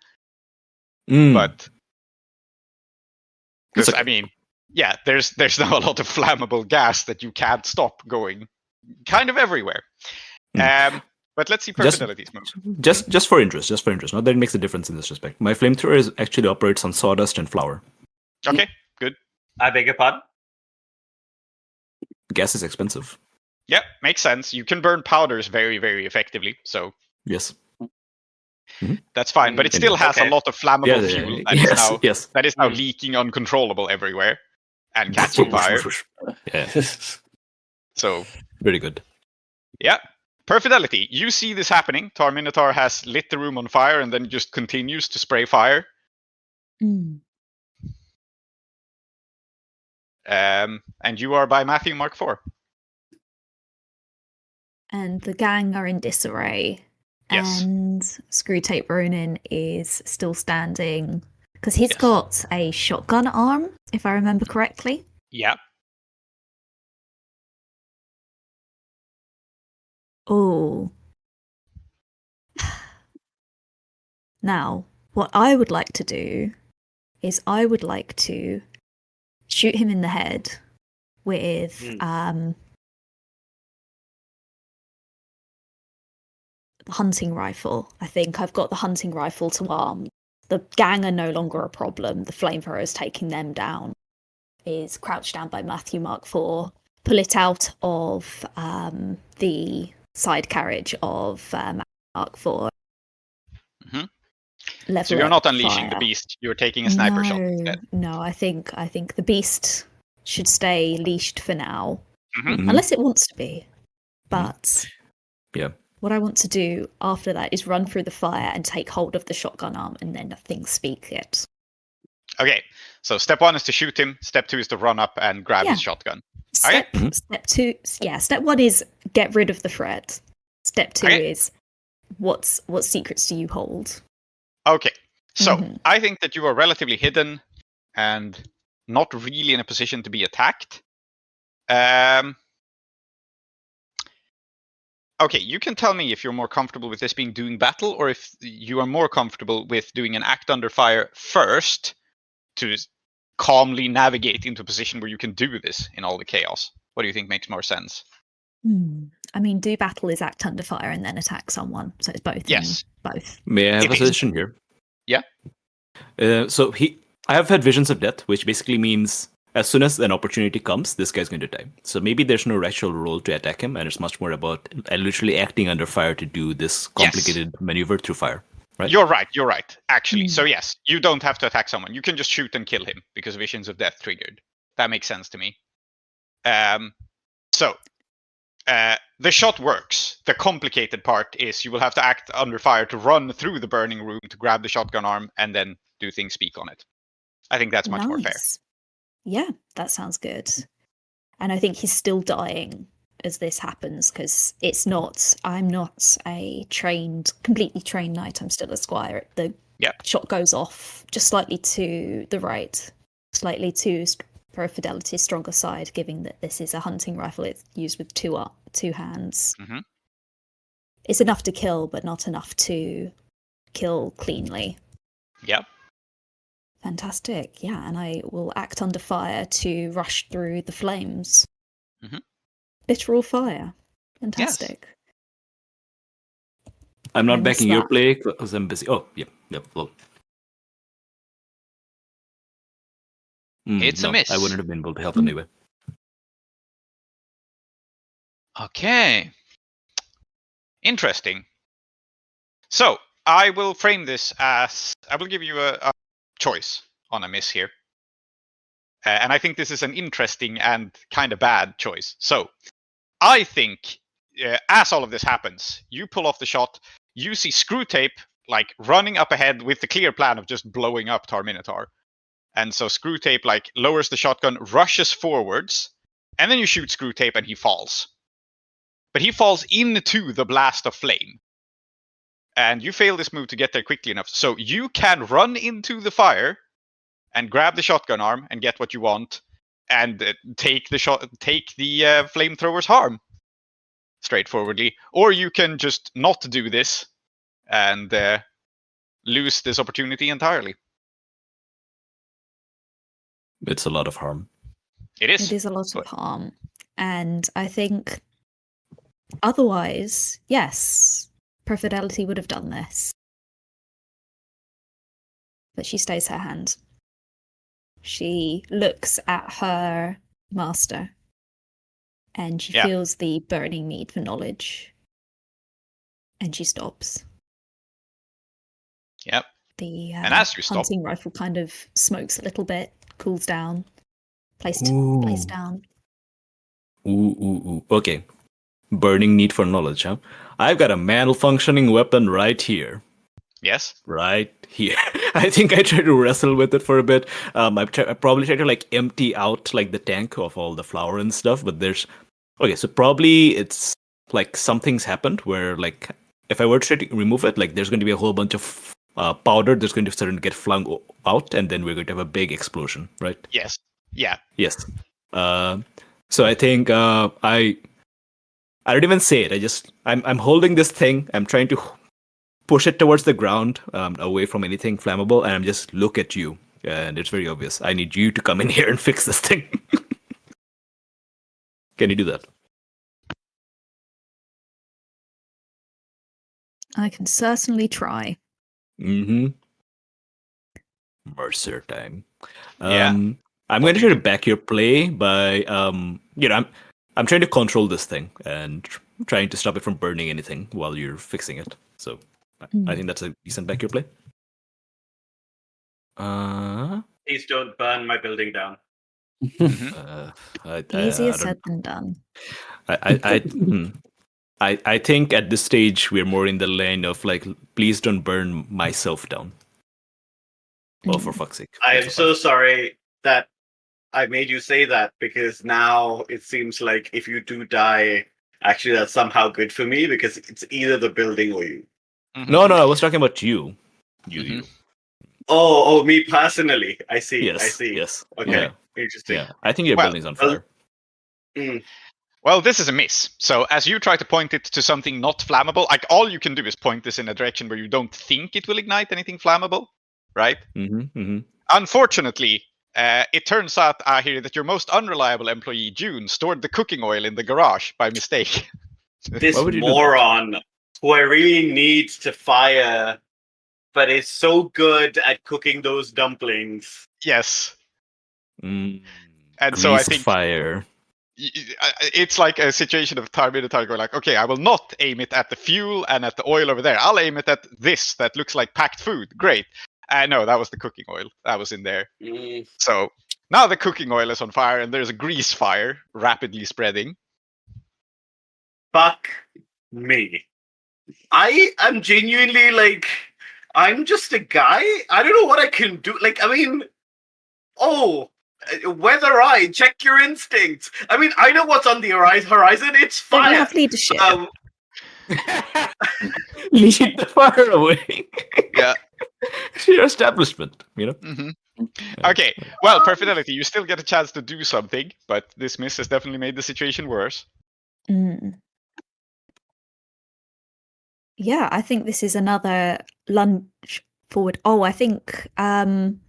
But because I mean, yeah, there's now a lot of flammable gas that you can't stop going, kind of everywhere. But let's see Perfidelity's move. Just for interest. Not that it makes a difference in this respect. My flamethrower actually operates on sawdust and flour. Okay, good. I beg your pardon? Gas is expensive. Yeah, makes sense. You can burn powders very, very effectively, so yes, that's fine. But it still has a lot of flammable fuel that is now leaking uncontrollable everywhere and catching fire. So very good. Yeah. Perfidelity. You see this happening. Tar-Minotaur has lit the room on fire and then just continues to spray fire. And you are by Matthew Mark 4. And the gang are in disarray. Yes. And Screwtape Ronin is still standing because he's got a shotgun arm, if I remember correctly. Yeah. Oh. Now, what I would like to do is I would like to shoot him in the head with the hunting rifle. I think I've got the hunting rifle to arm. The gang are no longer a problem. The flamethrower is taking them down. Is crouched down by Matthew Mark IV. Pull it out of the side carriage of Mark IV. So you're not unleashing the beast. You're taking a sniper shot instead. No, I think the beast should stay leashed for now, unless it wants to be. But what I want to do after that is run through the fire and take hold of the shotgun arm, and then nothing speak it. Okay, so step 1 is to shoot him. Step 2 is to run up and grab his shotgun. Step 2, step 1 is get rid of the threat. Step 2 is what secrets do you hold? Okay, so I think that you are relatively hidden and not really in a position to be attacked. Okay, you can tell me if you're more comfortable with this being doing battle, or if you are more comfortable with doing an act under fire first to calmly navigate into a position where you can do this in all the chaos. What do you think makes more sense? I mean, do battle is act under fire and then attack someone, so it's both. Yes, both. May I have a suggestion here? Yeah. So I have had visions of death, which basically means as soon as an opportunity comes, this guy's going to die. So maybe there's no actual role to attack him, and it's much more about literally acting under fire to do this complicated maneuver through fire. Right? You're right, actually. So yes, you don't have to attack someone. You can just shoot and kill him because visions of death triggered. That makes sense to me. The shot works. The complicated part is you will have to act under fire to run through the burning room to grab the shotgun arm and then do things speak on it. I think that's much more fair. Yeah, that sounds good. And I think he's still dying as this happens, because I'm not a completely trained knight. I'm still a squire. The shot goes off just slightly to the right, slightly to Perfidelity's stronger side, given that this is a hunting rifle. It's used with two hands. It's enough to kill, but not enough to kill cleanly. Yep. Fantastic. Yeah, and I will act under fire to rush through the flames. Literal fire. Fantastic. Yes. I'm not backing your play because I'm busy. Oh, well. It's a miss. I wouldn't have been able to help anyway. Okay. Interesting. So, I will frame this as... I will give you a choice on a miss here. And I think this is an interesting and kind of bad choice. So, I think, as all of this happens, you pull off the shot, you see Screwtape, like, running up ahead with the clear plan of just blowing up Tar-Minotaur. And so Screwtape, like, lowers the shotgun, rushes forwards, and then you shoot Screwtape and he falls. But he falls into the blast of flame. And you fail this move to get there quickly enough. So you can run into the fire and grab the shotgun arm and get what you want, and take the flamethrower's harm straightforwardly. Or you can just not do this and lose this opportunity entirely. It's a lot of harm. It is. It is a lot of harm. And I think otherwise, yes, Perfidelity would have done this. But she stays her hand. She looks at her master and she feels the burning need for knowledge. And she stops. Yep. And as you hunting rifle kind of smokes a little bit, cools down, placed down. Ooh. Okay. Burning need for knowledge, huh? I've got a malfunctioning weapon right here. Yes. Right here. I think I tried to wrestle with it for a bit. I probably tried to like empty out like the tank of all the flour and stuff, but so probably it's like something's happened where like if I were to try to remove it, like there's going to be a whole bunch of powder that's going to suddenly get flung out, and then we're going to have a big explosion, right? Yes. Yeah. Yes. So I think I don't even say it. I'm holding this thing. I'm trying to push it towards the ground, away from anything flammable, and I'm just look at you. And it's very obvious. I need you to come in here and fix this thing. Can you do that? I can certainly try. Mm-hmm. Mercer time. Yeah. I'm going to try to back your play by, I'm trying to control this thing and trying to stop it from burning anything while you're fixing it. So I think that's a decent back your play. Please don't burn my building down. Easier said than done. I think at this stage we're more in the lane of like, please don't burn myself down. Oh, for fuck's sake! I am so sorry that I made you say that, because now it seems like if you do die, actually that's somehow good for me, because it's either the building or you. No, I was talking about you. You. Oh, me personally. I see. Yes. I see. Yes. Okay. Yeah. Interesting. Yeah. I think your building's on fire. Well, this is a miss. So as you try to point it to something not flammable, like all you can do is point this in a direction where you don't think it will ignite anything flammable, right? Unfortunately, it turns out, Ahiri, that your most unreliable employee, June, stored the cooking oil in the garage by mistake. This moron who I really need to fire, but is so good at cooking those dumplings. Yes. And so I think fire. It's like a situation of Tar-Minotaur going like, okay, I will not aim it at the fuel and at the oil over there. I'll aim it at this that looks like packed food. Great. No, that was the cooking oil. That was in there. So now the cooking oil is on fire and there's a grease fire rapidly spreading. Fuck me. I am genuinely like, I'm just a guy. I don't know what I can do. Like, I mean, weather eye, check your instincts. I mean, I know what's on the horizon. It's fire. Don't you have leadership? Lead the fire away. Yeah. It's your establishment, you know? Okay, well, Perfidelity, you still get a chance to do something, but this miss has definitely made the situation worse. Yeah, I think this is another lunge forward. Oh, I think, run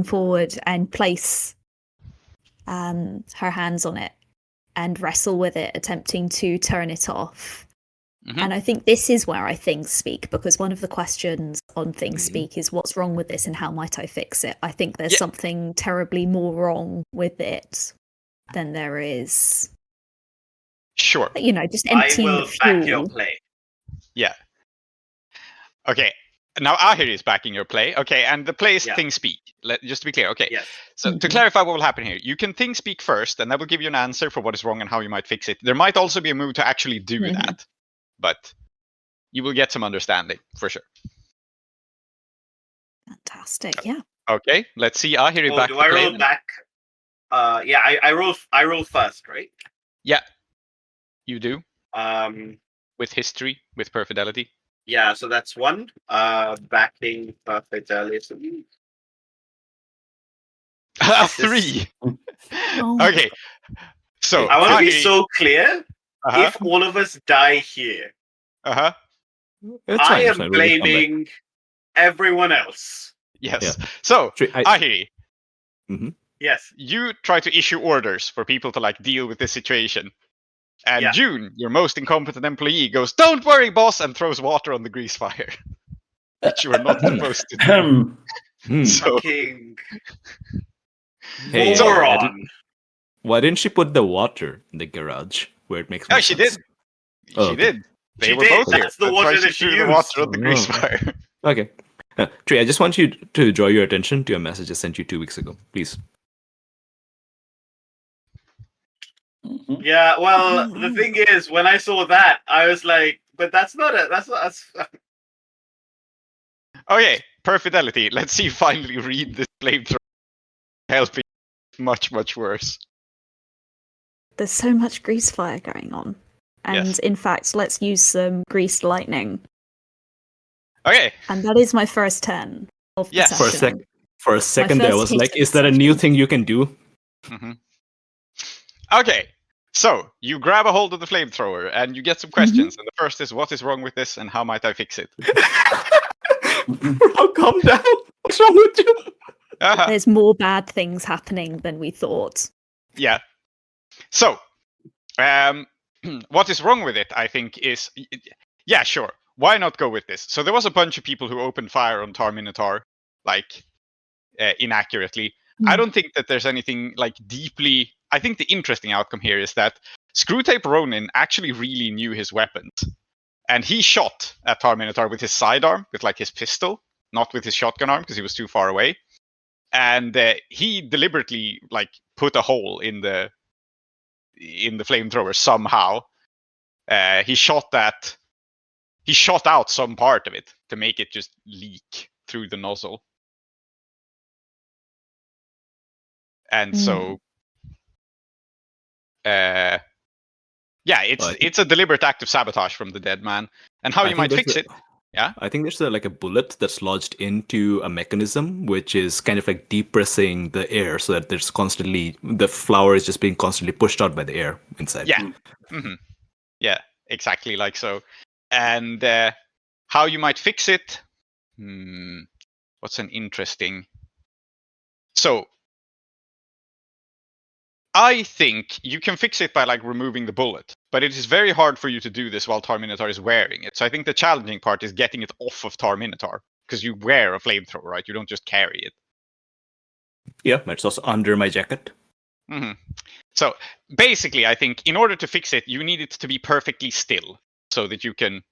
forward and place her hands on it and wrestle with it, attempting to turn it off. And I think this is where I things speak, because one of the questions on things speak is what's wrong with this and how might I fix it? I think there's something terribly more wrong with it than there is. Sure. Just emptying the fuel. Back your play. Yeah. Okay. Now Ahiri is backing your play. Okay, and the play is thing speak. Just to be clear. Okay. Yes. So to clarify what will happen here, you can thing speak first, and that will give you an answer for what is wrong and how you might fix it. There might also be a move to actually do that, but you will get some understanding for sure. Fantastic. Yeah. Okay. Let's see Ahiri back. Do I roll back? I roll first, right? Yeah. You do. With history, with Perfidelity. Yeah, so that's one. Backing Perfidelity. 3. Okay. So I want to be so clear. If all of us die here, I am blaming everyone else. Yes. Yeah. So Ahiri. Yes. You try to issue orders for people to deal with this situation. And June, your most incompetent employee, goes, "Don't worry, boss," and throws water on the grease fire. Which you were not supposed to do. So, hey, why didn't she put the water in the garage where it makes more sense? She did. She did. They were both here. That's the water that she used. The water on the grease fire. Okay. Tree, I just want you to draw your attention to a message I sent you 2 weeks ago. Please. Yeah, well, the thing is, when I saw that, I was like, but that's not it. That's Okay, Perfidelity. Let's see you finally read this flamethrower. Helping much, much worse. There's so much grease fire going on. And in fact, let's use some greased lightning. Okay. And that is my first turn of the session. For a second there, I was like, is that a new thing you can do? Okay. So you grab a hold of the flamethrower and you get some questions. And the first is, what is wrong with this, and how might I fix it? Bro, calm down. What's wrong with you? There's more bad things happening than we thought. Yeah. So, what is wrong with it, I think, is... Yeah, sure. Why not go with this? So there was a bunch of people who opened fire on Tar-Minotaur, like, inaccurately. I don't think that there's anything, like, deeply... I think the interesting outcome here is that Screwtape Ronin actually really knew his weapons. And he shot at Tar-Minotaur with his sidearm, with, like, his pistol, not with his shotgun arm, because he was too far away. And he deliberately, like, put a hole in the flamethrower somehow. He shot out some part of it to make it just leak through the nozzle. And so, yeah, it's a deliberate act of sabotage from the dead man. And how you might fix it? Yeah, I think there's like a bullet that's lodged into a mechanism, which is kind of like depressing the air, so that there's constantly the flower is just being constantly pushed out by the air inside. Yeah, yeah, exactly like so. And how you might fix it? What's an interesting? So, I think you can fix it by like removing the bullet, but it is very hard for you to do this while Tar-Minotaur is wearing it. So I think the challenging part is getting it off of Tar-Minotaur, because you wear a flamethrower, right? You don't just carry it. Yeah, it's also under my jacket. So basically, I think in order to fix it, you need it to be perfectly still so that you can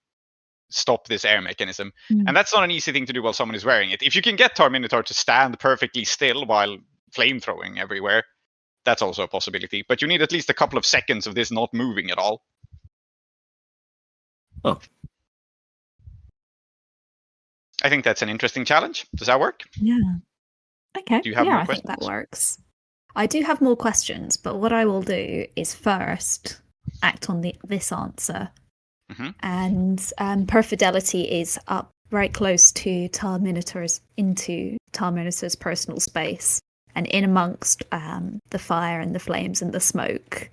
stop this air mechanism. And that's not an easy thing to do while someone is wearing it. If you can get Tar-Minotaur to stand perfectly still while flamethrowing everywhere, that's also a possibility. But you need at least a couple of seconds of this not moving at all. Oh. I think that's an interesting challenge. Does that work? Yeah. Okay. Do you have more I think that questions? works. I do have more questions, but what I will do is first act on this answer. And Perfidelity is up very close to Tar-Minotaur's personal space. And in amongst the fire and the flames and the smoke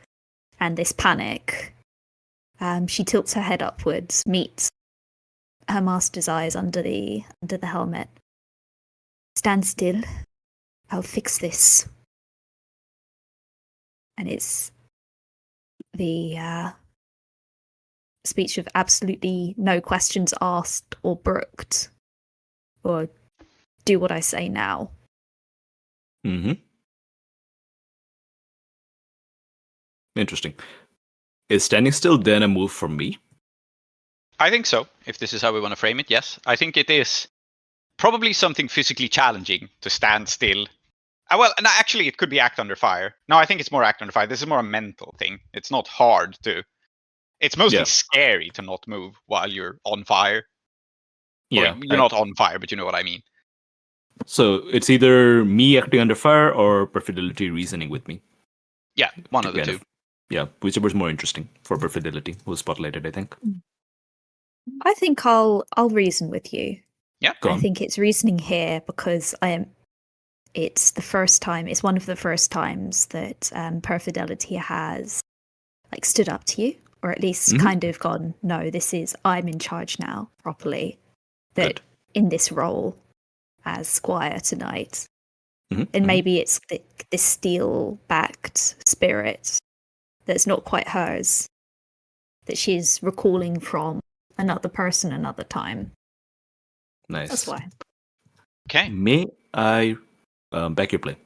and this panic, she tilts her head upwards, meets her master's eyes under the helmet. Stand still. I'll fix this. And it's the speech of absolutely no questions asked or brooked, or do what I say now. Interesting. Is standing still then a move from me? I think so, if this is how we want to frame it, yes. I think it is probably something physically challenging to stand still. Well, no, actually, it could be act under fire. No, I think it's more act under fire. This is more a mental thing. It's not hard to... It's mostly scary to not move while you're on fire. Yeah. Or you're not on fire, but you know what I mean. So it's either me acting under fire or Perfidelity reasoning with me. Yeah, one of the two. Yeah, whichever is more interesting for Perfidelity. We'll spotlight it, I think. I think I'll reason with you. Yeah, I think it's reasoning here because it's the first time. It's one of the first times that Perfidelity has like stood up to you, or at least kind of gone, no, I'm in charge now properly. That in this role as Squire tonight. And maybe it's this steel-backed spirit that's not quite hers, that she's recalling from another person another time. Nice. That's why. Okay. May I back your play?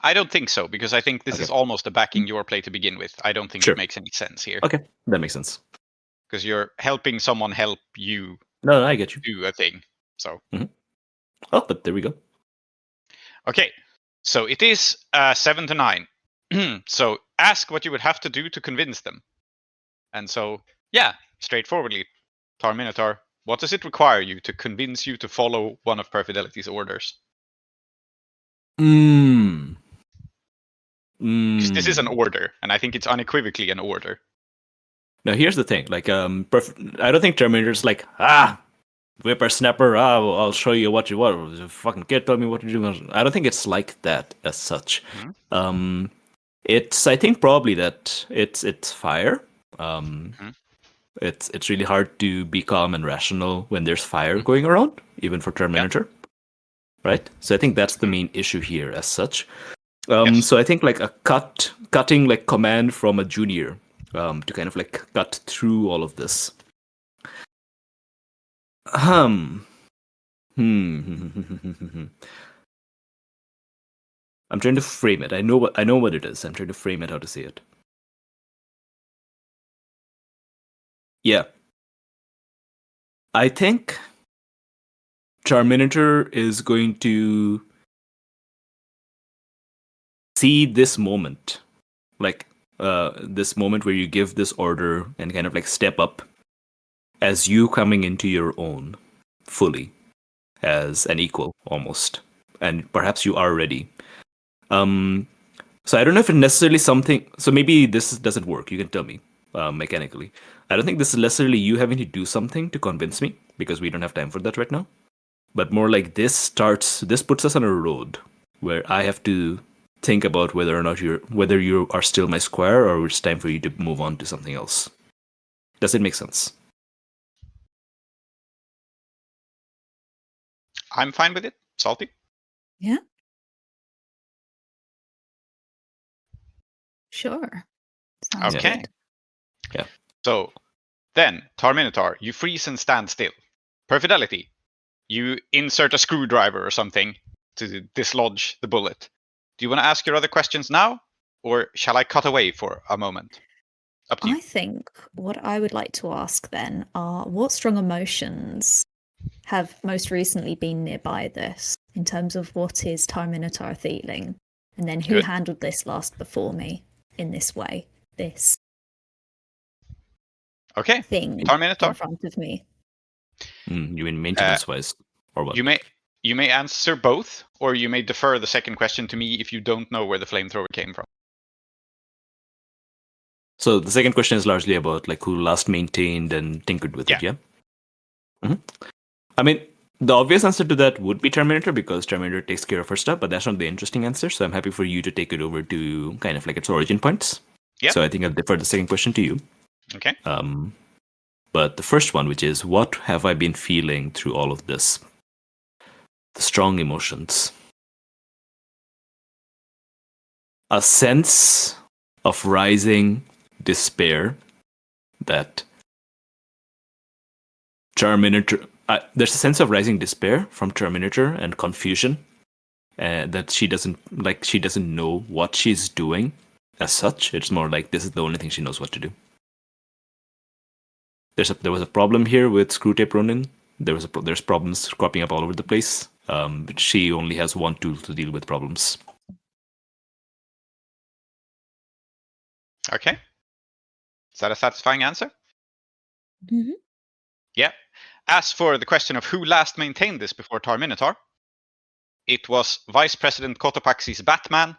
I don't think so, because I think this is almost a backing your play to begin with. I don't think it makes any sense here. Okay, that makes sense. Because you're helping someone help you I get you. do a thing. So. Oh, but there we go. Okay, so it is 7 to 9. So ask what you would have to do to convince them. And so, yeah, straightforwardly, Tar-Minotaur, what does it require you to convince you to follow one of Perfidelity's orders? Because this is an order, and I think it's unequivocally an order. Now, here's the thing. Like, I don't think Terminator's like, whippersnapper, I'll show you what you want. Fucking kid told me what to do. I don't think it's like that as such. I think probably that it's fire. It's really hard to be calm and rational when there's fire going around, even for Terminator. Right? So I think that's the main issue here as such. So I think like a cutting like command from a junior to kind of like cut through all of this. I'm trying to frame it. I know what it is. I'm trying to frame it how to say it. Yeah. I think Tar-Minotaur is going to see this moment, like this moment where you give this order and kind of like step up as you coming into your own fully as an equal almost, and perhaps you are ready. So I don't know if it's necessarily something. So maybe this doesn't work. You can tell me mechanically. I don't think this is necessarily you having to do something to convince me, because we don't have time for that right now. But more like this puts us on a road where I have to think about whether or not you are still my squire, or it's time for you to move on to something else. Does it make sense? I'm fine with it. Salty? Yeah. Sure. Sounds Okay. good. Yeah. So then, Tar-Minotaur, you freeze and stand still. Perfidelity, you insert a screwdriver or something to dislodge the bullet. Do you want to ask your other questions now, or shall I cut away for a moment? Up to you. I think what I would like to ask then are what strong emotions have most recently been nearby this, in terms of what is Tar-Minotaur feeling, and then who Good. handled this last before me in this way, this Okay. thing Tar-Minotaur. in front of me. You mean maintenance-wise, or what? You may answer both, or you may defer the second question to me if you don't know where the flamethrower came from. So the second question is largely about like who last maintained and tinkered with it, yeah? I mean, the obvious answer to that would be Terminator, because Terminator takes care of her stuff, but that's not the interesting answer. So I'm happy for you to take it over to kind of like its origin points. Yeah. So I think I'll defer the second question to you. Okay. But the first one, which is, what have I been feeling through all of this? The strong emotions. A sense of rising despair that Terminator... there's a sense of rising despair from Terminator and confusion that she doesn't know what she's doing as such. It's more like this is the only thing she knows what to do. There was a problem here with Screwtape Ronin. There's problems cropping up all over the place. But she only has one tool to deal with problems. Okay. Is that a satisfying answer? Mm-hmm. Yeah. As for the question of who last maintained this before Tar-Minotaur, it was Vice President Cotopaxi's Batman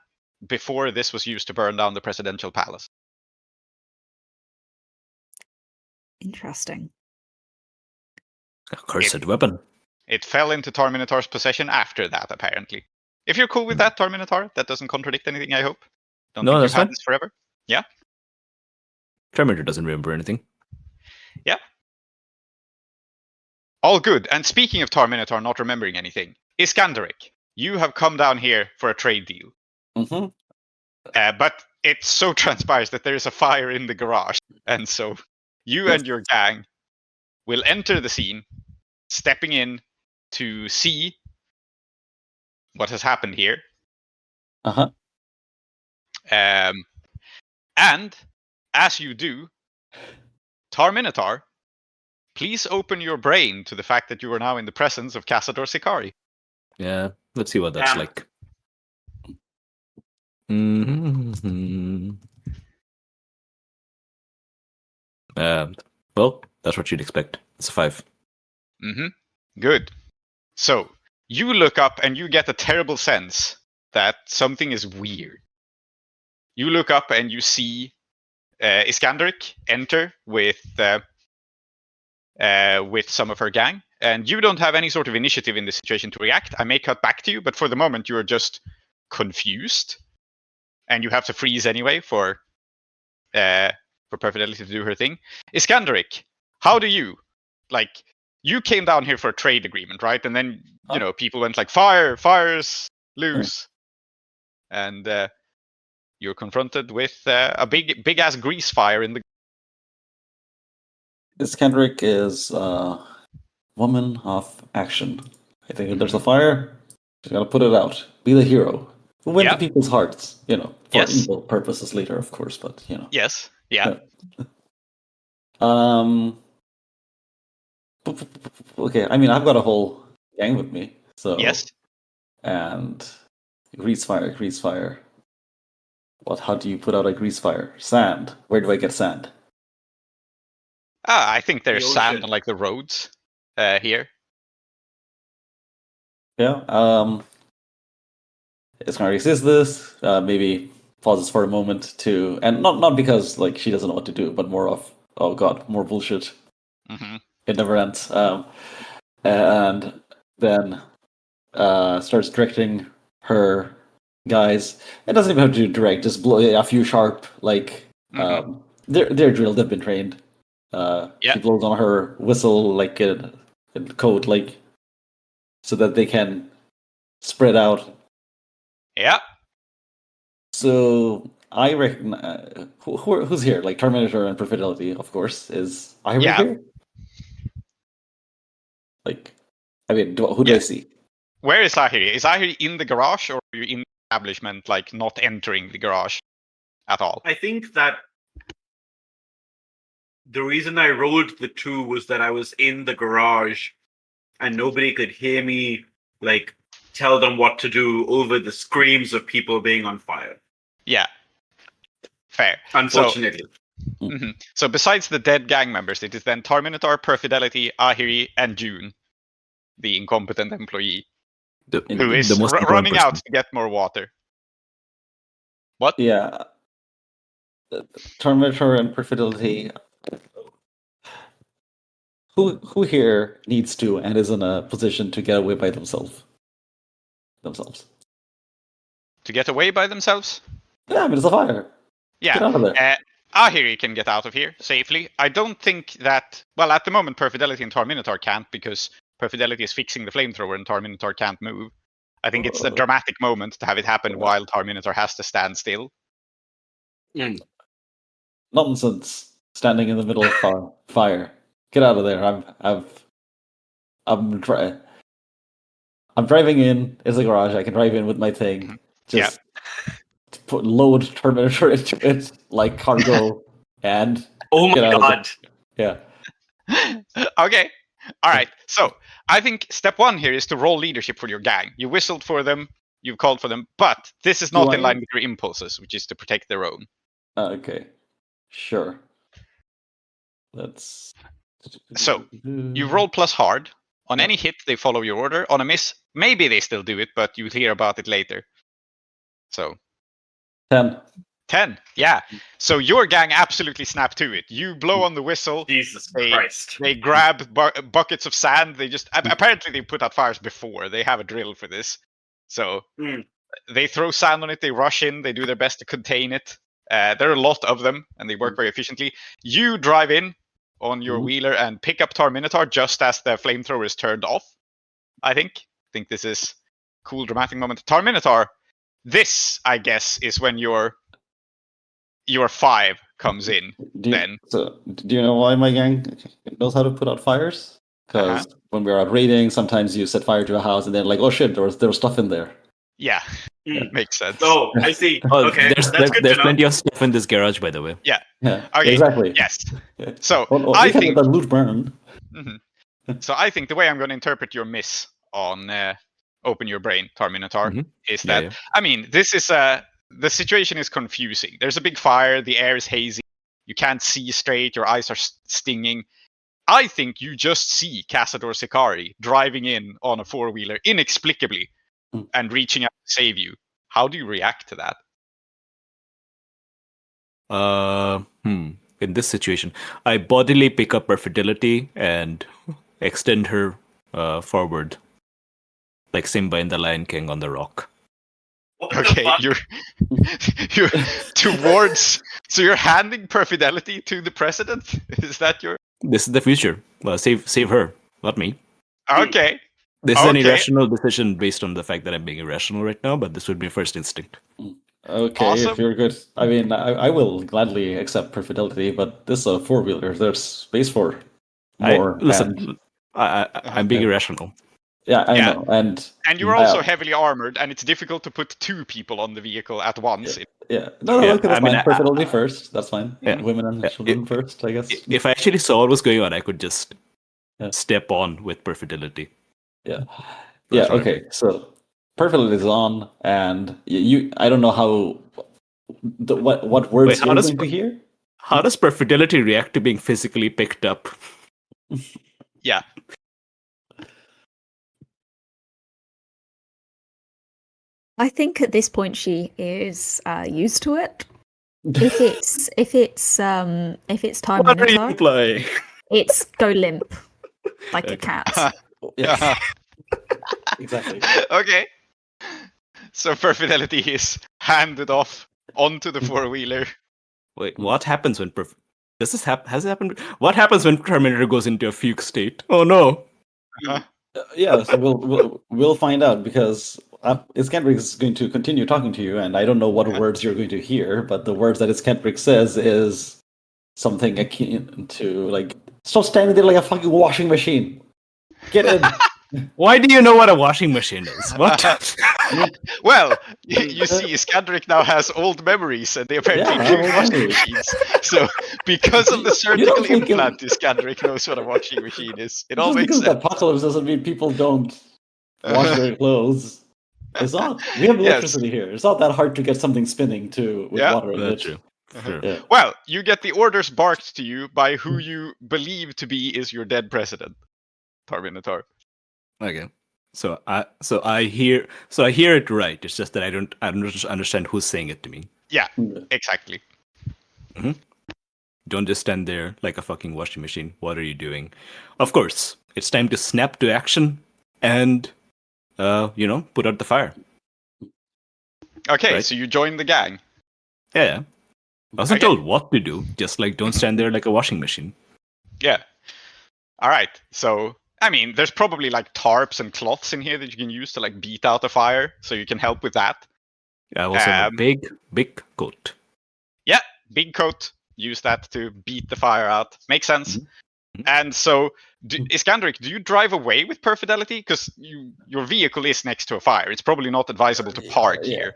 before this was used to burn down the presidential palace. Interesting. A cursed weapon. It fell into Tar-Minotaur's possession after that, apparently. If you're cool with that, Tar-Minotaur, that doesn't contradict anything, I hope. Don't think that's you've had fine. this forever. Yeah? Terminator doesn't remember anything. Yeah. All good. And speaking of Tar-Minotaur not remembering anything, Iskandaric, you have come down here for a trade deal. Mm-hmm. But it so transpires that there is a fire in the garage. And so you and your gang will enter the scene, stepping in to see what has happened here. Uh-huh. And as you do, Tar-Minotaur, please open your brain to the fact that you are now in the presence of Cazador Sicari. Yeah, let's see what that's like. Mm-hmm. Well, that's what you'd expect. It's a 5. Mm-hmm. Good. So you look up and you get a terrible sense that something is weird. You look up and you see Iskandaric enter with some of her gang, and you don't have any sort of initiative in this situation to react. I may cut back to you, but for the moment you are just confused, and you have to freeze anyway for Perfidelity to do her thing. Iskandaric, how do you you came down here for a trade agreement, right? And then people went like fires loose, and you're confronted with a big ass grease fire in the. Iskandaric is woman of action. I think if there's a fire, she's gotta put it out. Be the hero. Win the people's hearts, for evil purposes later, of course, but Yes. Yeah. Okay, I mean, I've got a whole gang with me, so yes. And grease fire. How do you put out a grease fire? Sand. Where do I get sand? I think there's sand on like the roads here. Yeah. It's gonna resist this. Maybe pauses for a moment to, and not because like she doesn't know what to do, but more of, oh god, more bullshit. Mm-hmm. It never ends. And then starts directing her guys. It doesn't even have to do direct. Just blow a few sharp, they're drilled. They've been trained. She blows on her whistle like a code, so that they can spread out. Yeah. So I reckon who's here? Like Tar-Minotaur and Perfidelity, of course. Is Ahiri here? Who do I see? Where is Ahiri? Is Ahiri in the garage, or are you in the establishment, not entering the garage at all? I think that the reason I rolled the 2 was that I was in the garage and nobody could hear me tell them what to do over the screams of people being on fire. Yeah. Fair. Unfortunately. So besides the dead gang members, it is then Tar-Minotaur, Perfidelity, Ahiri, and June, the incompetent employee, who is running out to get more water. What? Yeah. Tar-Minotaur and Perfidelity. Who here needs to and is in a position to get away by themselves? To get away by themselves? Yeah, I mean, it's a fire. Yeah. Get out of there. Ahiri can get out of here safely. I don't think that... Well, at the moment, Perfidelity and Tar-Minotaur can't, because Perfidelity is fixing the flamethrower and Tar-Minotaur can't move. I think it's a dramatic moment to have it happen while Tar-Minotaur has to stand still. Nonsense. Standing in the middle of fire. Get out of there. I'm driving in. It's a garage. I can drive in with my thing. Just load Tar-Minotaur into it like cargo and oh my god. Yeah. Okay. All right. So I think step 1 here is to roll leadership for your gang. You whistled for them. You've called for them. But this is not in line with your impulses, which is to protect their own. Okay. Sure. So you roll plus hard. On any hit, they follow your order. On a miss, maybe they still do it, but you'll hear about it later. So 10. Yeah. So your gang absolutely snap to it. You blow on the whistle. Jesus Christ. They grab buckets of sand. They just apparently they put out fires before. They have a drill for this. So they throw sand on it. They rush in. They do their best to contain it. There are a lot of them, and they work very efficiently. You drive in on your wheeler and pick up Tar-Minotaur just as the flamethrower is turned off. I think this is a cool, dramatic moment. Tar-Minotaur, this, I guess, is when your 5 comes in. Do you know why my gang knows how to put out fires? Because when we're out raiding, sometimes you set fire to a house and then oh shit, there was stuff in there. Yeah. Makes sense. Oh, I see. Okay, there's plenty of stuff in this garage, by the way. Yeah. Okay. Exactly. Yes. So I think that loot burn. So I think the way I'm going to interpret your miss on Open Your Brain, Tar-Minotaur, is that I mean, this is the situation is confusing. There's a big fire. The air is hazy. You can't see straight. Your eyes are stinging. I think you just see Cazador Sicari driving in on a 4-wheeler inexplicably and reaching out to save you. How do you react to that? In this situation, I bodily pick up Perfidelity and extend her forward, like Simba in the Lion King on the rock. Okay, you're towards. So you're handing Perfidelity to the president. Is that your? This is the future. Well, save her, not me. Okay. This is an Okay. irrational decision based on the fact that I'm being irrational right now, but this would be first instinct. Okay, Awesome. if you're good. I mean, I will gladly accept Perfidelity, but this is a four-wheeler. There's space for more. Listen, I'm being irrational. Yeah, I Yeah. know. And you're also heavily armored, and it's difficult to put two people on the vehicle at once. yeah. No, Yeah, okay, that's I mean, fine. Perfidelity first. That's fine. Yeah. Women and children first, I guess. If I actually saw what was going on, I could just Yeah. step on with Perfidelity. Yeah. That's Yeah, right. okay. So Perfidelity is on, and you I don't know how what words Wait, how you're does going to hear. How does Perfidelity react to being physically picked up? Yeah. I think at this point she is used to it. If it's What are you Tar-Minotaur, implying? it's go limp like a Okay. cat. Yes. Exactly. Okay. So Perfidelity is handed off onto the four-wheeler. Wait, what happens when Does this happen? Has it happened? What happens when Terminator goes into a fugue state? Oh no! Yeah, so we'll find out, because Iskandaric is going to continue talking to you, and I don't know what words you're going to hear, but the words that Iskandaric says is something akin to, like, stop standing there like a fucking washing machine. Get in. Why do you know what a washing machine is? What? Well, you see, Iskandaric now has old memories, and they apparently Yeah, drink old washing memories. machines. So, because of the You surgical don't think implant, Iskandaric knows what a washing machine is. It all Just makes because the sense. apocalypse doesn't mean people don't wash their clothes. It's not. We have Yes. electricity here. It's not that hard to get something spinning with Yeah. water in it. That's true. Sure. Yeah. Well, you get the orders barked to you by who you believe to be is your dead president, Tar-Minotaur. Okay. So I hear it right. It's just that I don't understand who's saying it to me. Yeah, exactly. Don't just stand there like a fucking washing machine. What are you doing? Of course, it's time to snap to action and put out the fire. Okay, Right. so you join the gang. Yeah. I wasn't Okay. told what to do. Just like don't stand there like a washing machine. Yeah. All right. So, I mean, there's probably like tarps and cloths in here that you can use to like beat out a fire, so you can help with that. I also have a big coat. Yeah, big coat. Use that to beat the fire out. Makes sense. Mhm. And so, Iskandaric, do you drive away with Perfidelity? Because your vehicle is next to a fire. It's probably not advisable to park here.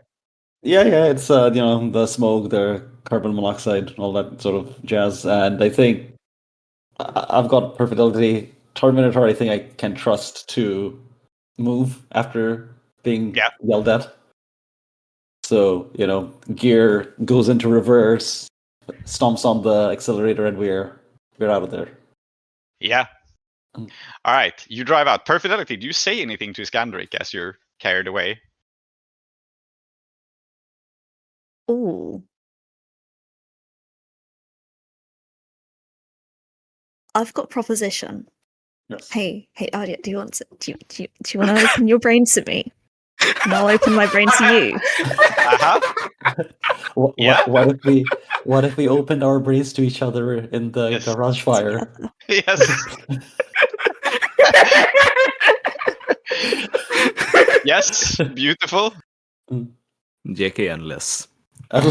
Yeah, it's the smoke, the carbon monoxide, all that sort of jazz. And I think I've got Perfidelity. Tar-Minotaur, I think I can trust to move after being yelled at. So, gear goes into reverse, stomps on the accelerator, and we're out of there. Yeah. All right, you drive out. Perfidelity, do you say anything to Iskandaric as you're carried away? Ooh. I've got a proposition. Yes. Hey, Aadiyat, do you want to open your brain to me? And I'll open my brain to you. What if we opened our brains to each other in the garage fire? Yes. Yes, beautiful. JK unless. Do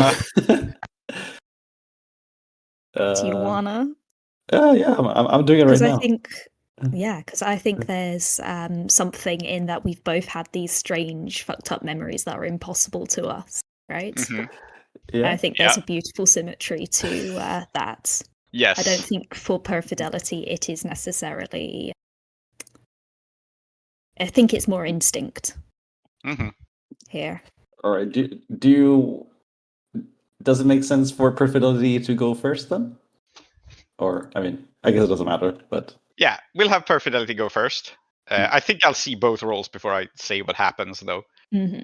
you wanna? Yeah, I'm doing it right now. Because I think there's something in that we've both had these strange, fucked up memories that are impossible to us, right? Mm-hmm. Yeah. And I think there's a beautiful symmetry to that. Yes. I don't think for Perfidelity it is necessarily. I think it's more instinct here. All right. Do you? Does it make sense for Perfidelity to go first then? Or I mean, I guess it doesn't matter, but. Yeah, we'll have Perfidelity go first. I think I'll see both roles before I say what happens, though. Mm-hmm.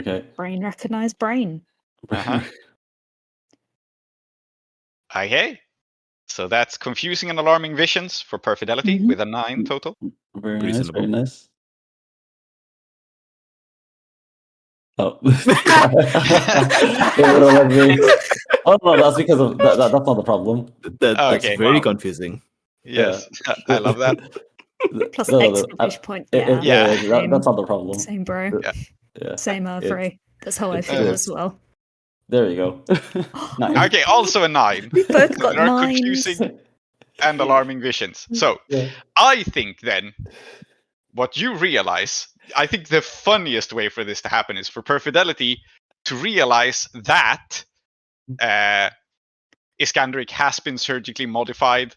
Okay. Brain recognize brain. Okay. So that's confusing and alarming visions for Perfidelity with a 9 total. Very Reasonable. nice. Oh. They would've let me- Oh no, that's because of that's not the problem. That's Okay. very Wow. confusing. Yes, I love that. Plus No, exclamation point. Yeah. Yeah. That's not the problem. Same, bro. Yeah. Yeah. Same, It's- Frey. That's how I feel as well. There you go. Nice. Okay, also a 9. We both got There are 9s. confusing and alarming visions. So, Yeah. I think then, what you realize, I think the funniest way for this to happen is for Perfidelity to realize that Iskandaric has been surgically modified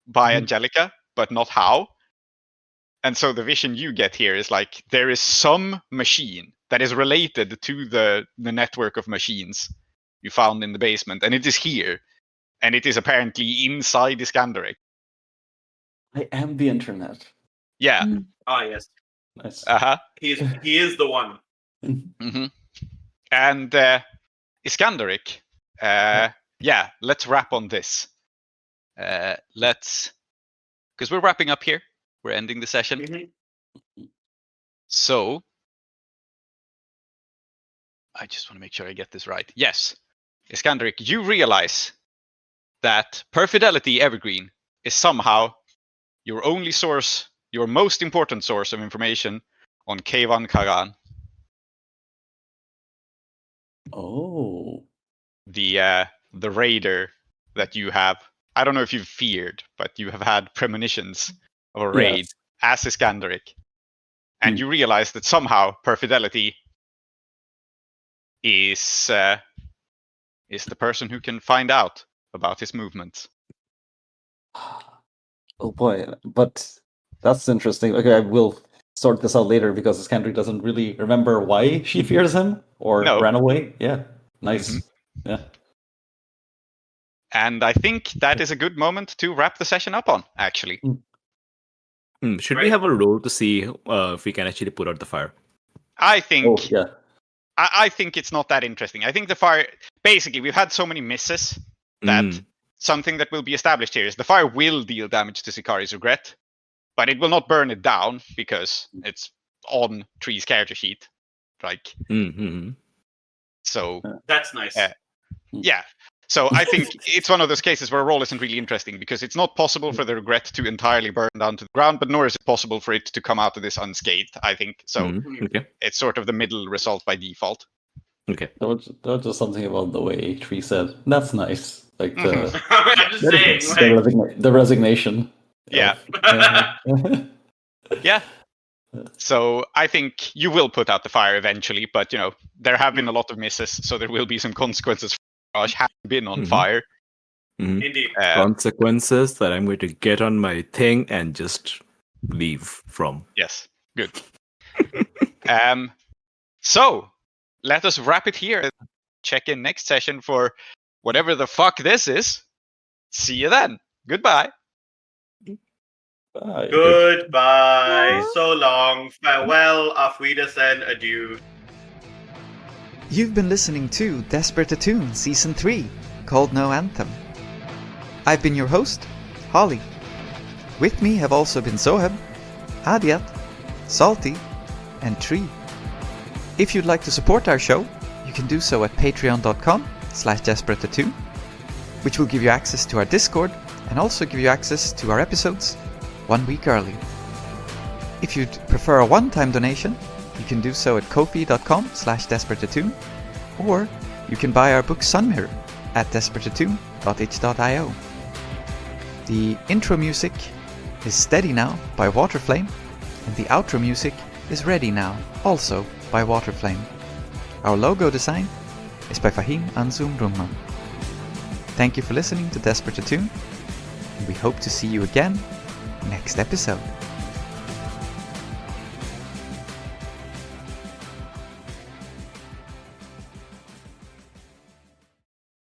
by Angelica, but not how. And so the vision you get here is like there is some machine that is related to the network of machines you found in the basement, and it is here, and it is apparently inside Iskandaric. I am the internet. Yeah. Ah, yes. Nice. He is the one. Mm-hmm. And Iskandaric, yeah, let's wrap on this. Because we're wrapping up here. We're ending the session. Mm-hmm. So, I just want to make sure I get this right. Yes, Iskandaric, you realize that Perfidelity Evergreen is somehow your only source, your most important source of information on Kayvan Kagan, Oh. the raider that you have. I don't know if you've feared, but you have had premonitions of a raid as Iskandaric. And you realize that somehow Perfidelity is the person who can find out about his movements. Oh boy, but that's interesting. Okay, I will sort this out later because Iskandaric doesn't really remember why she fears him or ran away. Yeah, nice. Yeah. And I think that is a good moment to wrap the session up on, actually. Should we have a roll to see if we can actually put out the fire? I think Oh, yeah. I think it's not that interesting. I think the fire, basically, we've had so many misses that something that will be established here is the fire will deal damage to Sikari's regret, but it will not burn it down because it's on Tree's character sheet. Like, so That's nice. yeah. So I think it's one of those cases where a roll isn't really interesting because it's not possible for the regret to entirely burn down to the ground, but nor is it possible for it to come out of this unscathed, I think. So Okay. it's sort of the middle result by default. Okay. There was just something about the way Tree said, "That's nice." Like the I'm just saying. Like, the resignation. Yeah. Yeah. So I think you will put out the fire eventually, but there have been a lot of misses, so there will be some consequences for Raj having been on fire. Indeed. Consequences that I'm going to get on my thing and just leave from. Yes. Good. So let us wrap it here. Check in next session for whatever the fuck this is. See you then. Goodbye. Bye. Goodbye. So long. Farewell. Auf Wiedersehen. Adieu. You've been listening to Desperate Attune Season 3, called No Anthem. I've been your host, Holly. With me have also been Zoheb, Aadiyat, Salty, and Tree. If you'd like to support our show, you can do so at patreon.com/desperateattune, which will give you access to our Discord and also give you access to our episodes 1 week early. If you'd prefer a one-time donation, you can do so at ko-fi.com/desperateattune, or you can buy our book Sun Mirror at desperateattune.itch.io. The intro music is Steady Now by Waterflame, and the outro music is Ready Now, also by Waterflame. Our logo design is by Fahim, Anzoom, Rumman. Thank you for listening to Desperate Attune, and we hope to see you again next episode.